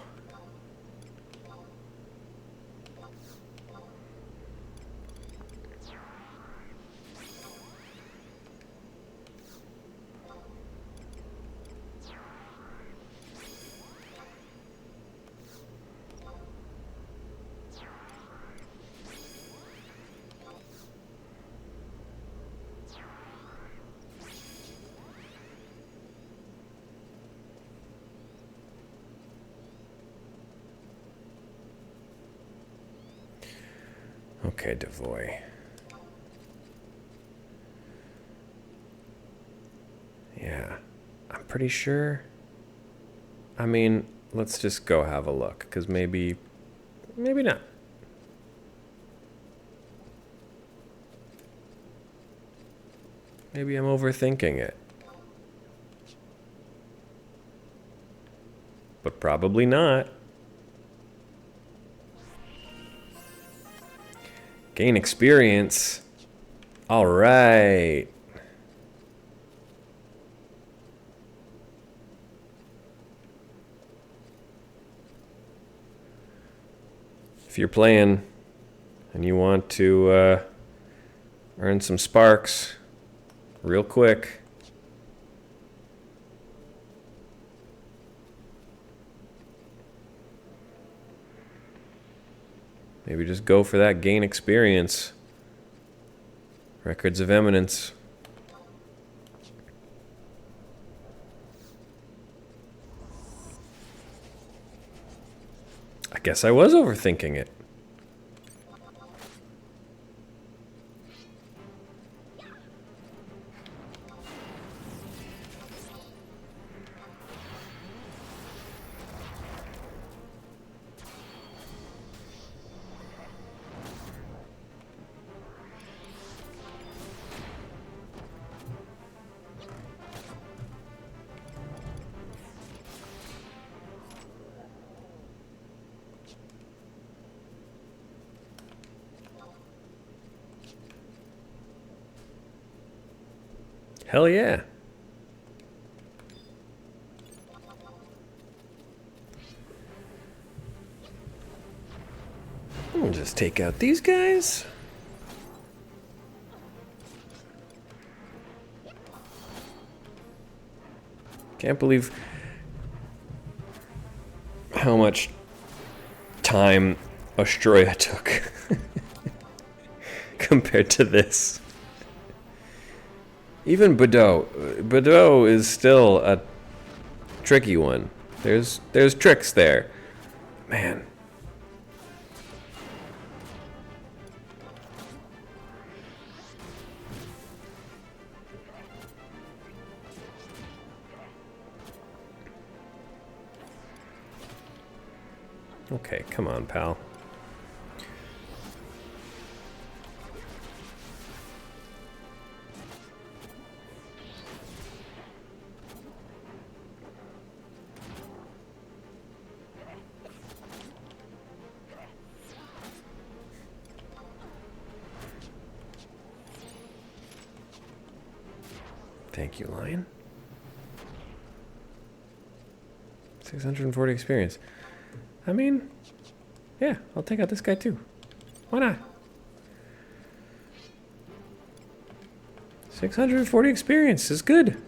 Okay, Devoy. Yeah, I'm pretty sure. I mean, let's just go have a look, because maybe not. Maybe I'm overthinking it. But probably not. Gain experience. All right. If you're playing and you want to earn some sparks real quick, maybe just go for that gain experience. Records of Eminence. I guess I was overthinking it. Hell yeah. We'll just take out these guys. Can't believe how much time Astroya took. compared to this. Even Bordeaux is still a tricky one. There's tricks there. Man. Okay, come on, pal. Thank you, Lion. 640 experience. I mean, yeah, I'll take out this guy too. Why not? 640 experience is good.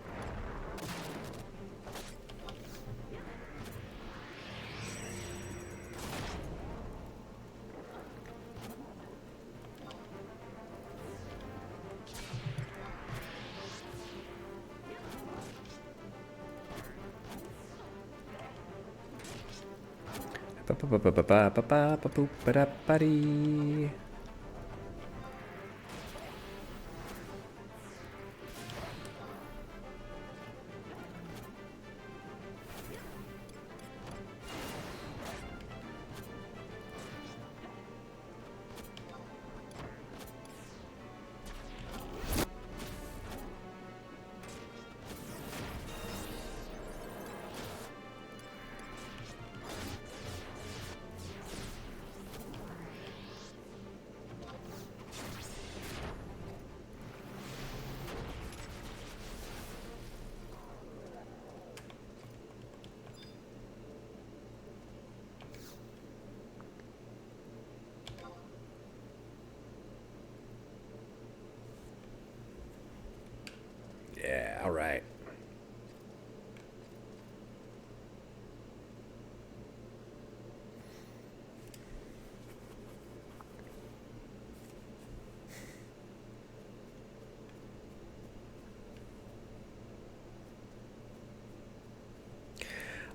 Yeah, all right.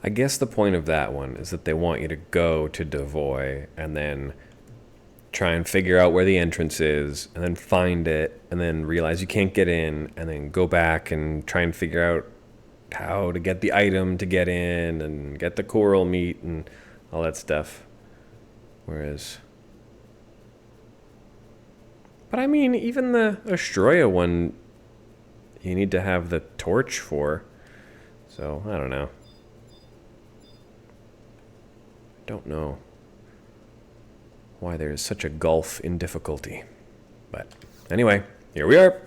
I guess the point of that one is that they want you to go to Devoy and then try and figure out where the entrance is, and then find it, and then realize you can't get in, and then go back and try and figure out how to get the item to get in, and get the coral meat, and all that stuff. Whereas... But I mean, even the Astroya one, you need to have the torch for. So, I don't know. Don't know why there is such a gulf in difficulty. But anyway, here we are.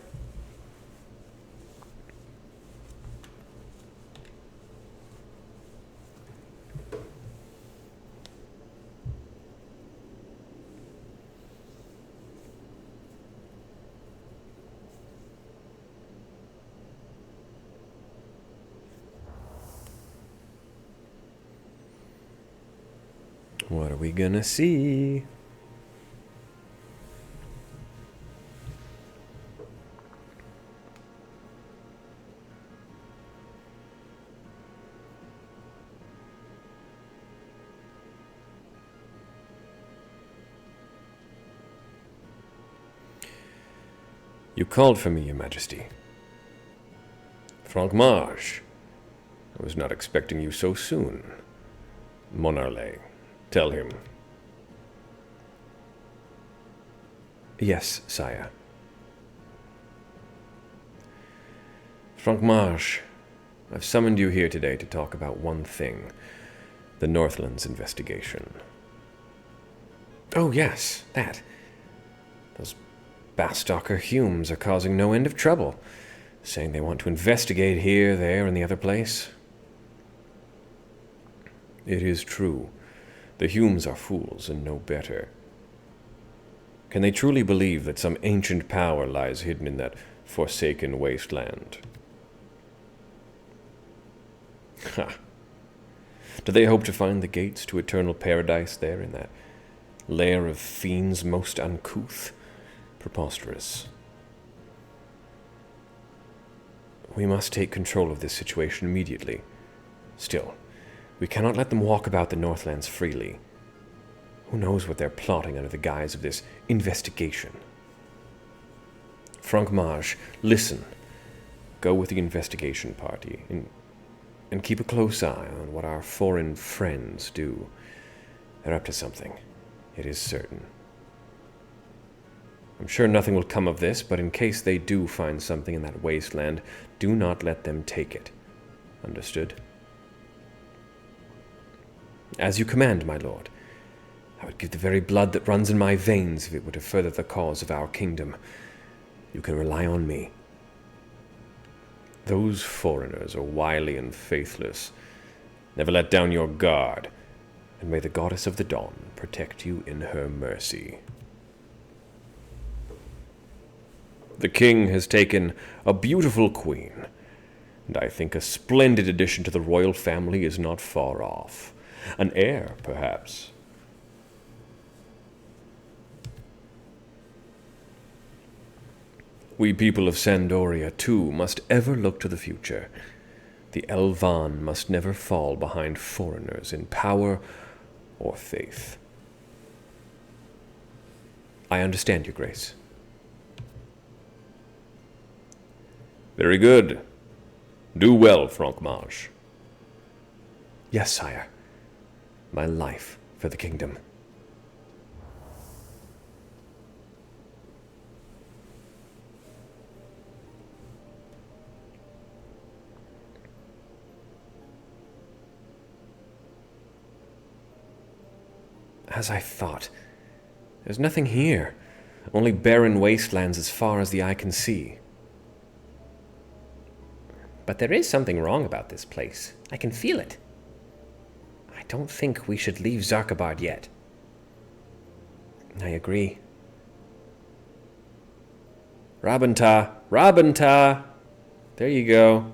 What are we gonna see? You called for me, Your Majesty. Frank Marsh. I was not expecting you so soon. Monarle, tell him. Yes, sire. Frank Marsh, I've summoned you here today to talk about one thing. The Northlands investigation. Oh, yes, that. Those Bastalker Humes are causing no end of trouble, saying they want to investigate here, there, and the other place. It is true. The Humes are fools and no better. Can they truly believe that some ancient power lies hidden in that forsaken wasteland? Ha! Do they hope to find the gates to eternal paradise there in that lair of fiends most uncouth? Preposterous. We must take control of this situation immediately. Still, we cannot let them walk about the Northlands freely. Who knows what they're plotting under the guise of this investigation? Frank Mage, listen. Go with the investigation party and keep a close eye on what our foreign friends do. They're up to something. It is certain. I'm sure nothing will come of this, but in case they do find something in that wasteland, do not let them take it. Understood? As you command, my lord. I would give the very blood that runs in my veins if it were to further the cause of our kingdom. You can rely on me. Those foreigners are wily and faithless. Never let down your guard, and may the goddess of the dawn protect you in her mercy. The king has taken a beautiful queen, and I think a splendid addition to the royal family is not far off. An heir, perhaps. We people of Sandoria, too, must ever look to the future. The Elvan must never fall behind foreigners in power or faith. I understand, Your Grace. Very good. Do well, Frank Mage. Yes, sire. My life for the kingdom. As I thought. There's nothing here. Only barren wastelands as far as the eye can see. But there is something wrong about this place. I can feel it. I don't think we should leave Zarkabard yet. I agree. Rabantah! Rabantah! There you go.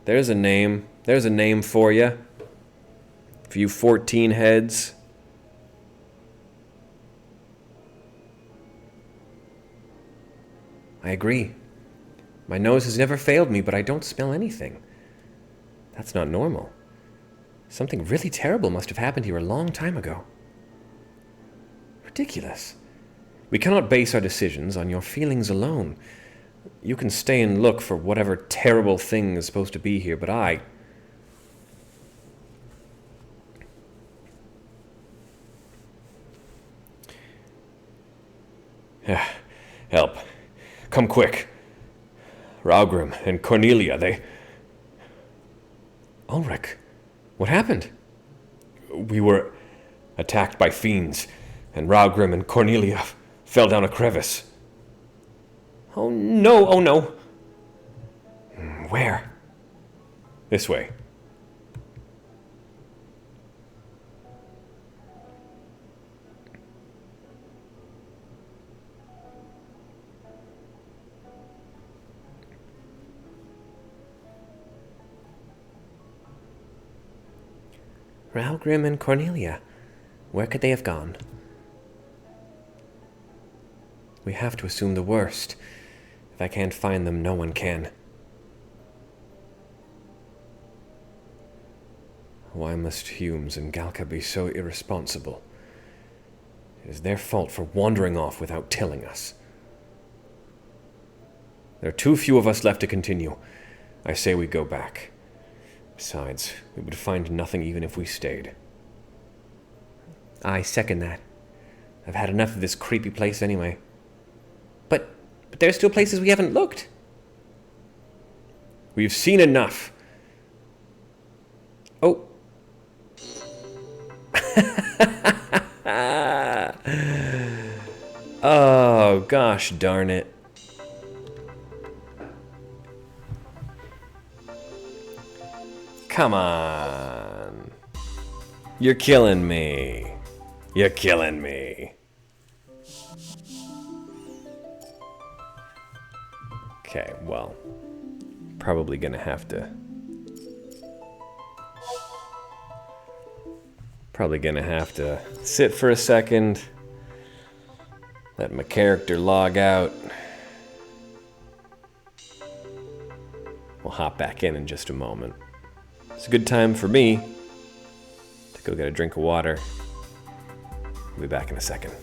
There's a name. There's a name for you. For you 14 heads. I agree. My nose has never failed me, but I don't smell anything. That's not normal. Something really terrible must have happened here a long time ago. Ridiculous. We cannot base our decisions on your feelings alone. You can stay and look for whatever terrible thing is supposed to be here, but I... Help. Come quick. Raugrim and Cornelia, they... Ulrich, what happened? We were attacked by fiends, and Raugrim and Cornelia fell down a crevice. Oh no, oh no. Where? This way. Raugrim and Cornelia. Where could they have gone? We have to assume the worst. If I can't find them, no one can. Why must Humes and Galka be so irresponsible? It is their fault for wandering off without telling us. There are too few of us left to continue. I say we go back. Besides, we would find nothing even if we stayed. I second that. I've had enough of this creepy place anyway. But there's still places we haven't looked. We've seen enough. Oh. Oh, gosh darn it. Come on. You're killing me. You're killing me. Okay, well, probably gonna have to sit for a second. Let my character log out. We'll hop back in just a moment. It's a good time for me to go get a drink of water. I'll be back in a second.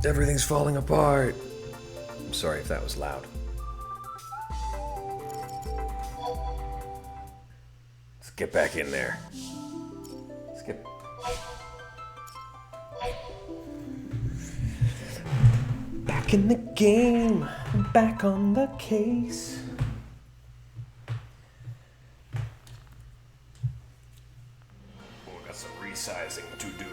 Everything's falling apart. I'm sorry if that was loud. Let's get back in there. Let's get... back in the game. Back on the case. We got some resizing to do.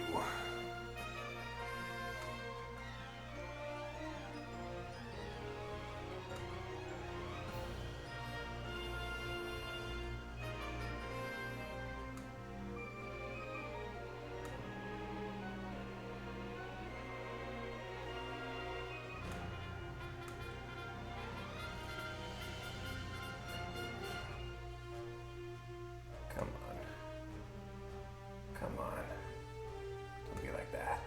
Come on. Don't be like that.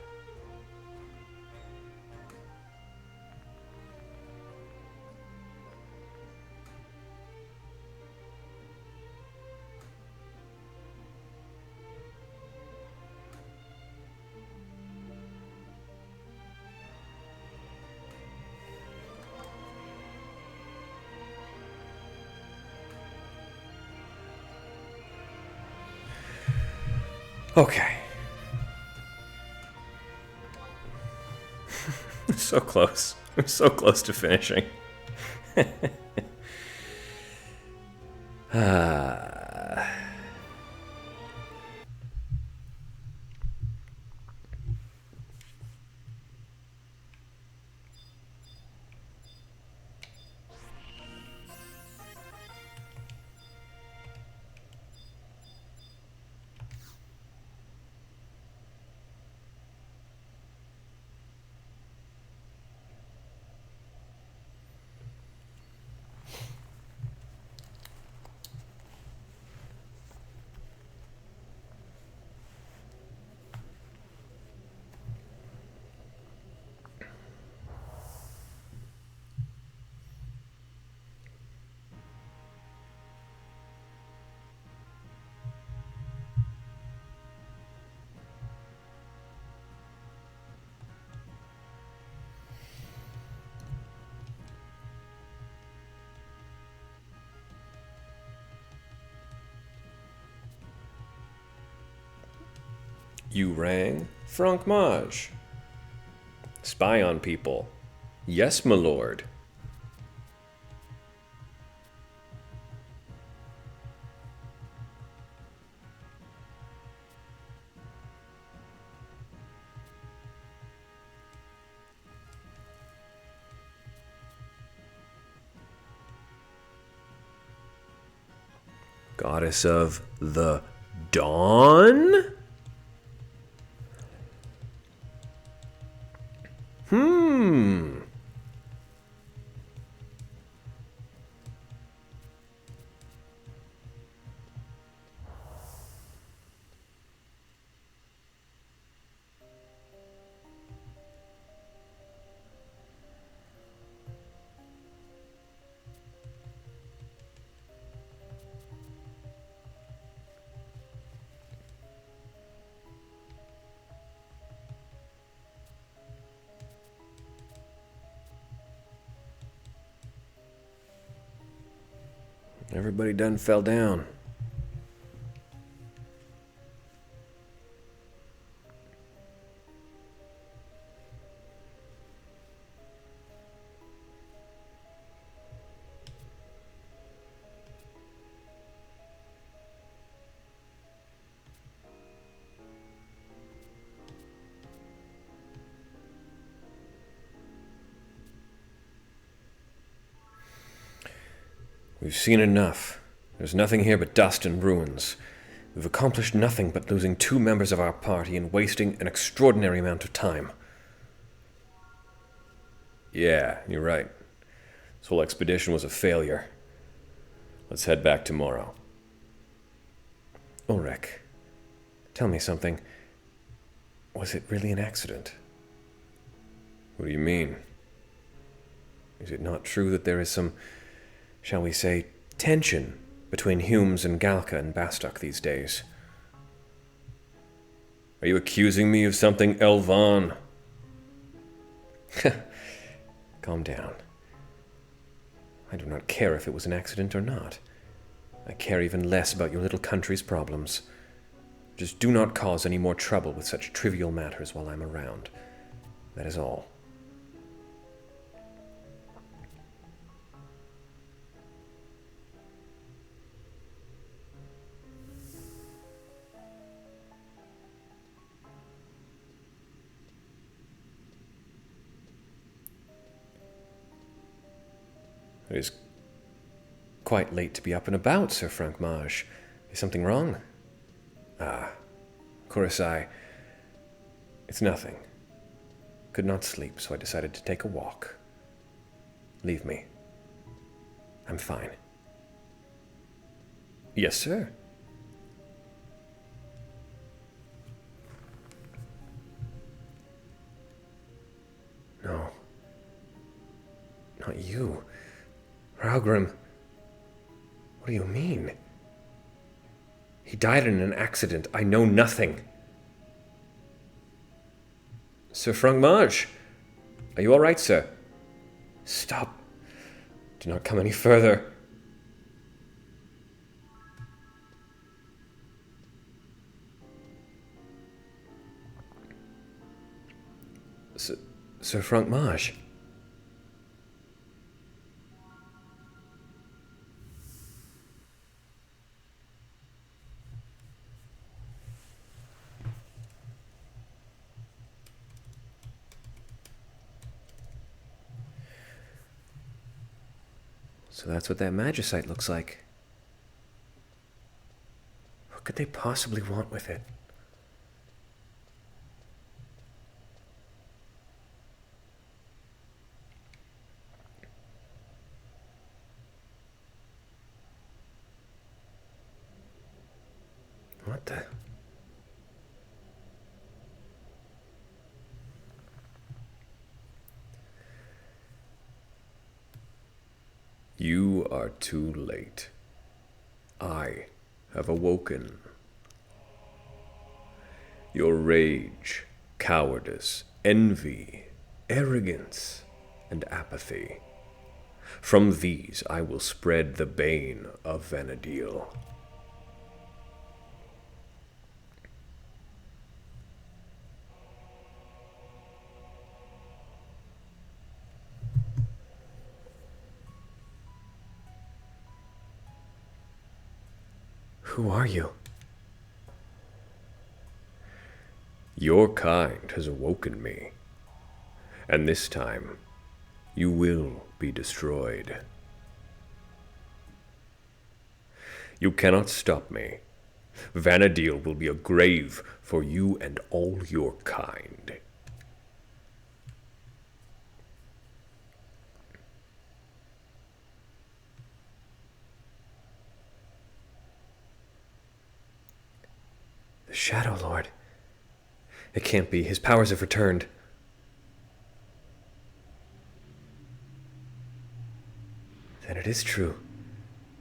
Okay. So close. We're so close to finishing. You rang? Franc Mage. Spy on people. Yes, my lord. Goddess of the Dawn? Everybody done fell down. We've seen enough. There's nothing here but dust and ruins. We've accomplished nothing but losing 2 members of our party and wasting an extraordinary amount of time. Yeah, you're right. This whole expedition was a failure. Let's head back tomorrow. Ulrich, tell me something. Was it really an accident? What do you mean? Is it not true that there is some, shall we say, tension between Humes and Galka and Bastok these days? Are you accusing me of something, Elvan? Calm down. I do not care if it was an accident or not. I care even less about your little country's problems. Just do not cause any more trouble with such trivial matters while I'm around. That is all. It is quite late to be up and about, Sir Franc Mage. Is something wrong? Kurosai. It's nothing. Could not sleep, so I decided to take a walk. Leave me. I'm fine. Yes, sir. No. Not you. Raugrim. What do you mean? He died in an accident. I know nothing. Sir Franc Mage. Are you all right, sir? Stop. Do not come any further. Sir Franc Mage. So that's what that Magicite looks like. What could they possibly want with it? What the? You are too late. I have awoken. Your rage, cowardice, envy, arrogance, and apathy. From these I will spread the bane of Vana'diel. Who are you? Your kind has awoken me, and this time you will be destroyed. You cannot stop me. Vana'diel will be a grave for you and all your kind. The Shadow Lord. It can't be. His powers have returned. Then it is true.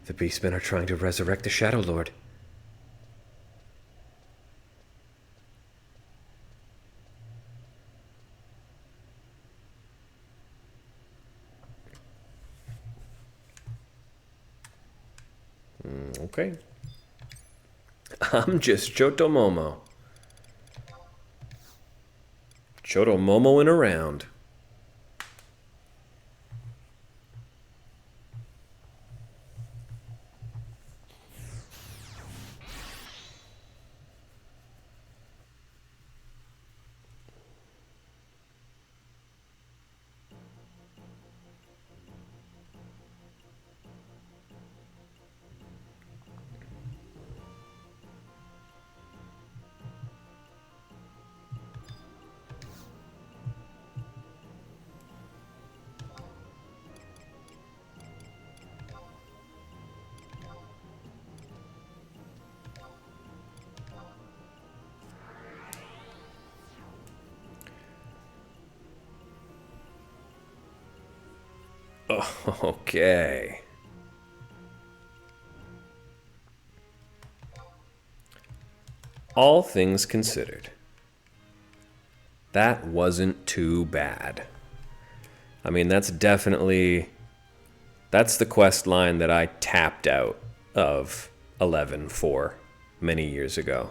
The Beastmen are trying to resurrect the Shadow Lord. Okay. I'm just Chotomomo. Chotomomoing around. Okay. All things considered, that wasn't too bad. I mean, that's the quest line that I tapped out of 11 for many years ago.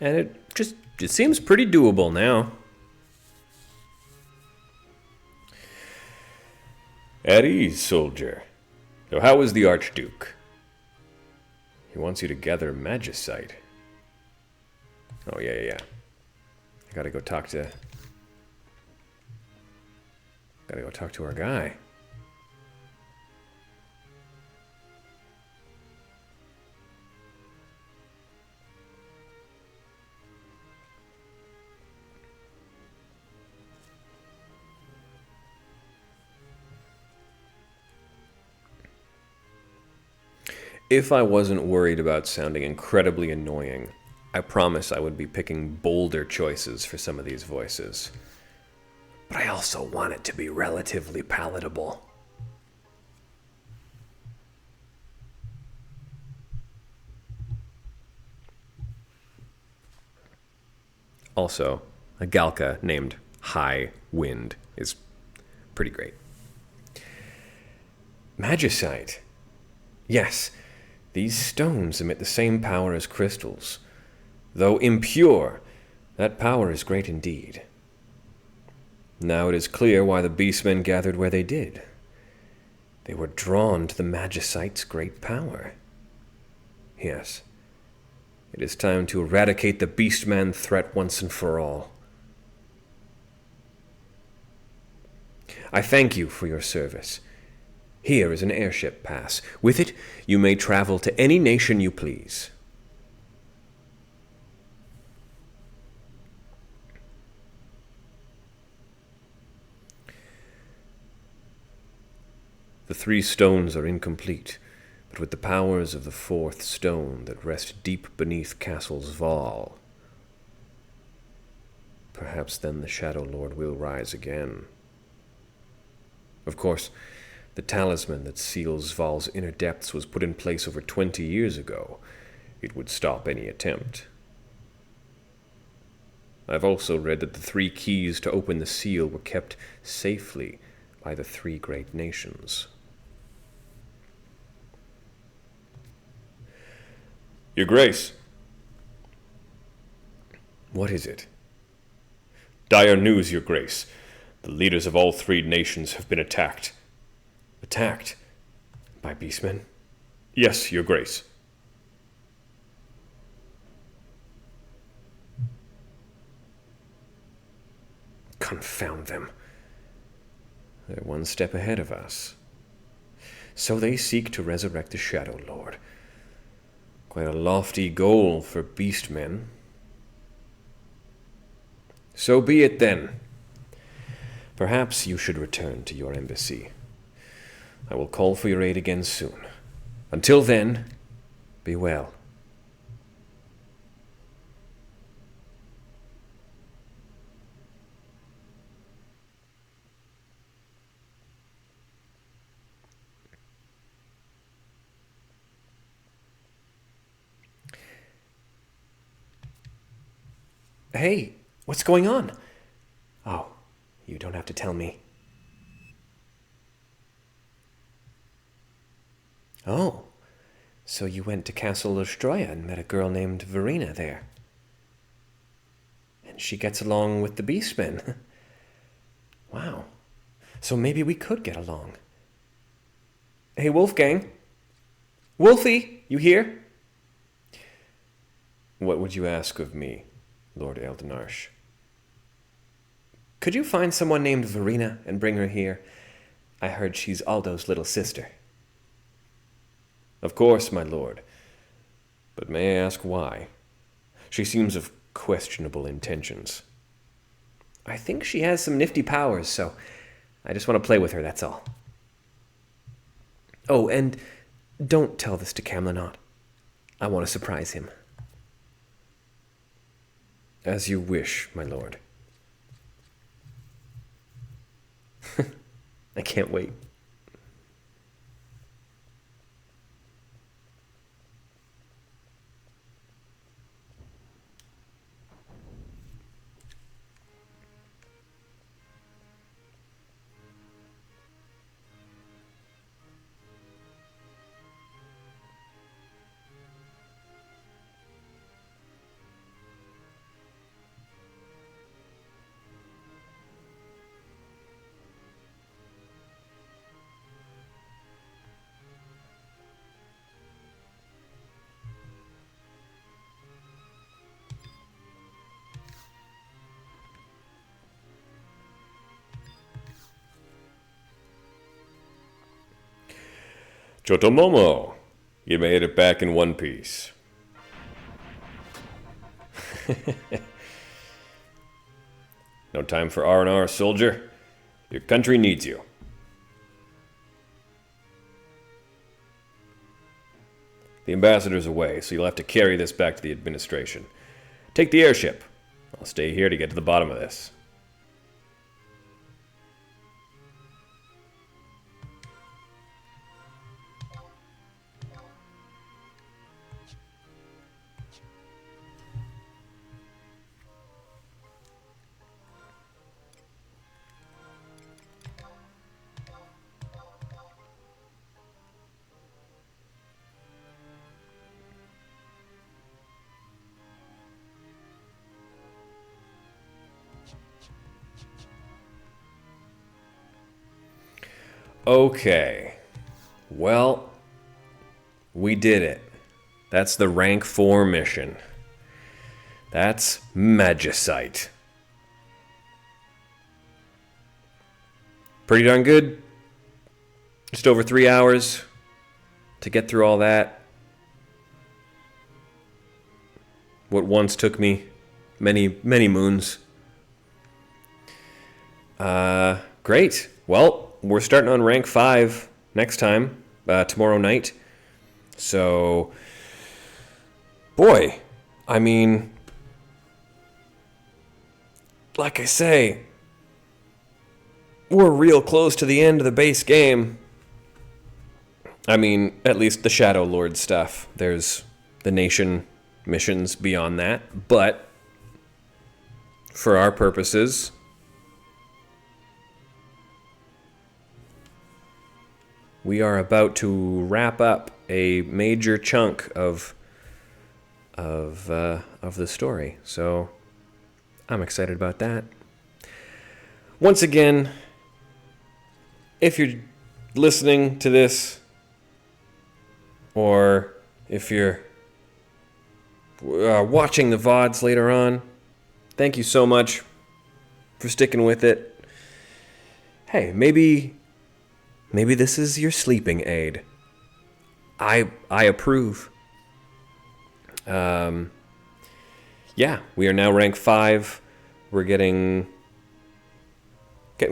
And it seems pretty doable now. At ease, soldier. So how is the Archduke? He wants you to gather Magicite. Oh, yeah. I gotta go talk to our guy. If I wasn't worried about sounding incredibly annoying, I promise I would be picking bolder choices for some of these voices. But I also want it to be relatively palatable. Also, a Galka named High Wind is pretty great. Magicite. Yes, these stones emit the same power as crystals. Though impure, that power is great indeed. Now it is clear why the Beastmen gathered where they did. They were drawn to the Magicite's great power. Yes, it is time to eradicate the Beastman threat once and for all. I thank you for your service. Here is an airship pass. With it, you may travel to any nation you please. The 3 stones are incomplete, but with the powers of the 4th stone that rest deep beneath Castle's Val, perhaps then the Shadow Lord will rise again. Of course, the talisman that seals Val's inner depths was put in place over 20 years ago. It would stop any attempt. I've also read that the 3 keys to open the seal were kept safely by the 3 great nations. Your Grace. What is it? Dire news, Your Grace. The leaders of all 3 nations have been attacked. Attacked? By beastmen? Yes, your grace. Confound them. They're one step ahead of us. So they seek to resurrect the Shadow Lord. Quite a lofty goal for beastmen. So be it then. Perhaps you should return to your embassy. I will call for your aid again soon. Until then, be well. Hey, what's going on? Oh, you don't have to tell me. Oh, so you went to Castle Lostroya and met a girl named Verena there. And she gets along with the beastmen. Wow. So maybe we could get along. Hey, Wolfgang. Wolfie, you here? What would you ask of me, Lord Eldenarsh? Could you find someone named Verena and bring her here? I heard she's Aldo's little sister. Of course, my lord. But may I ask why? She seems of questionable intentions. I think she has some nifty powers, so I just want to play with her, that's all. Oh, and don't tell this to Camlanot. I want to surprise him. As you wish, my lord. I can't wait. Chotomomo, you made it back in one piece. No time for R&R, soldier. Your country needs you. The ambassador's away, so you'll have to carry this back to the administration. Take the airship. I'll stay here to get to the bottom of this. Okay. Well, we did it. That's the rank 4 mission. That's Magicite. Pretty darn good. Just over 3 hours to get through all that. What once took me many, many moons. Great. Well, we're starting on rank 5 next time, tomorrow night. So, boy, I mean, like I say, we're real close to the end of the base game. I mean, at least the Shadow Lord stuff. There's the nation missions beyond that, but for our purposes, we are about to wrap up a major chunk of the story. So I'm excited about that. Once again, if you're listening to this or if you're watching the VODs later on, thank you so much for sticking with it. Hey, maybe this is your sleeping aid. I approve. Yeah, we are now rank 5. We're getting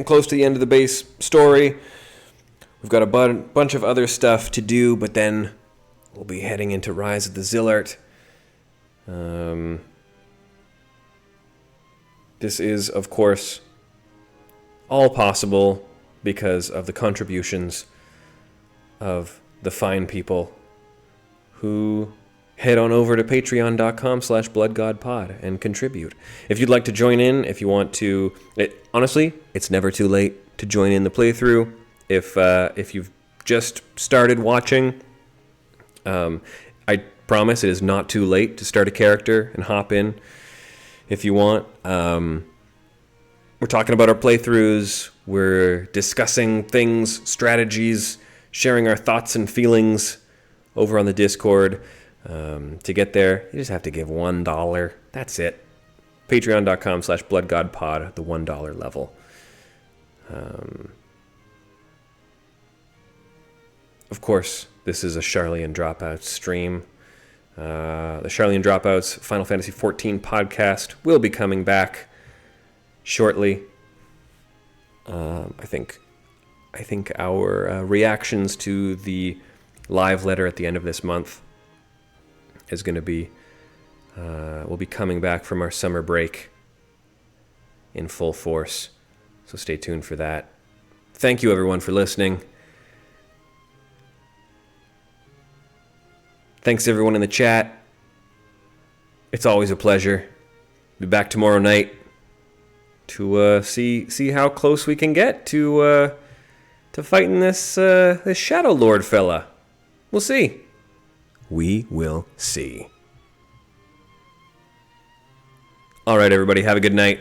close to the end of the base story. We've got a bunch of other stuff to do, but then we'll be heading into Rise of the Zillart. This is, of course, all possible because of the contributions of the fine people who head on over to patreon.com/bloodgodpod and contribute. If you'd like to join in, if you want to... honestly, it's never too late to join in the playthrough. If you've just started watching, I promise it is not too late to start a character and hop in if you want. We're talking about our playthroughs. We're discussing things, strategies, sharing our thoughts and feelings over on the Discord. To get there, you just have to give $1. That's it. Patreon.com/bloodgodpod at the $1 level. Of course, this is a Charlian Dropouts stream. The Charlian Dropouts Final Fantasy XIV podcast will be coming back shortly. I think our reactions to the live letter at the end of this month is going to be... we'll be coming back from our summer break in full force. So stay tuned for that. Thank you, everyone, for listening. Thanks, everyone in the chat. It's always a pleasure. Be back tomorrow night to see how close we can get to fighting this Shadow Lord fella. We'll see. We will see. All right, everybody. Have a good night.